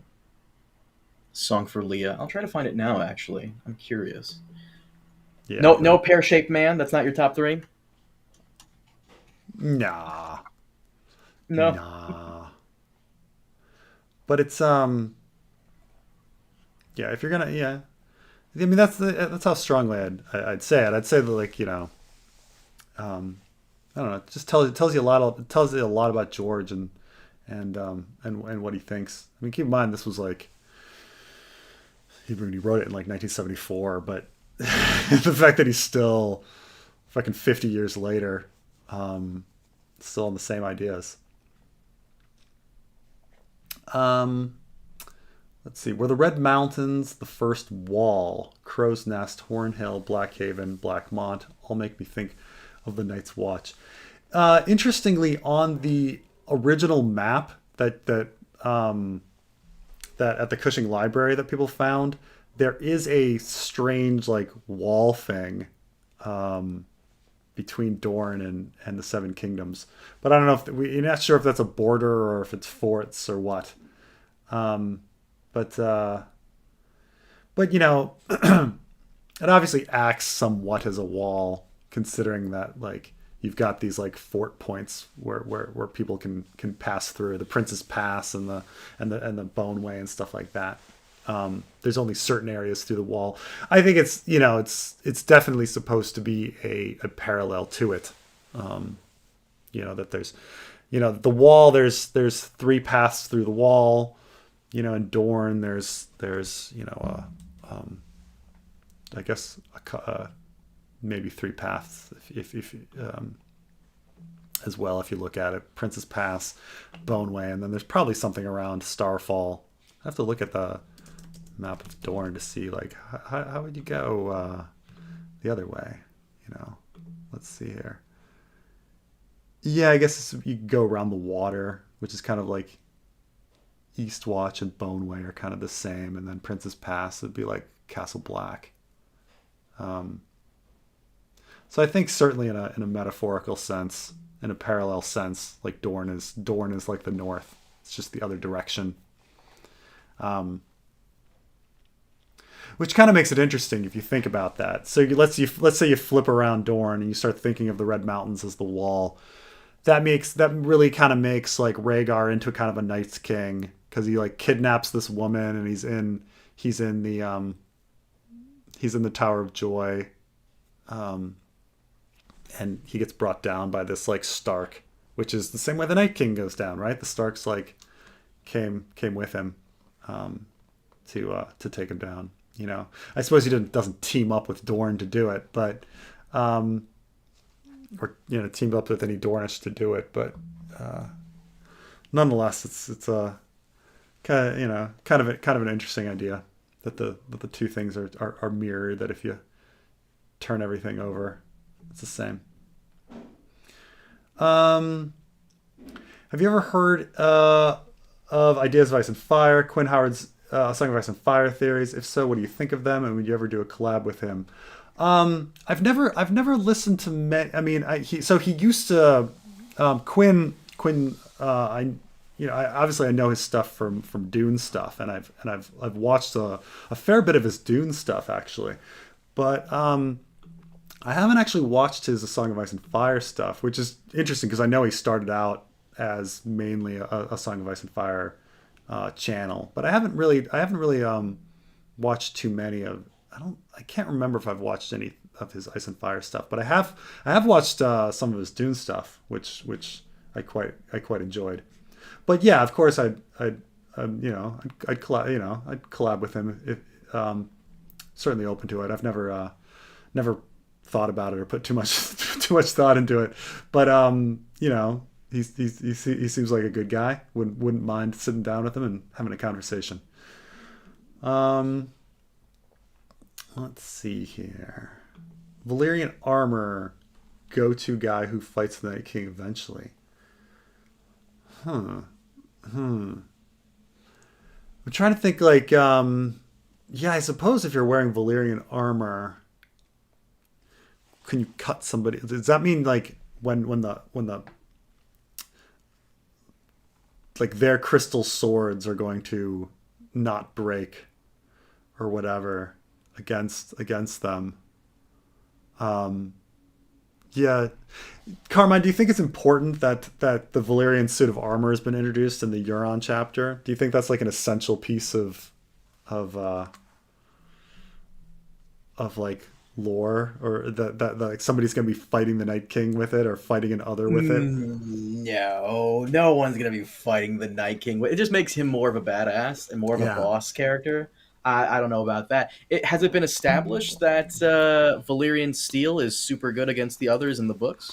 Song for Leah. I'll try to find it now. Actually, I'm curious. Yeah. No pear shaped man. That's not your top three. Nah. No. Nah. But it's yeah, if you're gonna yeah. I mean that's how strongly I'd say it. I'd say that like, I don't know, it just tells you a lot about George and what he thinks. I mean, keep in mind this was like he wrote it in like 1974, but the fact that he's still fucking 50 years later still on the same ideas. Let's see. Were the Red Mountains the first wall? Crow's Nest, Hornhill, Blackhaven, Blackmont all make me think of the Night's Watch. Interestingly, on the original map that at the Cushing Library that people found, there is a strange like wall thing between Dorne and the Seven Kingdoms. But I don't know if we're not sure if that's a border or if it's forts or what. But it obviously acts somewhat as a wall, considering that like you've got these like fort points where people can pass through, the Prince's Pass and the Boneway and stuff like that. There's only certain areas through the wall. I think it's definitely supposed to be a parallel to it. That there's the wall, there's three paths through the wall. In Dorne there's I guess maybe three paths if as well if you look at it. Prince's Pass, Boneway, and then there's probably something around Starfall. I have to look at the map of Dorne to see like how would you go the other way. Let's see here. Yeah, I guess you go around the water, which is kind of like Eastwatch and Boneway are kind of the same, and then Prince's Pass would be like Castle Black. So I think certainly in a metaphorical sense, in a parallel sense, like Dorne is like the north. It's just the other direction. Which kind of makes it interesting if you think about that. So let's say you flip around Dorne and you start thinking of the Red Mountains as the wall. That really kind of makes like Rhaegar into kind of a Night's King, because he like kidnaps this woman and he's in the Tower of Joy, and he gets brought down by this like Stark, which is the same way the Night King goes down, right? The Starks like came with him to take him down. I suppose he doesn't team up with Dorne to do it, but team up with any Dornish to do it, but nonetheless, it's a kind of an interesting idea that the two things are mirrored. That if you turn everything over, it's the same. Have you ever heard of Ideas of Ice and Fire, Quinn Howard's Song of Ice and Fire theories? If so, what do you think of them, and would you ever do a collab with him? I've never listened to he used to Quinn I know his stuff from Dune stuff, and I've watched a fair bit of his Dune stuff actually, but I haven't actually watched his A Song of Ice and Fire stuff, which is interesting because I know he started out as mainly a Song of Ice and Fire channel, but I haven't really watched too many of. I can't remember if I've watched any of his Ice and Fire stuff, but I have watched some of his Dune stuff, which I quite enjoyed. But yeah, of course, I'd collab with him if certainly open to it. I've never thought about it or put too much thought into it, but he seems like a good guy. Wouldn't mind sitting down with him and having a conversation. Let's see here. Valyrian armor, go-to guy who fights the Night King eventually. I'm trying to think like, yeah, I suppose if you're wearing Valyrian armor, can you cut somebody? Does that mean like when the like their crystal swords are going to not break or whatever against them? Yeah. Carmine, do you think it's important that the Valyrian suit of armor has been introduced in the Euron chapter? Do you think that's like an essential piece of like lore, or that like somebody's gonna be fighting the Night King with it or fighting an other with it? No one's gonna be fighting the Night King. It just makes him more of a badass and more of a boss character. I don't know about that. Has it been established that Valyrian steel is super good against the others in the books?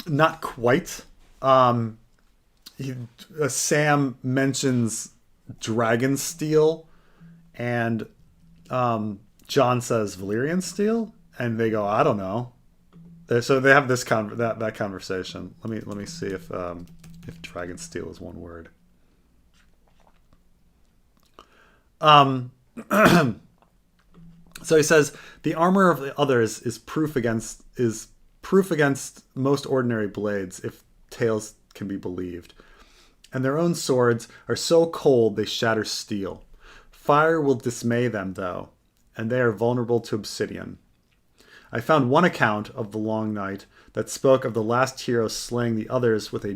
Not quite. Sam mentions dragon steel, and John says Valyrian steel, and they go, I don't know. So they have this that conversation. Let me see if dragon steel is one word. So he says the armor of the others is proof against most ordinary blades, if tales can be believed. And their own swords are so cold they shatter steel. Fire will dismay them, though, and they are vulnerable to obsidian. I found one account of the Long Night that spoke of the last hero slaying the others with a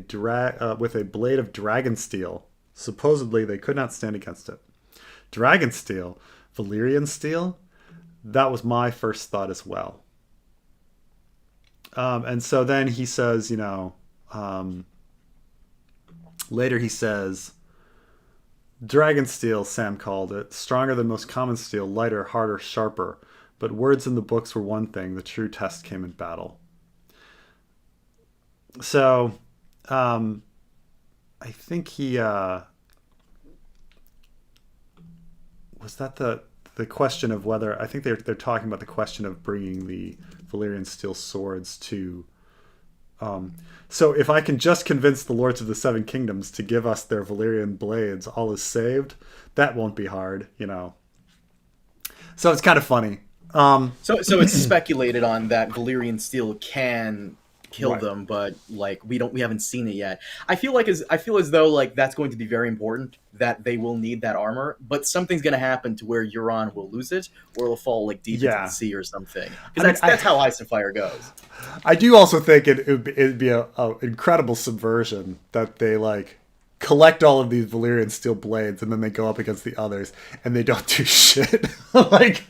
blade of dragon steel. Supposedly, they could not stand against it. Dragon steel? Valyrian steel? That was my first thought as well. And so then he says, later he says, dragon steel, Sam called it, stronger than most common steel, lighter, harder, sharper. But words in the books were one thing. The true test came in battle. So, I think he was that the question of whether, I think they're talking about the question of bringing the Valyrian steel swords to. So if I can just convince the Lords of the Seven Kingdoms to give us their Valyrian blades, all is saved. That won't be hard, So it's kind of funny. So it's speculated on that Valyrian steel can kill them, but like we haven't seen it yet. I feel as though like that's going to be very important, that they will need that armor, but something's going to happen to where Euron will lose it, or it'll fall like deep into the sea or something. Because that's how Ice and Fire goes. I do also think it'd be a incredible subversion that they like collect all of these Valyrian steel blades and then they go up against the others and they don't do shit. Like.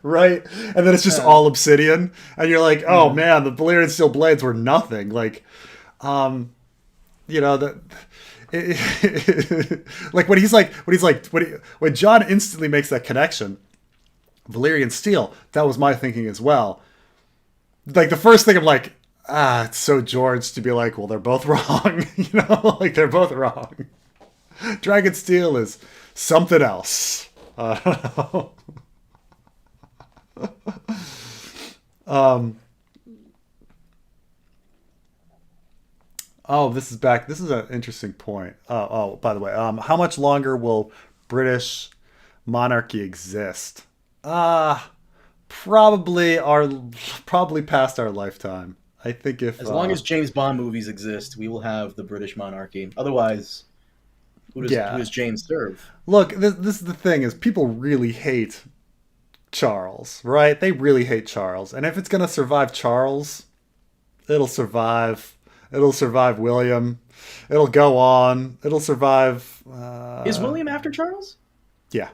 Right? And then it's just all obsidian, and you're like, oh man, the Valyrian steel blades were nothing. Like, like when John instantly makes that connection, Valyrian steel, that was my thinking as well. Like the first thing I'm like, it's so George to be like, well, they're both wrong. Like they're both wrong. Dragon steel is something else. I don't know. This is back. This is an interesting point. By the way, how much longer will British monarchy exist? Probably past our lifetime. I think as long as James Bond movies exist, we will have the British monarchy. Otherwise, who does James serve? Look, this is the thing: is people really hate Charles, right? They really hate Charles, and if it's gonna survive Charles, it'll survive William. It'll go on. It'll survive. Is William after Charles? Yeah.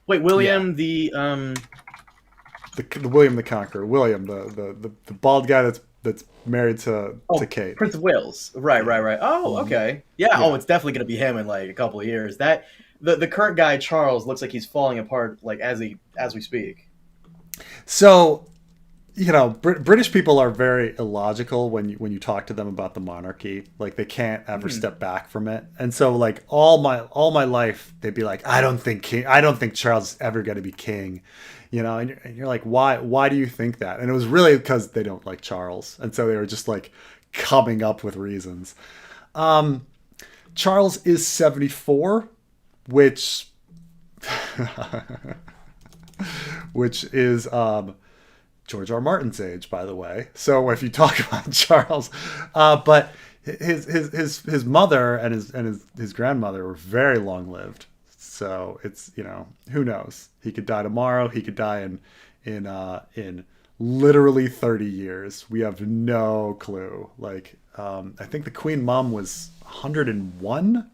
Wait, William the William the Conqueror. William the bald guy that's that's married to Oh, Kate. Prince of Wales. Right, Yeah. right, right. Oh, Mhm. okay. Yeah. Oh, Yeah. it's definitely gonna be him in like a couple of years. That the current guy Charles looks like he's falling apart like as we speak. So, British people are very illogical when you talk to them about the monarchy. Like they can't ever Hmm. step back from it. And so like all my life they'd be like, I don't think Charles is ever going to be king. And you're like, why do you think that? And it was really because they don't like Charles. And so they were just like coming up with reasons. Charles is 74, which which is George R. R. Martin's age, by the way. So if you talk about Charles, but his mother and his grandmother were very long lived. So it's who knows? He could die tomorrow. He could die in literally 30 years. We have no clue. Like I think the Queen Mum was 101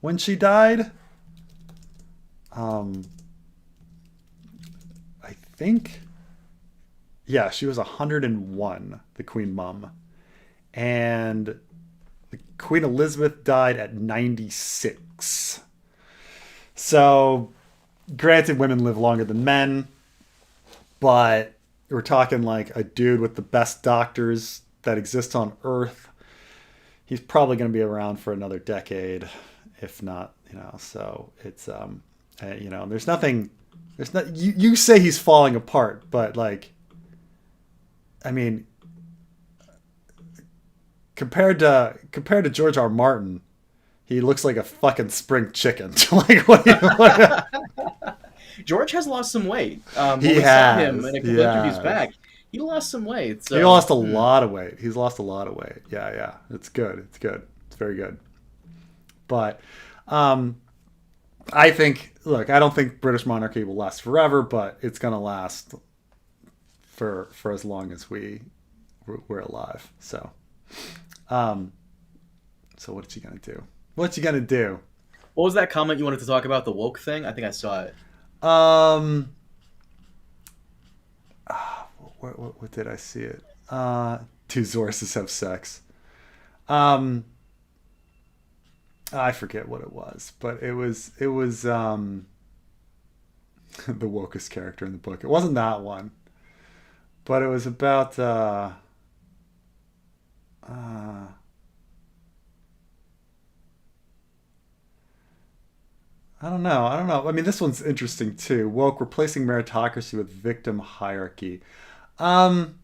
when she died. Um, I think. Yeah, she was 101, the Queen Mum. And the Queen Elizabeth died at 96. So, granted, women live longer than men, but we're talking like a dude with the best doctors that exist on Earth. He's probably going to be around for another decade, if not, so it's, there's nothing, you say he's falling apart, but like, I mean, compared to George R. R. Martin, he looks like a fucking spring chicken. Like what? George has lost some weight. When He we saw him has. in a He couple interviews has. back, he lost some weight. He So lost a lot of weight. He's lost a lot of weight. Yeah, yeah. It's good. It's good. It's very good. But I think, look, I don't think British monarchy will last forever, but it's gonna last for as long as we're alive. Um, so what's he gonna do? What's he gonna do? what was that comment you wanted to talk about? The woke thing? I think I saw it. Um, what did I see it? Two Zorses have sex. Um, I forget what it was, but it was the wokest character in the book. It wasn't that one, but it was about uh I don't know. I don't know. I mean, this one's interesting too. Woke replacing meritocracy with victim hierarchy. Um,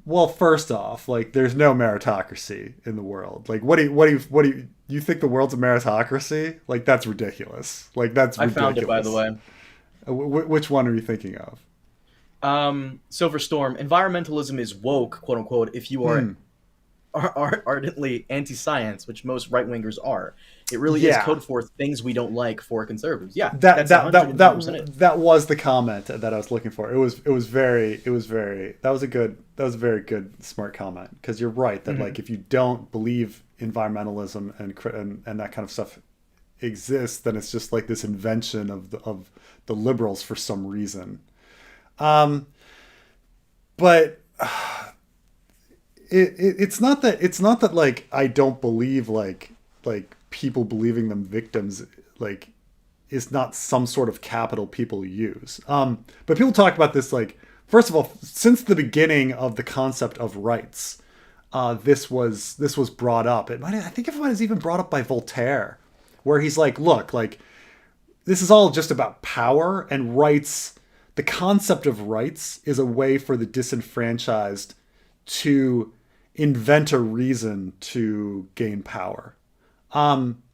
well, first off, like, there's no meritocracy in the world. Like, you think the world's a meritocracy? Like, that's ridiculous. Like, that's I found it, by the ridiculous. way. Which one are you thinking of? Silver Storm, environmentalism is woke, quote unquote, if you Hmm. are ardently anti-science, which most right-wingers are. It really is Yeah. code for things we don't like for conservatives. Yeah, That that's that that 110% it. that was the comment that I was looking for. It was very that was a very good smart comment, because you're right that Hmm. like if you don't believe environmentalism and that kind of stuff exists, then it's just like this invention of the liberals for some reason. Um, but it's not that like I don't believe like people believing them victims like is not some sort of capital people use. But people talk about this like, first of all, since the beginning of the concept of rights, this was brought up. I think it was even brought up by Voltaire, where he's like, look, like this is all just about power and rights. The concept of rights is a way for the disenfranchised to invent a reason to gain power,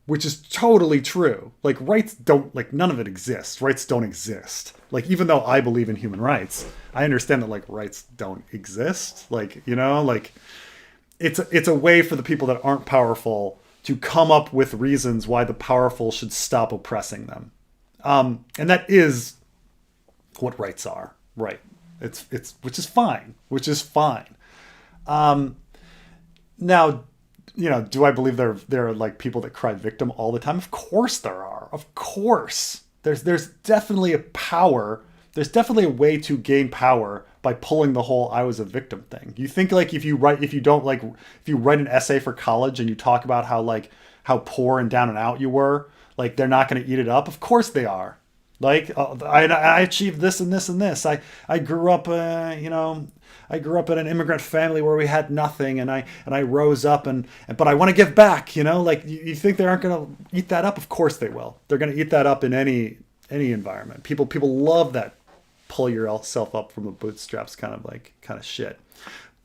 which is totally true. Like rights don't, like none of it exists. Rights don't exist. Like even though I believe in human rights, I understand that like rights don't exist. Like like it's a way for the people that aren't powerful to come up with reasons why the powerful should stop oppressing them. And that is what rights are, right? It's which is fine, which is fine. Um, Now, do I believe there are like people that cry victim all the time? Of course there are. Of course, there's definitely a power there's definitely a way to gain power by pulling the whole "I was a victim" thing. You think like if you write an essay for college and you talk about how poor and down and out you were, like they're not going to eat it up. Of course they are. Like I achieved this and this and this. I grew up, I grew up in an immigrant family where we had nothing, and I rose up but I want to give back. Like you think they aren't going to eat that up? Of course they will. They're going to eat that up in any environment. People love that pull yourself up from the bootstraps kind of shit.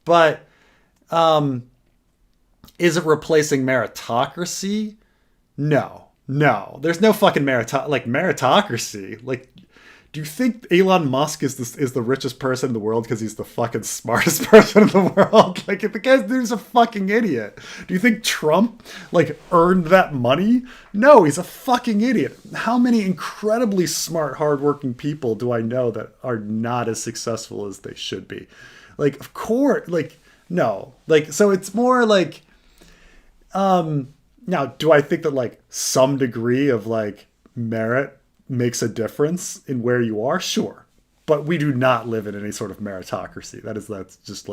But is it replacing meritocracy? No. There's no fucking meritocracy. Like, do you think Elon Musk is the richest person in the world because he's the fucking smartest person in the world? Like, the dude's a fucking idiot. Do you think Trump earned that money? No, he's a fucking idiot. How many incredibly smart, hardworking people do I know that are not as successful as they should be? Like, of course, no. So it's more now, do I think that some degree of merit makes a difference in where you are? Sure. But we do not live in any sort of meritocracy. That's just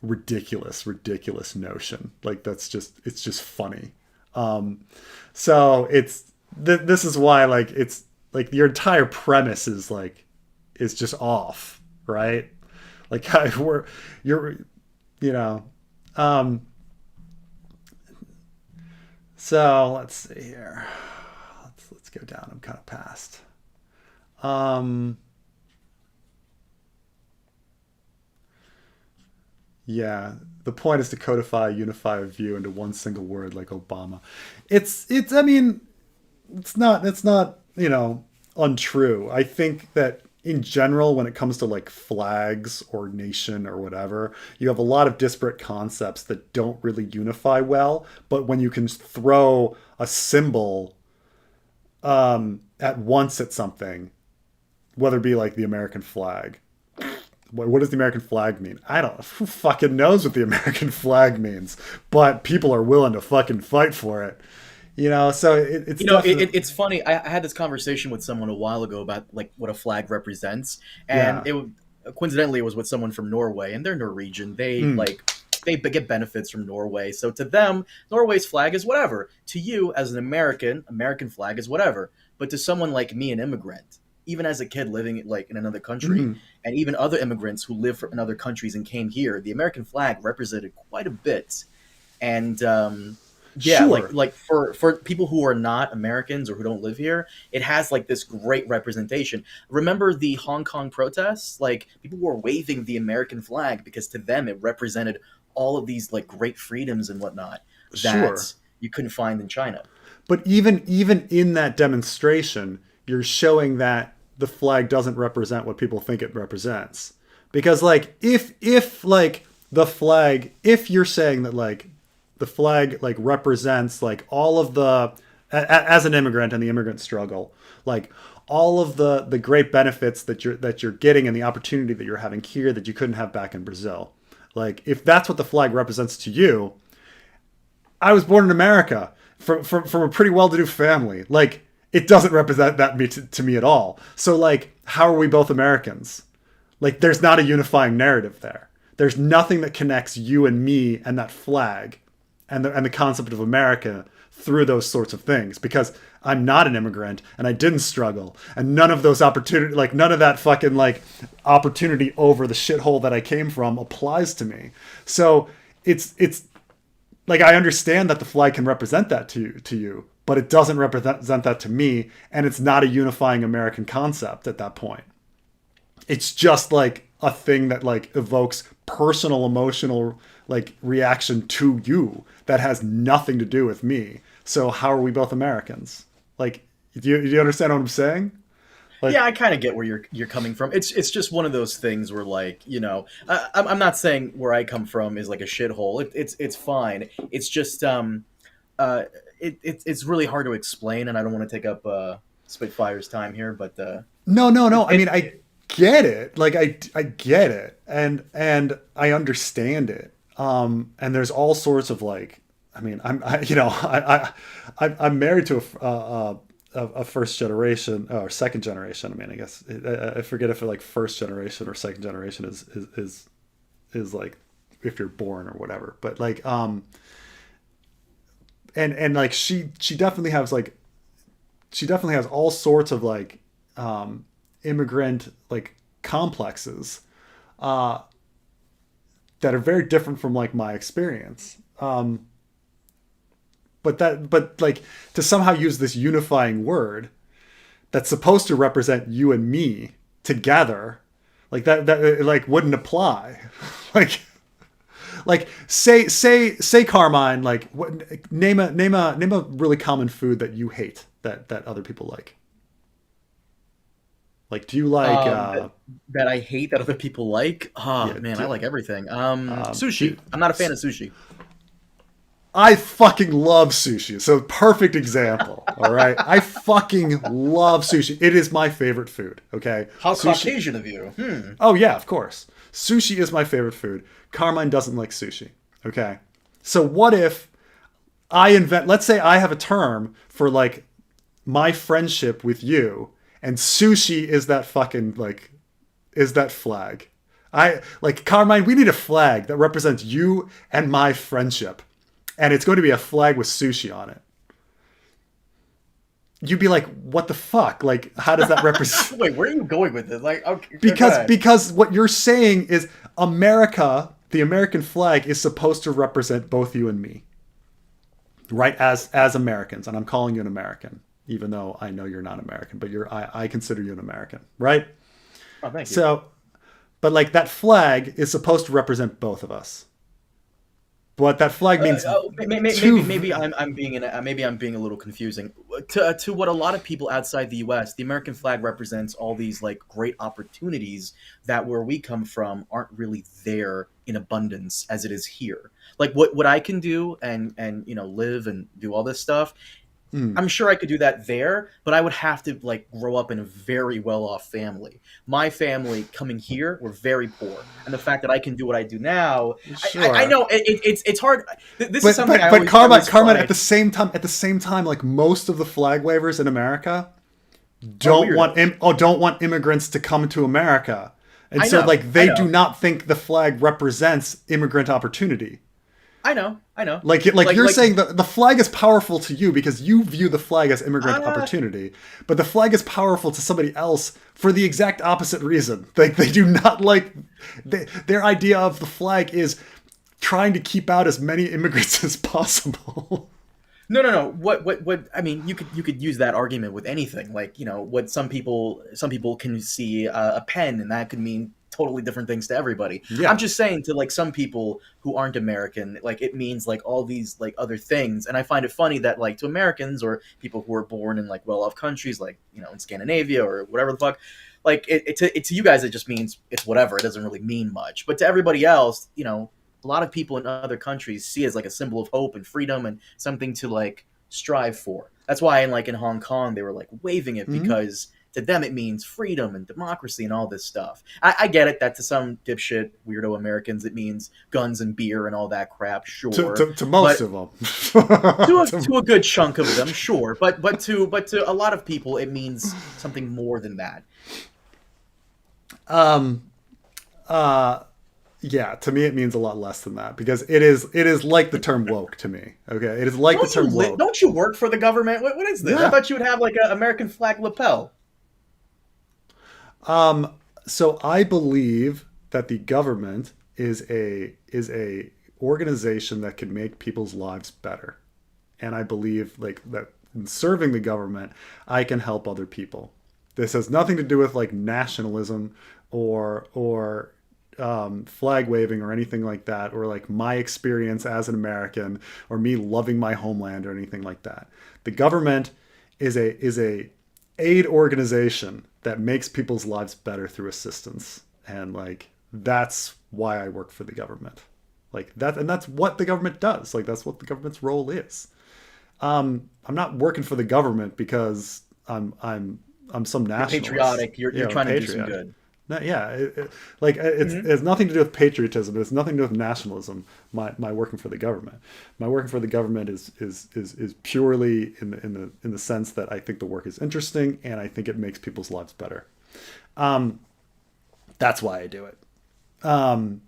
ridiculous notion. It's just funny. So this is why it's your entire premise is just off, right? So let's see here. Let's go down. I'm kind of past. Yeah, the point is to codify, unify a view into one single word like Obama. I mean, it's not, untrue. I think that in general, when it comes to flags or nation or whatever, you have a lot of disparate concepts that don't really unify well. But when you can throw a symbol at once at something, whether it be the American flag. What does the American flag mean? I don't know. Who fucking knows what the American flag means? But people are willing to fucking fight for it. So it's it's funny. I had this conversation with someone a while ago about what a flag represents, and coincidentally it was with someone from Norway, and they're Norwegian. They they get benefits from Norway, so to them Norway's flag is whatever. To you as an American flag is whatever. But to someone like me, an immigrant, even as a kid living in another country, and even other immigrants who live in other countries and came here, the American flag represented quite a bit, and. Yeah, sure. For people who are not Americans or who don't live here, it has this great representation. Remember the Hong Kong protests? People were waving the American flag because to them it represented all of these great freedoms and whatnot that you couldn't find in China. But even in that demonstration, you're showing that the flag doesn't represent what people think it represents. Because if the flag, if you're saying that the flag represents all of the as an immigrant and the immigrant struggle, all of the great benefits that you're getting and the opportunity that you're having here that you couldn't have back in Brazil. If that's what the flag represents to you, I was born in America from a pretty well-to-do family. It doesn't represent that to me at all. So how are we both Americans? There's not a unifying narrative there. There's nothing that connects you and me and that flag and the concept of America through those sorts of things, because I'm not an immigrant and I didn't struggle, and none of those opportunity, none of that fucking opportunity over the shithole that I came from applies to me. So it's I understand that the flag can represent that to you, but it doesn't represent that to me, and it's not a unifying American concept at that point. It's just a thing that evokes personal emotional reaction to you that has nothing to do with me. So how are we both Americans? Do you understand what I'm saying? Yeah, I kind of get where you're coming from. It's just one of those things where I'm not saying where I come from is a shithole. It's fine. It's just it's really hard to explain, and I don't want to take up Spitfire's time here, but no. I mean, I get it. I get it, and I understand it. And there's all sorts of I'm married to a first generation or second generation. I mean, I guess I forget if like first generation or second generation is like if you're born or whatever. But like and like she definitely has like she definitely has all sorts of like immigrant like complexes that are very different from like my experience. But like to somehow use this unifying word that's supposed to represent you and me together, like that it, like wouldn't apply. like say Carmine, like what, name a really common food that you hate that other people like. Like, do you like that I hate that other people like? Oh yeah, man, I like everything. do, Sushi. I'm not a fan of sushi. I fucking love sushi. So perfect example. All right. I fucking love sushi. It is my favorite food. Okay. How Sushi. Caucasian of you. Oh yeah, of course. Sushi is my favorite food. Carmine doesn't like sushi. Okay. So what if I invent, let's say I have a term for like my friendship with you and sushi is that fucking like, is that flag. I like Carmine, we need a flag that represents you and my friendship. And it's going to be a flag with sushi on it. You'd be like, what the fuck? Like, how does that represent? Wait, where are you going with this? Like, okay, because what you're saying is America, the American flag is supposed to represent both you and me. Right? As Americans. And I'm calling you an American, even though I know you're not American, but I consider you an American, right? Oh, thank you. So, but like that flag is supposed to represent both of us. But that flag means maybe I'm being a little confusing to what a lot of people outside the U.S. The American flag represents all these like great opportunities that where we come from aren't really there in abundance as it is here. Like what I can do and live and do all this stuff. I'm sure I could do that there, but I would have to like grow up in a very well-off family. My family coming here were very poor, and the fact that I can do what I do now, sure. I know it's hard. This is something. But Carmine, at the same time, like most of the flag wavers in America don't want immigrants to come to America, and so like they do not think the flag represents immigrant opportunity. I know. Like you're saying the flag is powerful to you because you view the flag as immigrant opportunity, but the flag is powerful to somebody else for the exact opposite reason. Like they do not like their idea of the flag is trying to keep out as many immigrants as possible. No. What? I mean, you could use that argument with anything. Like what some people can see a pen, and that could mean totally different things to everybody. Yeah. I'm just saying to like some people who aren't American, like it means like all these like other things. And I find it funny that like to Americans or people who are born in like well-off countries, like in Scandinavia or whatever the fuck, like it to you guys it just means it's whatever. It doesn't really mean much. But to everybody else, a lot of people in other countries see it as like a symbol of hope and freedom and something to like strive for. That's why in Hong Kong they were like waving it because to them it means freedom and democracy and all this stuff. I get it that to some dipshit weirdo Americans it means guns and beer and all that crap. Sure, to most of them, to a good chunk of them, sure. But to a lot of people it means something more than that. Yeah, to me it means a lot less than that because it is like the term woke to me. Okay, it is like the term woke. Don't you work for the government? What is this? Yeah. I thought you would have like an American flag lapel. So I believe that the government is a organization that can make people's lives better, and I believe like that in serving the government, I can help other people. This has nothing to do with like nationalism or flag waving or anything like that, or like my experience as an American or me loving my homeland or anything like that. The government is a aid organization that makes people's lives better through assistance, and like that's why I work for the government. Like that, and that's what the government does. Like that's what the government's role is. I'm not working for the government because I'm some nationalist. You're patriotic. You're trying to do some good. No, yeah, it has nothing to do with patriotism. It has nothing to do with nationalism. My working for the government, my working for the government is purely in the sense that I think the work is interesting and I think it makes people's lives better. That's why I do it. But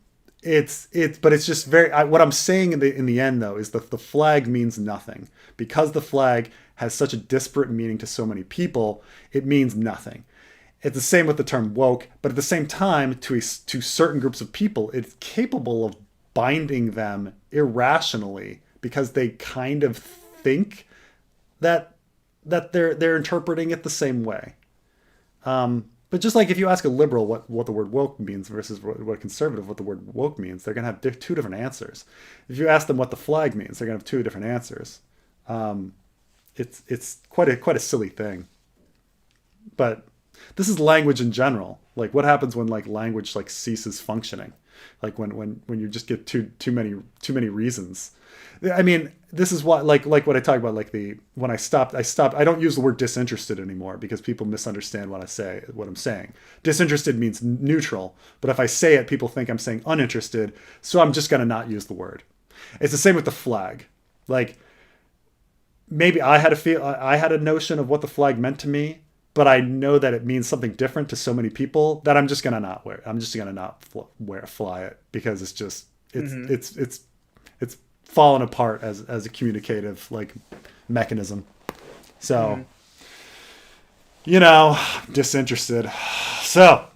it's just very. What I'm saying in the end though is that the flag means nothing because the flag has such a disparate meaning to so many people. It means nothing. It's the same with the term woke, but at the same time, to certain groups of people, it's capable of binding them irrationally because they kind of think that they're interpreting it the same way. But just like if you ask a liberal what the word woke means versus what a conservative what the word woke means, they're gonna have two different answers. If you ask them what the flag means, they're gonna have two different answers. It's quite a silly thing, but this is language in general. Like what happens when like language like ceases functioning, like when you just get too many reasons. I mean, this is what like what I talk about, like when I stopped. I don't use the word disinterested anymore because people misunderstand what I'm saying. Disinterested means neutral, but if I say it, people think I'm saying uninterested, so I'm just gonna not use the word. It's the same with the flag. Like maybe I had a notion of what the flag meant to me, but I know that it means something different to so many people that I'm just gonna not wear it. I'm just gonna not fly it because it's fallen apart as a communicative like mechanism. So disinterested. So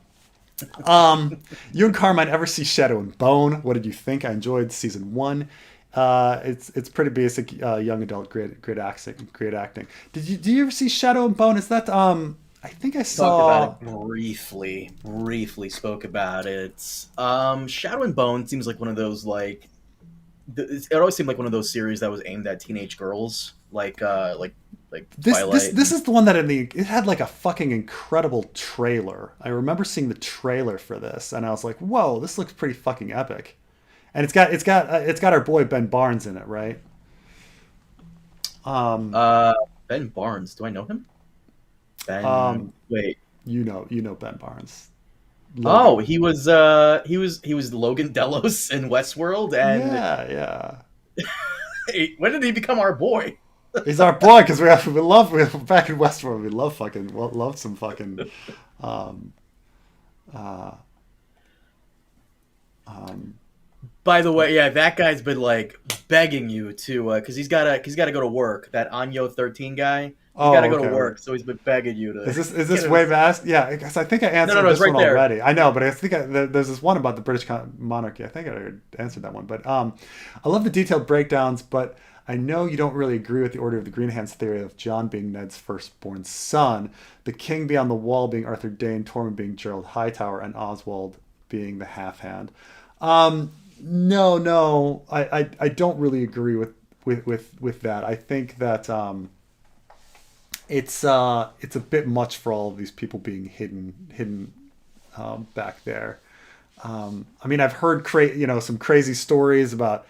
you and Carmine ever see Shadow and Bone? What did you think? I enjoyed season 1. It's pretty basic, young adult, great acting. Did you ever see Shadow and Bone? Is that I think I saw talked about it briefly spoke about it. Shadow and Bone seems like one of those like it always seemed like one of those series that was aimed at teenage girls, like Twilight. This is the one that it had like a fucking incredible trailer. I remember seeing the trailer for this, and I was like, "Whoa, this looks pretty fucking epic." And it's got our boy Ben Barnes in it, right? Ben Barnes. Do I know him? Wait. You know Ben Barnes. Logan. Oh, he was Logan Delos in Westworld, and yeah. When did he become our boy? He's our boy because we love back in Westworld. We love some fucking. By the way, yeah, that guy's been like begging you to, because he's gotta go to work. That Anyo 13 guy. He's got to go to work, so he's been begging you to. Is this Wave asked? Yeah, because I think I answered this one already. I know, but I think there's this one about the British monarchy. I think I answered that one. But I love the detailed breakdowns, but I know you don't really agree with the Order of the Green Hands theory of Jon being Ned's firstborn son, the King Beyond the Wall being Arthur Dayne, Tormund being Gerald Hightower, and Oswald being the Half Hand. No, I don't really agree with that. I think that it's a bit much for all of these people being hidden back there. I mean, I've heard some crazy stories about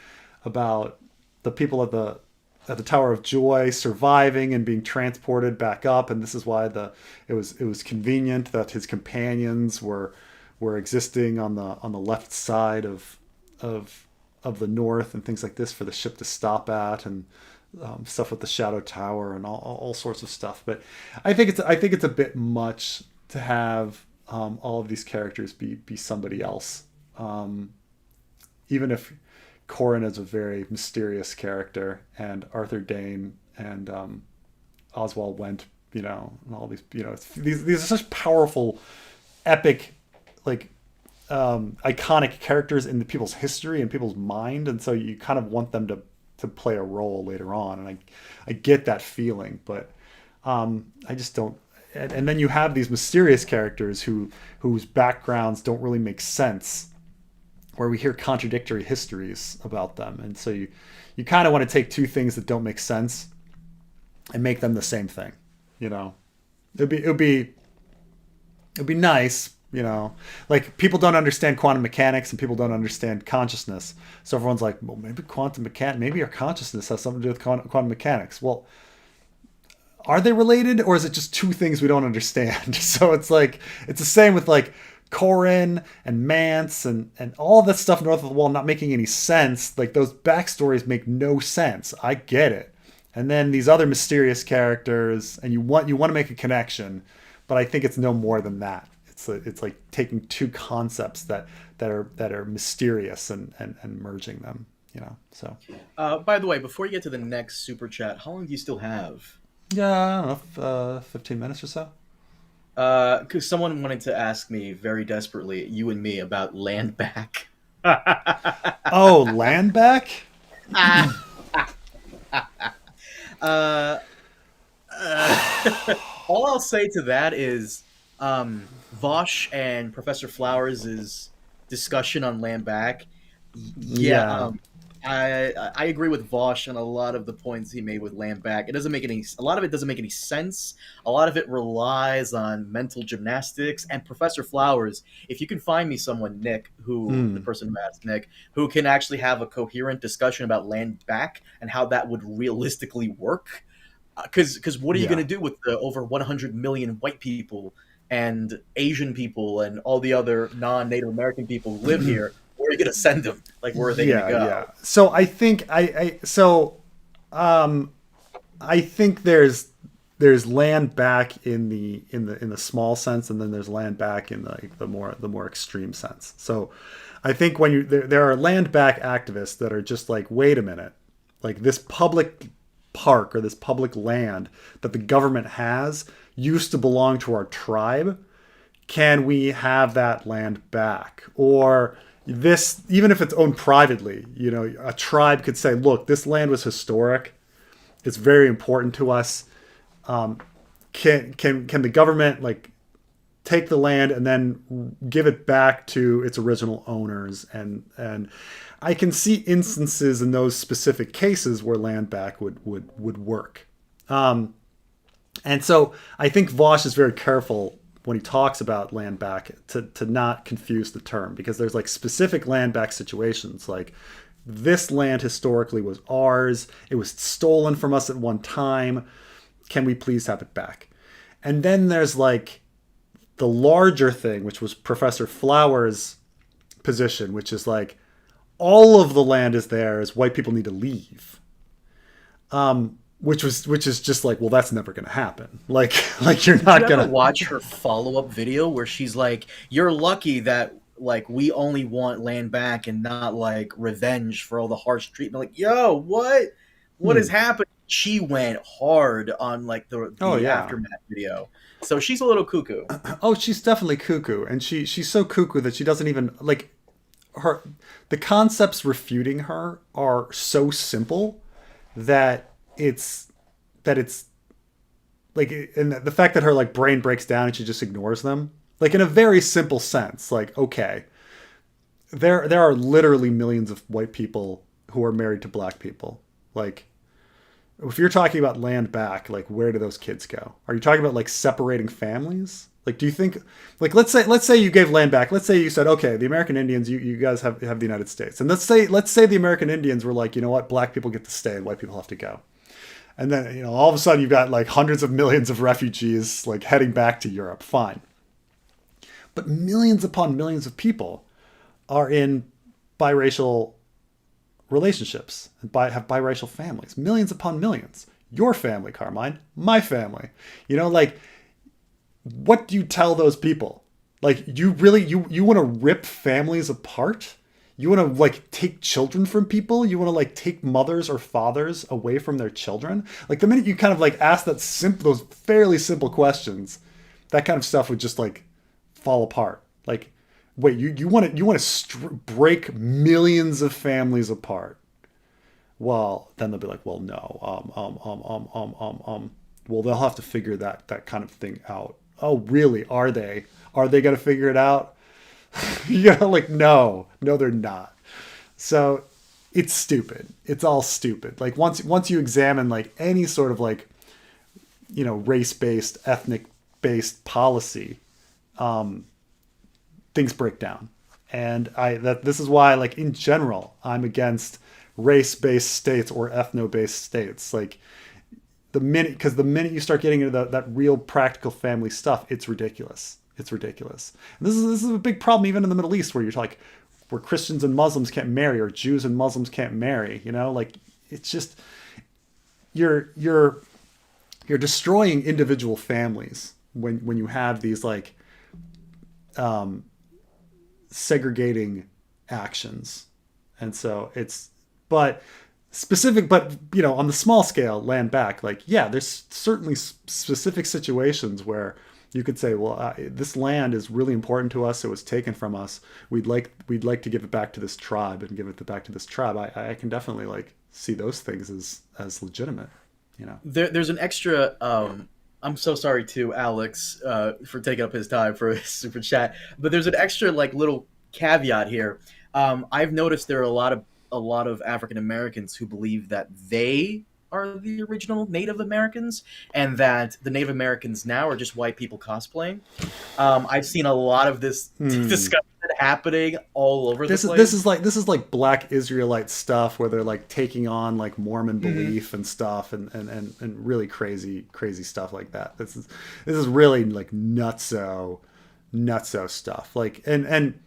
the people at the Tower of Joy surviving and being transported back up, and this is why it was convenient that his companions were existing on the left side of the north and things like this for the ship to stop at, and stuff with the Shadow Tower and all sorts of stuff. But I think it's a bit much to have all of these characters be somebody else. Even if Corrin is a very mysterious character, and Arthur Dayne and Oswald Went, and all these, these are such powerful, epic, like iconic characters in people's history and people's mind, and so you kind of want them to play a role later on, and I get that feeling, but I just don't. And then you have these mysterious characters whose backgrounds don't really make sense, where we hear contradictory histories about them, and so you kind of want to take two things that don't make sense and make them the same thing. It'd be nice. Like people don't understand quantum mechanics and people don't understand consciousness. So everyone's like, well, maybe our consciousness has something to do with quantum mechanics. Well, are they related, or is it just two things we don't understand? So it's like, it's the same with like Corin and Mance and all this stuff north of the wall not making any sense. Like those backstories make no sense. I get it. And then these other mysterious characters, and you want to make a connection, but I think it's no more than that. It's like taking two concepts that are mysterious and merging them. So. By the way, before you get to the next super chat, how long do you still have? Yeah, I don't know, 15 minutes or so. Because someone wanted to ask me very desperately, you and me, about land back. Oh, land back? All I'll say to that is Vosh and Professor Flowers' discussion on land back. Yeah. I agree with Vosh on a lot of the points he made with land back. A lot of it doesn't make any sense. A lot of it relies on mental gymnastics. And Professor Flowers, if you can find me someone, Nick, the person who asked Nick, who can actually have a coherent discussion about land back and how that would realistically work. Because what are you going to do with the over 100 million white people and Asian people and all the other non-Native American people who live here? Where are you going to send them? Like, where are they going to go? Yeah. So I think I think there's land back in the small sense, and then there's land back in the more extreme sense. So I think when there are land back activists that are just like, wait a minute, like this public park or this public land that the government has used to belong to our tribe. Can we have that land back? Or this, even if it's owned privately, a tribe could say, look, this land was historic. It's very important to us. Can the government like take the land and then give it back to its original owners? And I can see instances in those specific cases where land back would work. And so I think Vosh is very careful when he talks about land back to not confuse the term, because there's like specific land back situations, like this land historically was ours. It was stolen from us at one time. Can we please have it back? And then there's like the larger thing, which was Professor Flowers' position, which is like all of the land is theirs. White people need to leave. Which is just like, well, that's never going to happen. Like you're not going to watch her follow-up video where she's like, you're lucky that like we only want land back and not like revenge for all the harsh treatment. Like, yo, what has happened? She went hard on like the aftermath video. So she's a little cuckoo. Oh, she's definitely cuckoo. And she's so cuckoo that she doesn't even like the concepts refuting her are so simple that it's like, and the fact that her like brain breaks down and she just ignores them, like in a very simple sense, like, okay, there are literally millions of white people who are married to black people. Like, if you're talking about land back, like where do those kids go? Are you talking about like separating families? Like, do you think, like, let's say you gave land back. Let's say you said, okay, the American Indians, you guys have the United States. And let's say the American Indians were like, you know what, black people get to stay and white people have to go. And then, all of a sudden you've got like hundreds of millions of refugees like heading back to Europe. Fine. But millions upon millions of people are in biracial relationships and have biracial families. Millions upon millions. Your family, Carmine. My family. Like, what do you tell those people? Like, you want to rip families apart? You want to like take children from people? You want to like take mothers or fathers away from their children? Like, the minute you kind of like ask those fairly simple questions, that kind of stuff would just like fall apart. Like, wait, you want to break millions of families apart? Well, then they'll be like, well, no, well, they'll have to figure that kind of thing out. Oh, really? Are they going to figure it out? Like, no, they're not. So it's stupid. It's all stupid. Like, once you examine like any sort of like, race-based, ethnic-based policy, things break down. And this is why, like, in general, I'm against race-based states or ethno-based states. Like, the minute you start getting into that real practical family stuff, it's ridiculous. It's ridiculous. And this is a big problem even in the Middle East, where you're like, where Christians and Muslims can't marry, or Jews and Muslims can't marry. You know, like it's just you're destroying individual families when you have these like segregating actions. And so it's, but you know, on the small scale, land back, like, yeah, there's certainly specific situations where you could say, well, this land is really important to us. It was taken from us. We'd like to give it back to this tribe and give it back to this tribe. I can definitely like see those things as legitimate, you know. There's an extra. I'm so sorry to Alex for taking up his time for his super chat, but there's an extra like little caveat here. I've noticed there are a lot of African Americans who believe that they are the original Native Americans, and that the Native Americans now are just white people cosplaying. I've seen a lot of this discussion happening all over the place. This is like Black Israelite stuff where they're like taking on like Mormon belief and stuff, and really crazy stuff like that. This is really like nutso stuff. Like and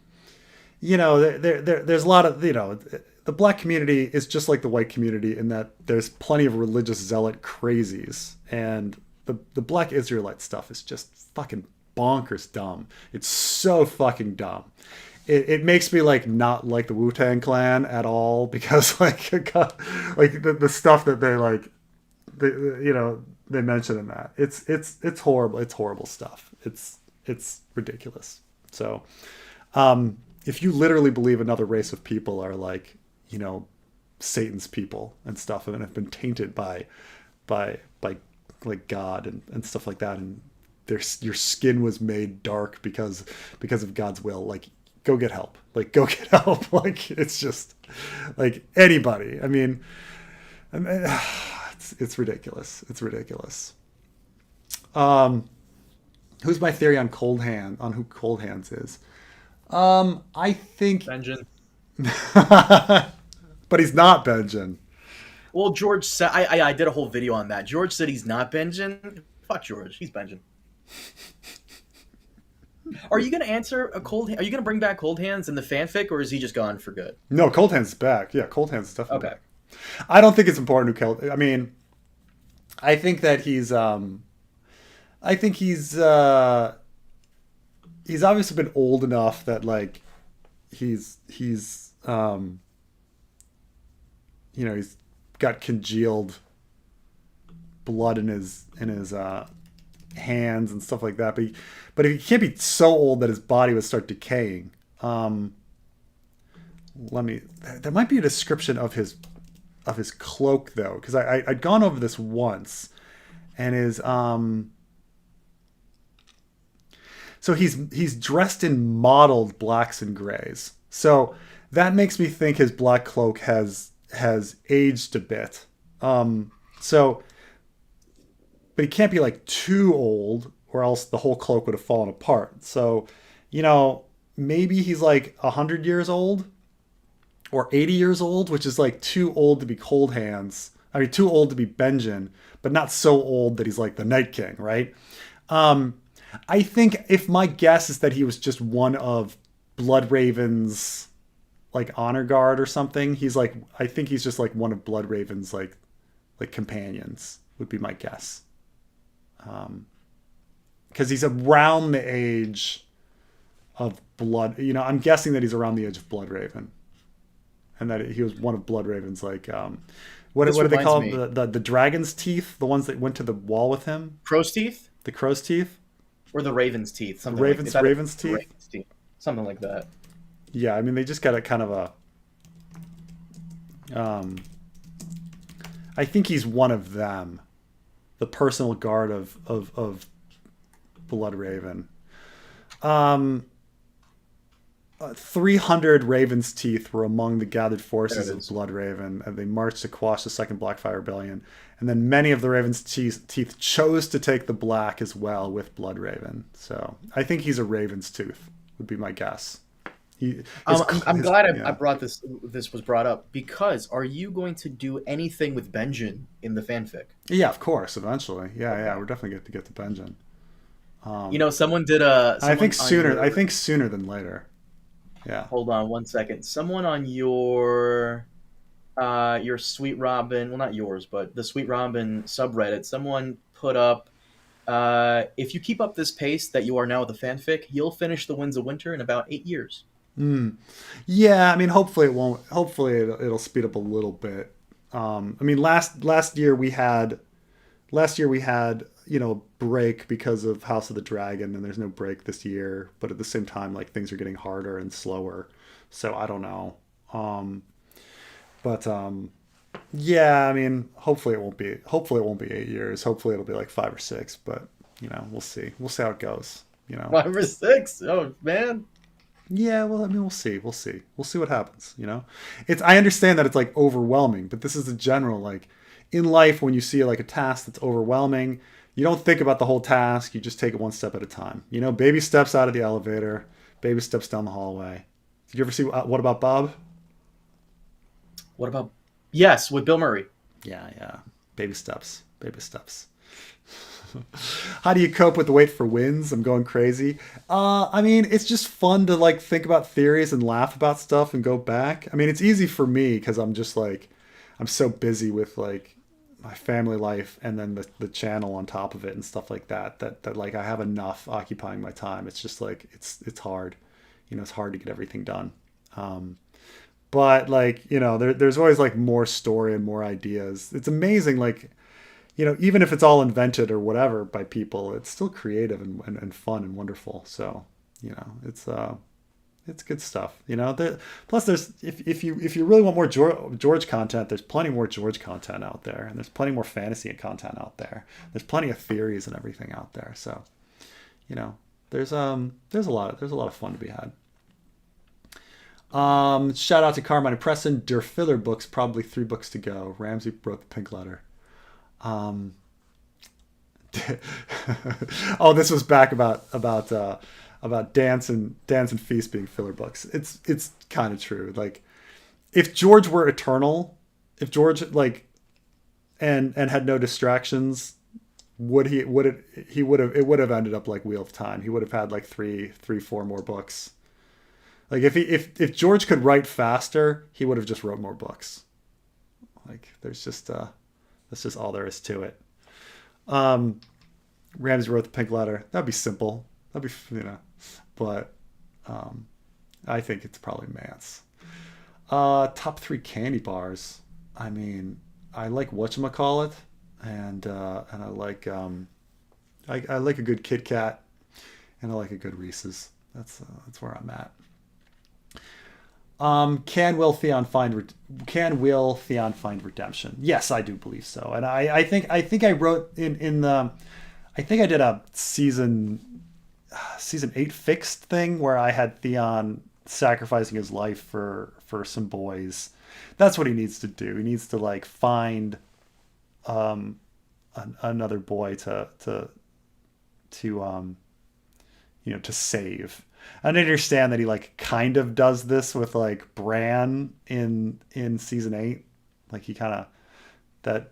you know, there's a lot of, you know, the Black community is just like the white community in that there's plenty of religious zealot crazies, and the Black Israelite stuff is just fucking bonkers dumb. It's so fucking dumb. It makes me like not like the Wu-Tang Clan at all, because like the stuff that they like, you know, they mention in that, it's horrible. It's horrible stuff. It's ridiculous. So if you literally believe another race of people are like, you know, Satan's people and stuff, and have been tainted by like God and stuff like that, and your skin was made dark because of God's will, like, go get help. Like, go get help. Like, it's just like anybody. I mean, it's ridiculous. It's ridiculous. Who's my theory on who Coldhands is? I think Benjen. But he's not Benjen. Well, George said I did a whole video on that. George said he's not Benjen. Fuck George, he's Benjen. Are you gonna answer a Are you gonna bring back Coldhands in the fanfic, or is he just gone for good? No, Coldhands is back. Yeah, Coldhands is definitely back. I don't think it's important to kill. I mean, I think that he's obviously been old enough that like he's you know, he's got congealed blood in his hands and stuff like that. But he can't be so old that his body would start decaying. There might be a description of his cloak though, because I'd gone over this once, and his so he's dressed in mottled blacks and grays. So that makes me think his black cloak has aged a bit. So, but he can't be like too old, or else the whole cloak would have fallen apart. So, you know, maybe he's like 100 years old or 80 years old, which is like too old to be Coldhands. I mean, too old to be Benjen, but not so old that he's like the Night King, right? I think, if my guess is that he was just one of Bloodraven's like honor guard or something, I think he's just like one of Bloodraven's like companions, would be my guess. Because he's around the age of Blood. You know, I'm guessing that he's around the age of Bloodraven, and that he was one of Bloodraven's like what do they call them? The dragon's teeth, the ones that went to the wall with him. Crow's teeth. The crow's teeth. Or the raven's teeth. Something Raven's teeth. Raven's teeth. Something like that. Yeah, I mean, they just got a kind of a. I think he's one of them, the personal guard of Bloodraven. 300 Raven's teeth were among the gathered forces of Bloodraven, and they marched to quash the Second Blackfire Rebellion. And then many of the Raven's teeth chose to take the black as well with Bloodraven. So I think he's a Raven's tooth, would be my guess. I'm glad I brought this was brought up, because are you going to do anything with Benjen in the fanfic? Yeah, of course, eventually. Yeah, we're definitely going to get to Benjen. Someone did I think someone on sooner. I your. think sooner than later. Yeah. Hold on one second. Someone on your Sweet Robin, well, not yours, but the Sweet Robin subreddit, someone put up, if you keep up this pace that you are now with the fanfic, you'll finish the Winds of Winter in about 8 years. Mm. Yeah. I mean, hopefully it won't. Hopefully it'll speed up a little bit. I mean, last year we had break because of House of the Dragon, and there's no break this year. But at the same time, like things are getting harder and slower. So I don't know. But yeah, I mean, hopefully it won't be. Hopefully it won't be 8 years. Hopefully it'll be like 5 or 6. But we'll see. We'll see how it goes. 5 or 6? Oh, man. Yeah, well, I mean, we'll see. We'll see what happens. It's. I understand that it's like overwhelming, but this is a general like in life when you see like a task that's overwhelming, you don't think about the whole task. You just take it one step at a time. Baby steps out of the elevator, baby steps down the hallway. Did you ever see What About Bob? What about. Yes, with Bill Murray. Yeah, yeah. Baby steps. Baby steps. How do you cope with the wait for wins? I'm going crazy. I mean, it's just fun to like think about theories and laugh about stuff and go back. I mean, it's easy for me because I'm just like, I'm so busy with like my family life and then the channel on top of it and stuff like that like I have enough occupying my time. It's just like it's hard. It's hard to get everything done. But like, there's always like more story and more ideas. It's amazing, like, even if it's all invented or whatever by people, it's still creative and fun and wonderful. So, it's good stuff. Plus there's if you really want more George content, there's plenty more George content out there, and there's plenty more fantasy content out there. There's plenty of theories and everything out there. So, there's a lot of fun to be had. Shout out to Carmine and Preston. Der filler books, probably 3 books to go. Ramsey wrote the pink letter. Oh, this was back about Dance and Feast being filler books. It's kind of true. Like, if George were eternal, if George like and had no distractions, it would have ended up like Wheel of Time. He would have had like 4 more books. Like if George could write faster, he would have just wrote more books. Like there's just that's just all there is to it. Ramsey wrote the pink letter. That'd be simple. That'd be but I think it's probably Mance. Top 3 candy bars. I mean, I like whatchamacallit, and I like I like a good Kit Kat, and I like a good Reese's. That's where I'm at. Can Will Theon find redemption? Yes, I do believe so, and I think I wrote in the I think I did a season 8 fixed thing where I had Theon sacrificing his life for some boys. That's what he needs to do. He needs to like find another boy to to save. I understand that he like kind of does this with like Bran in season 8. Like he kind of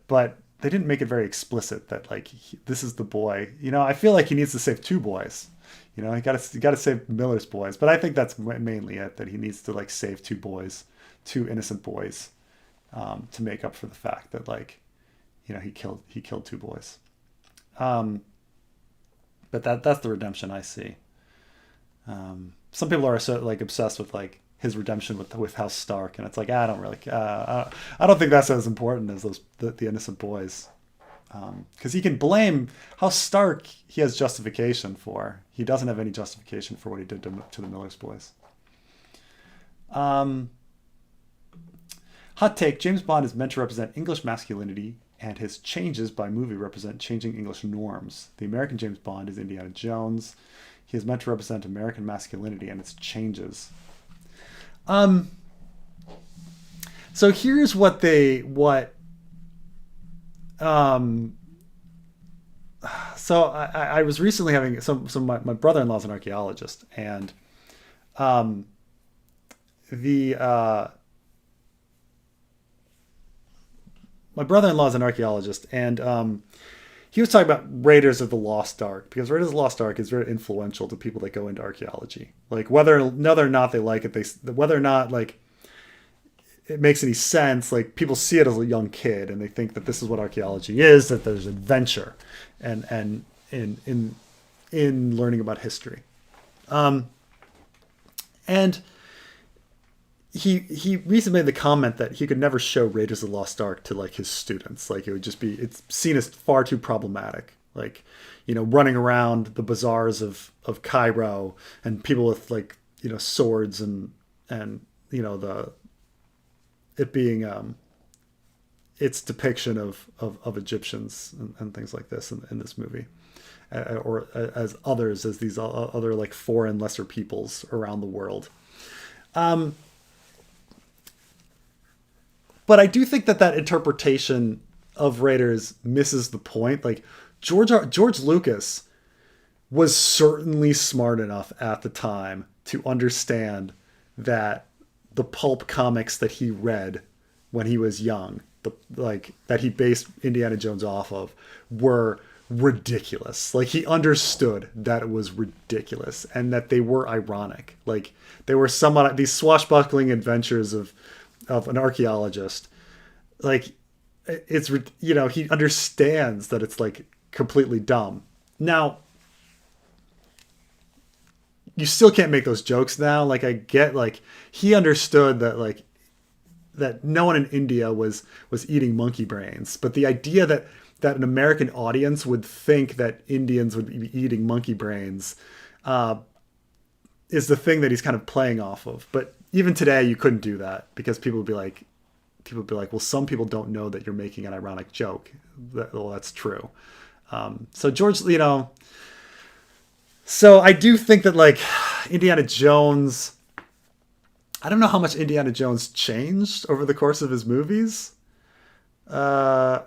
but they didn't make it very explicit that like this is the boy. I feel like he needs to save 2 boys. He got to save Miller's boys, but I think that's mainly it, that he needs to like save 2 boys, 2 innocent boys, to make up for the fact that like he killed 2 boys. But that's the redemption I see. Some people are so like obsessed with like his redemption with House Stark, and it's like I don't think that's as important as the innocent boys, because he can blame House Stark. He has justification for. He doesn't have any justification for what he did to the Miller's boys. Hot take: James Bond is meant to represent English masculinity, and his changes by movie represent changing English norms. The American James Bond is Indiana Jones. He is meant to represent American masculinity and its changes. So here's what so I was recently having my brother-in-law's an archaeologist, and my brother-in-law is an archaeologist, and he was talking about Raiders of the Lost Ark, because Raiders of the Lost Ark is very influential to people that go into archaeology. Like whether or not they like it, whether or not like it makes any sense, like people see it as a young kid and they think that this is what archaeology is, that there's adventure and in learning about history. And he recently made the comment that he could never show Raiders of the Lost Ark to like his students. Like it would just be, it's seen as far too problematic. Like, you know, running around the bazaars of Cairo and people with like, you know, swords and you know, it being its depiction of Egyptians and things like this in this movie. Or as others, as these other like foreign lesser peoples around the world. But I do think that interpretation of Raiders misses the point. Like George Lucas was certainly smart enough at the time to understand that the pulp comics that he read when he was young, that he based Indiana Jones off of, were ridiculous. Like he understood that it was ridiculous and that they were ironic. Like they were somewhat these swashbuckling adventures of an archaeologist. Like it's, you know, he understands that it's like completely dumb. Now you still can't make those jokes now. Like I get, like he understood that like that no one in India was eating monkey brains, but the idea that an American audience would think that Indians would be eating monkey brains is the thing that he's kind of playing off of. But even today, you couldn't do that because people would be like, well, some people don't know that you're making an ironic joke. Well, that's true. So George, you know, so I do think that like Indiana Jones, I don't know how much Indiana Jones changed over the course of his movies. Because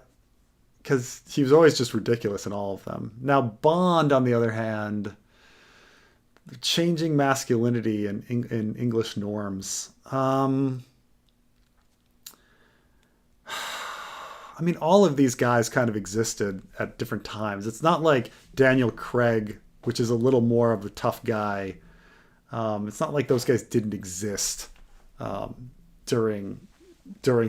he was always just ridiculous in all of them. Now, Bond, on the other hand, changing masculinity in English norms. I mean, all of these guys kind of existed at different times. It's not like Daniel Craig, which is a little more of the tough guy. It's not like those guys didn't exist during,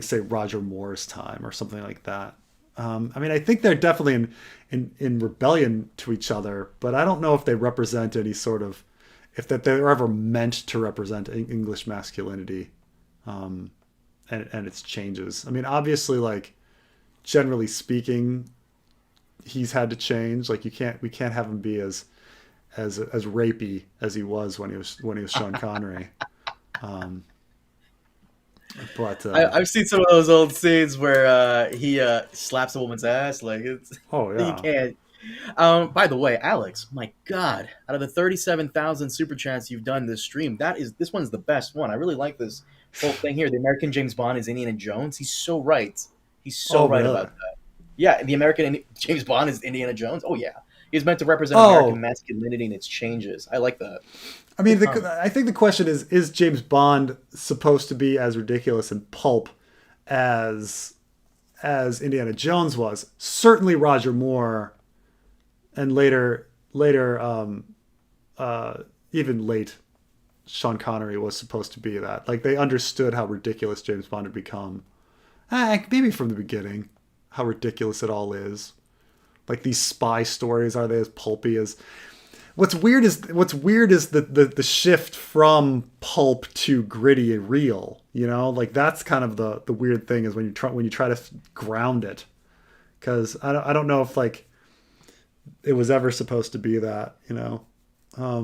say, Roger Moore's time or something like that. I mean, I think they're definitely in rebellion to each other, but I don't know if they represent any sort of, if that they're ever meant to represent English masculinity, and its changes. I mean, obviously, like generally speaking, he's had to change. Like we can't have him be as rapey as he was when he was Sean Connery. But I've seen some of those old scenes where he slaps a woman's ass. Like it's, oh yeah, you can't. By the way, Alex, my God, out of the 37,000 super chats you've done this stream, this one's the best one. I really like this whole thing here. The American James Bond is Indiana Jones. He's so right. He's so right about that. Yeah, the American James Bond is Indiana Jones. Oh yeah, he's meant to represent American masculinity and its changes. I like that. I mean, I think the question is James Bond supposed to be as ridiculous in pulp as Indiana Jones was? Certainly Roger Moore, and later even late Sean Connery was supposed to be that. Like they understood how ridiculous James Bond had become. Maybe from the beginning, how ridiculous it all is. Like these spy stories, are they as pulpy as? What's weird is the shift from pulp to gritty and real. You know, like that's kind of the weird thing is when you try to ground it, because I don't know if like it was ever supposed to be that. You know, I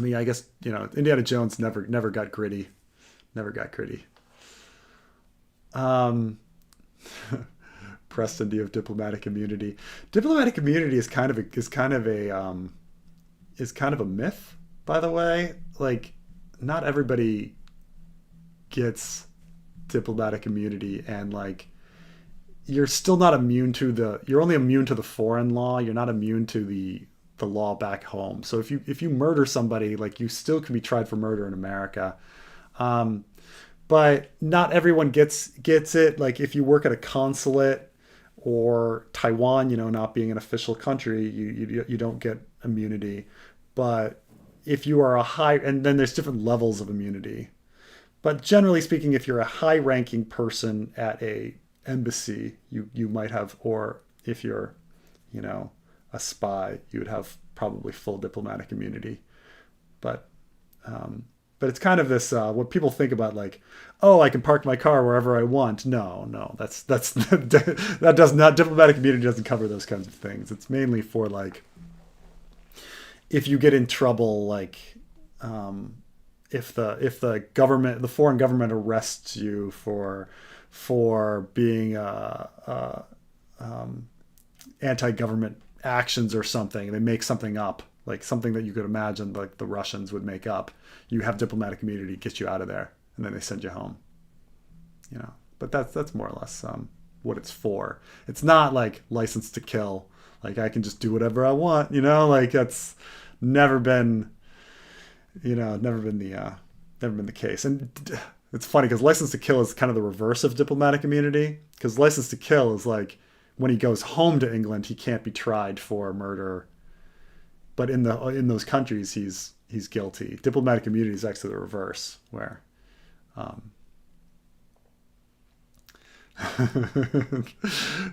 mean, I guess, you know, Indiana Jones never got gritty, Preston, do you have diplomatic immunity? Diplomatic immunity is kind of a myth, by the way. Like, not everybody gets diplomatic immunity, and like you're still not immune to you're only immune to the foreign law. You're not immune to the law back home. So if you murder somebody, like you still can be tried for murder in America. But not everyone gets it. Like if you work at a consulate or Taiwan, not being an official country, you don't get immunity. But if you are a high, and then there's different levels of immunity. But generally speaking, if you're a high-ranking person at a embassy, you might have, or if you're, a spy, you would have probably full diplomatic immunity. But but it's kind of this what people think about, like, oh, I can park my car wherever I want. No, that's that does not, diplomatic immunity doesn't cover those kinds of things. It's mainly for, like, if you get in trouble, like, if the government, the foreign government, arrests you for being anti-government actions or something, they make something up, like something that you could imagine like the Russians would make up. You have diplomatic immunity, gets you out of there, and then they send you home. But that's more or less what it's for. It's not like license to kill. Like, I can just do whatever I want. Like, that's never been the case. And it's funny because license to kill is kind of the reverse of diplomatic immunity. Because license to kill is like, when he goes home to England, he can't be tried for murder. But in those countries, he's guilty. Diplomatic immunity is actually the reverse, where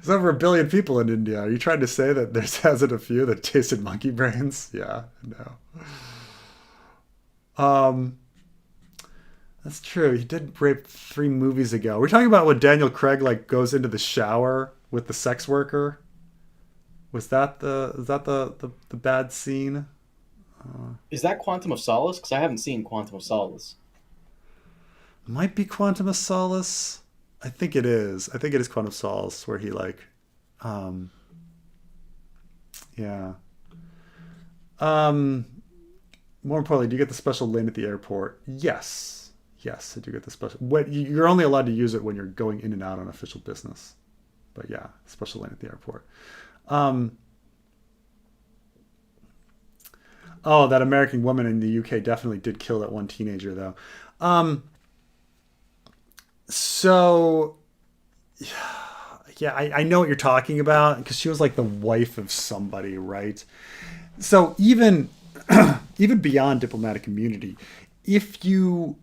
there's over 1 billion people in India. Are you trying to say that there's hasn't a few that tasted monkey brains? Yeah, no. That's true. He did rape 3 movies ago. We're talking about when Daniel Craig, like, goes into the shower with the sex worker. Was that the bad scene? Is that Quantum of Solace? Because I haven't seen Quantum of Solace. Might be Quantum of Solace. I think it is. I think it is Quantum of Solace, where he, like, yeah. More importantly, do you get the special lane at the airport? Yes, I do get the special. You're only allowed to use it when you're going in and out on official business. But yeah, special lane at the airport. Oh, that American woman in the UK definitely did kill that one teenager, though. So, yeah, I know what you're talking about, because she was like the wife of somebody, right? So even beyond diplomatic immunity, if you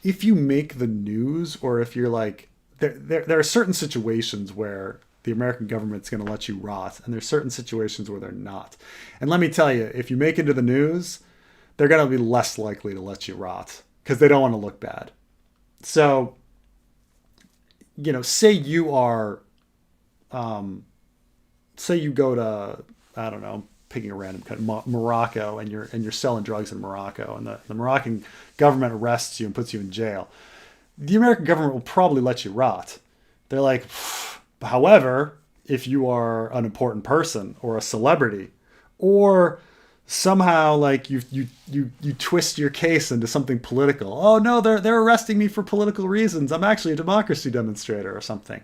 make the news, or if you're like, there are certain situations where the American government's going to let you rot, and there's certain situations where they're not. And let me tell you, if you make it to the news, they're going to be less likely to let you rot, because they don't want to look bad. So, say you are, say you go to, I don't know, picking a random country, Morocco, and you're selling drugs in Morocco, and the Moroccan government arrests you and puts you in jail. The American government will probably let you rot. They're like, however, if you are an important person or a celebrity, or somehow, like, you twist your case into something political. Oh no, they're arresting me for political reasons. I'm actually a democracy demonstrator or something.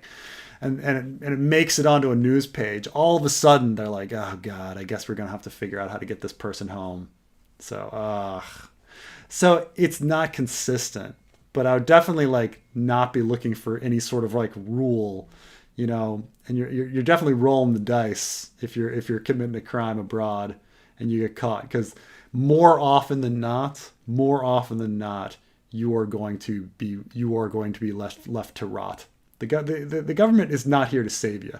And it makes it onto a news page. All of a sudden, they're like, oh God, I guess we're going to have to figure out how to get this person home. So it's not consistent. But I would definitely, like, not be looking for any sort of, like, rule, and you're definitely rolling the dice if you're committing a crime abroad and you get caught, because more often than not, you are going to be left to rot. The government is not here to save you,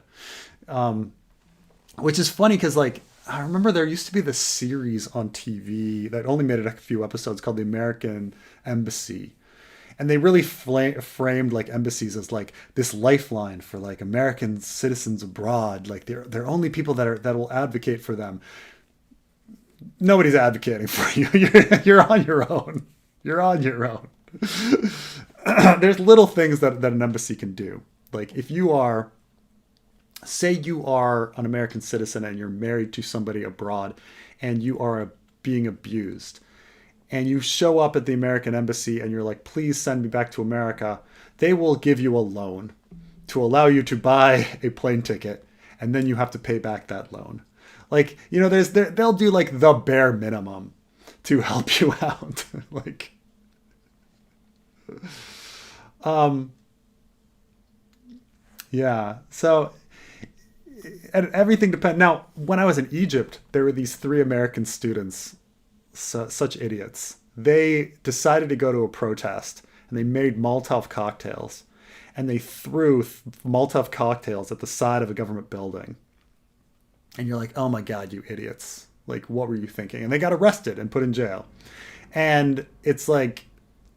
which is funny because, like, I remember there used to be this series on TV that only made it a few episodes called The American Embassy. And they really framed, like, embassies as, like, this lifeline for, like, American citizens abroad. Like, they're only people that will advocate for them. Nobody's advocating for you. You're on your own. You're on your own. There's little things that an embassy can do. Like, if you are, say you are an American citizen and you're married to somebody abroad and you are being abused, and you show up at the American embassy and you're like, please send me back to America, they will give you a loan to allow you to buy a plane ticket, and then you have to pay back that loan. Like, they'll do, like, the bare minimum to help you out. Like, yeah. So and everything depends. Now, when I was in Egypt, there were these 3 American students, such idiots. They decided to go to a protest, and they made Molotov cocktails, and they threw Molotov cocktails at the side of a government building. And you're like, oh my God, you idiots. Like, what were you thinking? And they got arrested and put in jail. And it's like,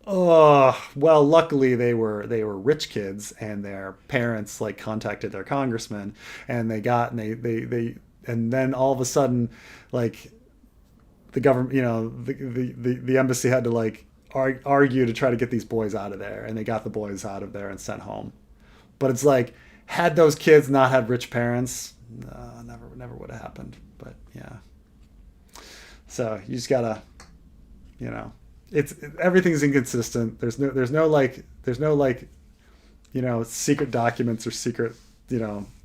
oh, well, luckily they were rich kids, and their parents like contacted their congressman, and and then all of a sudden, like, the government, the embassy had to like argue to try to get these boys out of there, and they got the boys out of there and sent home. But it's like, had those kids not had rich parents, never would have happened. But yeah, so you just gotta, everything's inconsistent. There's no secret documents or secret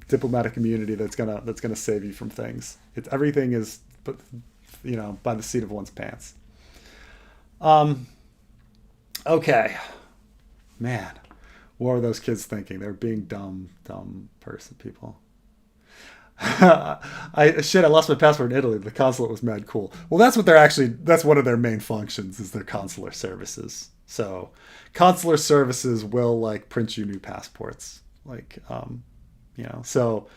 diplomatic immunity that's gonna save you from things. Everything is, by the seat of one's pants. Okay, man, what were those kids thinking? They were being dumb people. I lost my passport in Italy. The consulate was mad cool. Well, that's one of their main functions, is their consular services. So consular services will like print you new passports. Like, so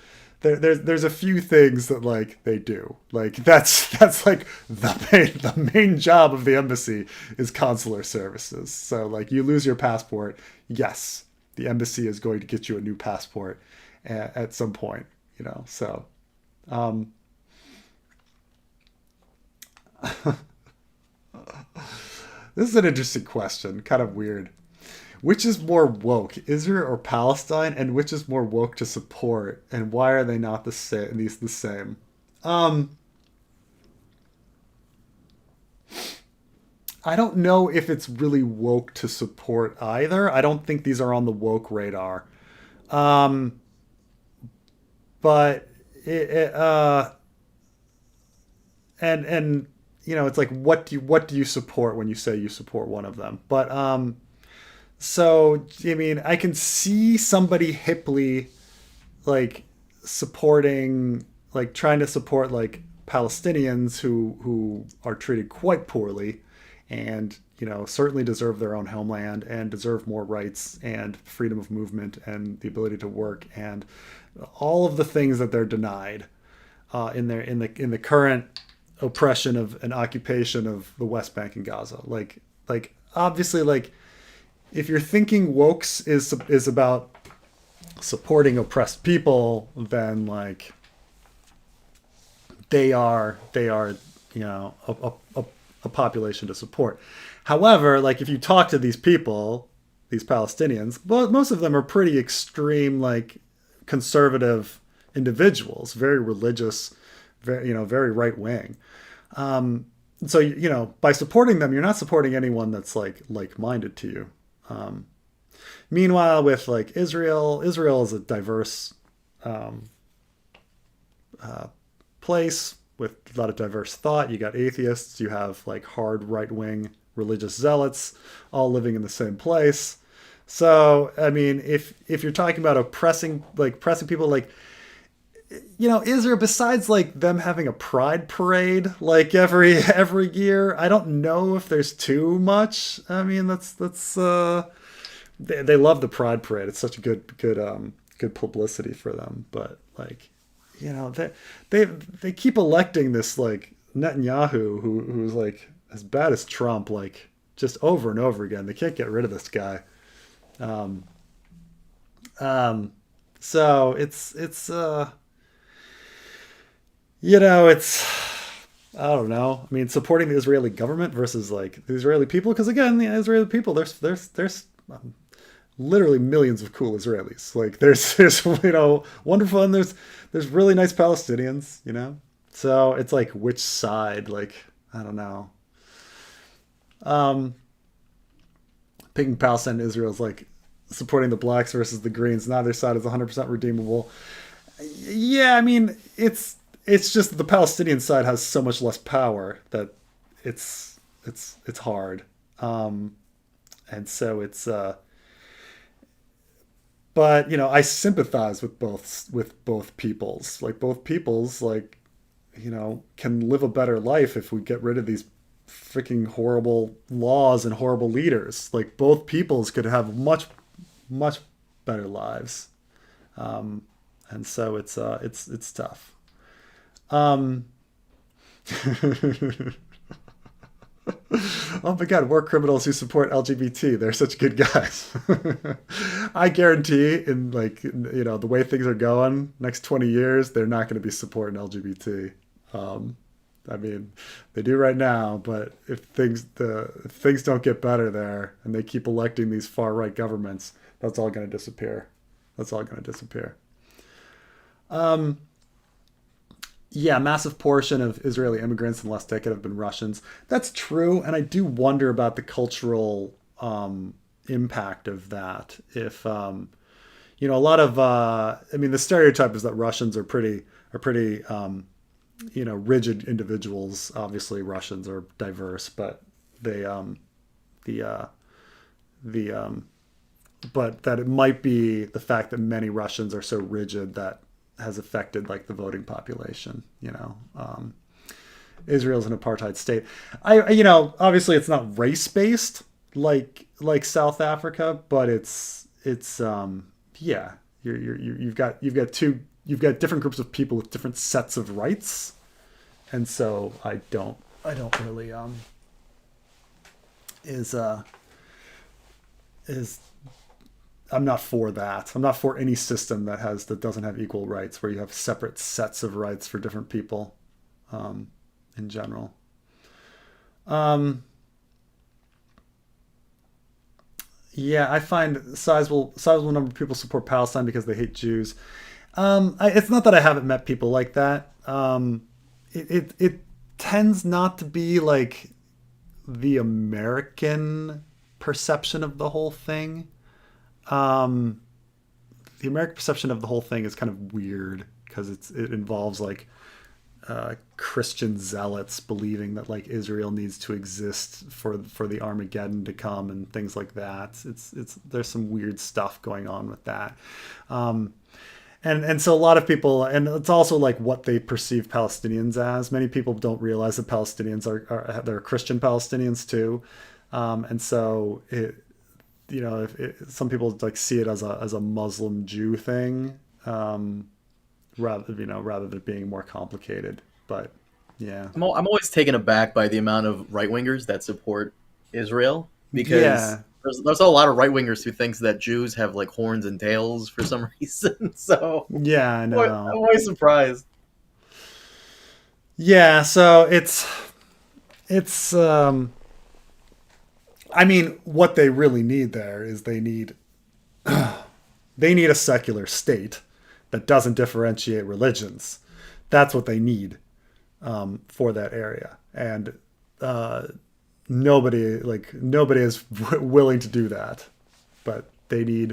there's a few things that like they do. Like that's like the main job of the embassy is consular services. So like, you lose your passport, yes, the embassy is going to get you a new passport at some point. So, this is an interesting question, kind of weird. Which is more woke, Israel or Palestine, and which is more woke to support, and why are they not the same? The same. I don't know if it's really woke to support either. I don't think these are on the woke radar. But it's like, what do you support when you say you support one of them? But so I mean, I can see somebody hiply like supporting, like trying to support like Palestinians who are treated quite poorly, and certainly deserve their own homeland and deserve more rights and freedom of movement and the ability to work and all of the things that they're denied in the current oppression of an occupation of the West Bank and Gaza. Like obviously, like, if you're thinking wokes is about supporting oppressed people, then like they are a population to support. However, like, if you talk to these people, these Palestinians, well, most of them are pretty extreme, like conservative individuals, very religious, very right wing. So by supporting them, you're not supporting anyone that's like-minded to you. Meanwhile, with like Israel is a diverse place with a lot of diverse thought. You got atheists, you have like hard right-wing religious zealots, all living in the same place. So, I mean, if you're talking about pressing people, like, Israel, besides like them having a pride parade like every year, I don't know if there's too much. I mean, that's they love the pride parade. It's such a good publicity for them. But like, they keep electing this like Netanyahu who's like as bad as Trump, like just over and over again. They can't get rid of this guy. So it's I don't know. I mean, supporting the Israeli government versus like the Israeli people, because again, the Israeli people, there's literally millions of cool Israelis. Like there's wonderful, and there's really nice Palestinians. So it's like, which side? Like, I don't know. Picking Palestine and Israel is like supporting the blacks versus the greens. Neither side is 100% redeemable. Yeah, I mean, it's just that the Palestinian side has so much less power that it's hard. And so it's but I sympathize with both peoples. Like both peoples, like can live a better life if we get rid of these freaking horrible laws and horrible leaders. Like both peoples could have much better lives. And so it's tough. Um, oh my God, war criminals who support LGBT. They're such good guys. I guarantee the way things are going, next 20 years, they're not going to be supporting LGBT. I mean, they do right now, but if things don't get better there and they keep electing these far right governments, that's all going to disappear. That's all going to disappear. Yeah, a massive portion of Israeli immigrants in the last decade have been Russians. That's true, and I do wonder about the cultural impact of that. If a lot of the stereotype is that Russians are pretty rigid individuals. Obviously, Russians are diverse, but they but that it might be the fact that many Russians are so rigid that has affected like the voting population. Israel's an apartheid state. Obviously it's not race based like South Africa, but it's yeah. You've got different groups of people with different sets of rights, and so I don't really is I'm not for that. I'm not for any system that doesn't have equal rights, where you have separate sets of rights for different people, in general. Yeah, I find sizable number of people support Palestine because they hate Jews. It's not that I haven't met people like that. It tends not to be like the American perception of the whole thing. The American perception of the whole thing is kind of weird because it involves like Christian zealots believing that like Israel needs to exist for the Armageddon to come and things like that. There's some weird stuff going on with that. And so a lot of people, and it's also like what they perceive Palestinians as. Many people don't realize that Palestinians they're Christian Palestinians too. And so some people like see it as a Muslim Jew thing, rather than it being more complicated. But yeah, I'm always taken aback by the amount of right wingers that support Israel, because yeah, there's a lot of right wingers who thinks that Jews have like horns and tails for some reason. So yeah, I I'm know. always surprised. Yeah, so it's I mean, what they really need there is they need a secular state that doesn't differentiate religions. That's what they need, for that area, and nobody is willing to do that. But they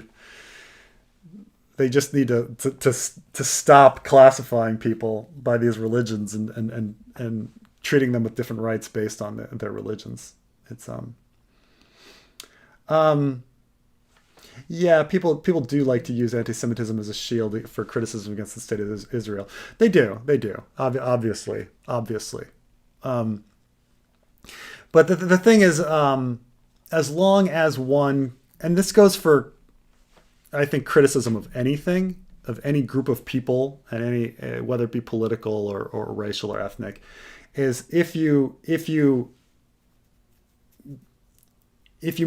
just need to stop classifying people by these religions and treating them with different rights based on their religions. It's yeah, people do like to use anti-Semitism as a shield for criticism against the state of Israel. They do. Obviously. But the thing is, as long as one, and this goes for, I think, criticism of anything, of any group of people, and any whether it be political or racial or ethnic, is if you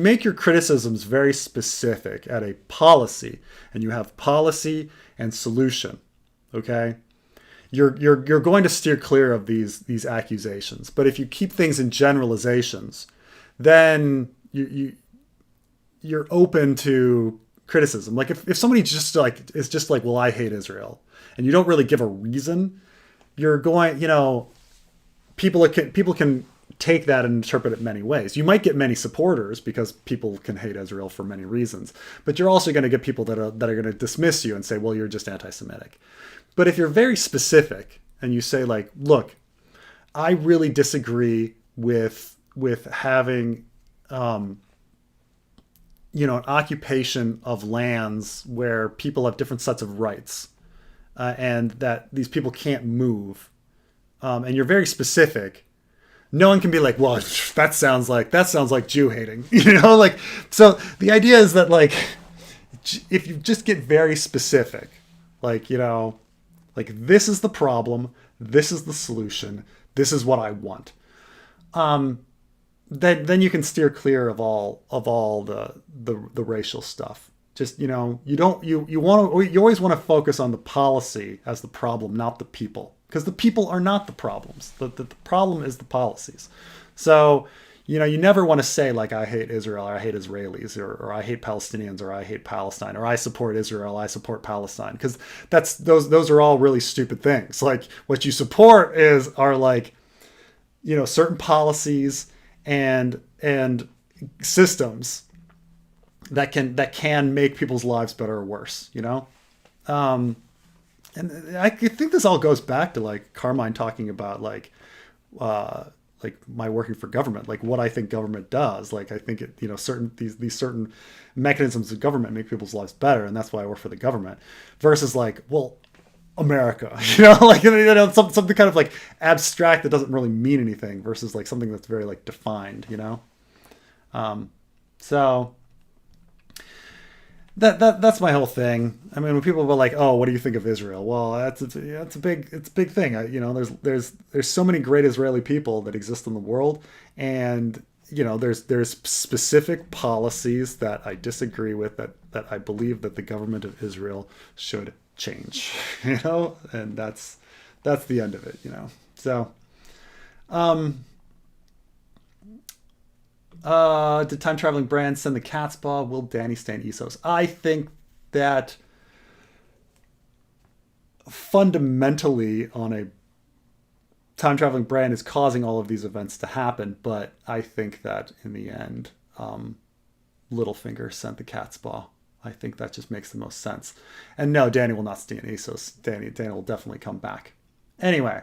make your criticisms very specific at a policy, and you have policy and solution, okay, you're going to steer clear of these accusations. But if you keep things in generalizations, then you're open to criticism. Like if somebody just like is just like, well, I hate Israel, and you don't really give a reason, you're going, people can take that and interpret it many ways. You might get many supporters because people can hate Israel for many reasons, but you're also going to get people that are going to dismiss you and say, well, you're just anti-Semitic. But if you're very specific and you say like, look, I really disagree with having an occupation of lands where people have different sets of rights, and that these people can't move, and you're very specific, no one can be like, well, that sounds like Jew hating, like. So the idea is that, like, if you just get very specific, like, like, this is the problem, this is the solution, this is what I want, then you can steer clear of all the racial stuff. Just, you always want to focus on the policy as the problem, not the people, because the people are not the problems. The problem is the policies. So, you never want to say, like, I hate Israel, or I hate Israelis, or I hate Palestinians, or I hate Palestine, or I support Israel, I support Palestine, because those are all really stupid things. Like, what you support are, like, certain policies and systems that can make people's lives better or worse. And I think this all goes back to, like, Carmine talking about, like my working for government, like what I think government does. Like, I think certain these certain mechanisms of government make people's lives better, and that's why I work for the government. Versus, like, well, America, like, something kind of, like, abstract that doesn't really mean anything, versus, like, something that's very, like, defined. So that's my whole thing. I mean, when people were like, "Oh, what do you think of Israel?" Well, it's a big thing. There's so many great Israeli people that exist in the world, and there's specific policies that I disagree with, that I believe that the government of Israel should change. And that's the end of it. So. Did time traveling Bran send the cat's paw? Will Dany stand Essos? I think that fundamentally, on a time traveling Bran is causing all of these events to happen, but I think that in the end, Littlefinger sent the cat's paw. I think that just makes the most sense. And no, Dany will not stand Essos. Dany will definitely come back. Anyway,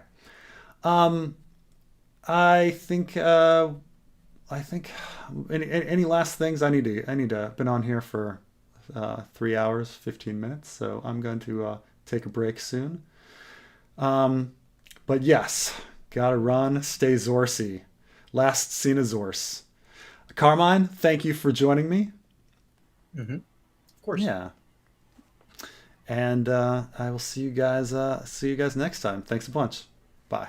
I think. I think any last things. I need to been on here for 3 hours 15 minutes, so I'm going to take a break soon. But yes, gotta run. Stay Zorsey. Last scene of Zorse. Carmine, thank you for joining me. Mm-hmm. Of course. Yeah. And I will see you guys next time. Thanks a bunch. Bye.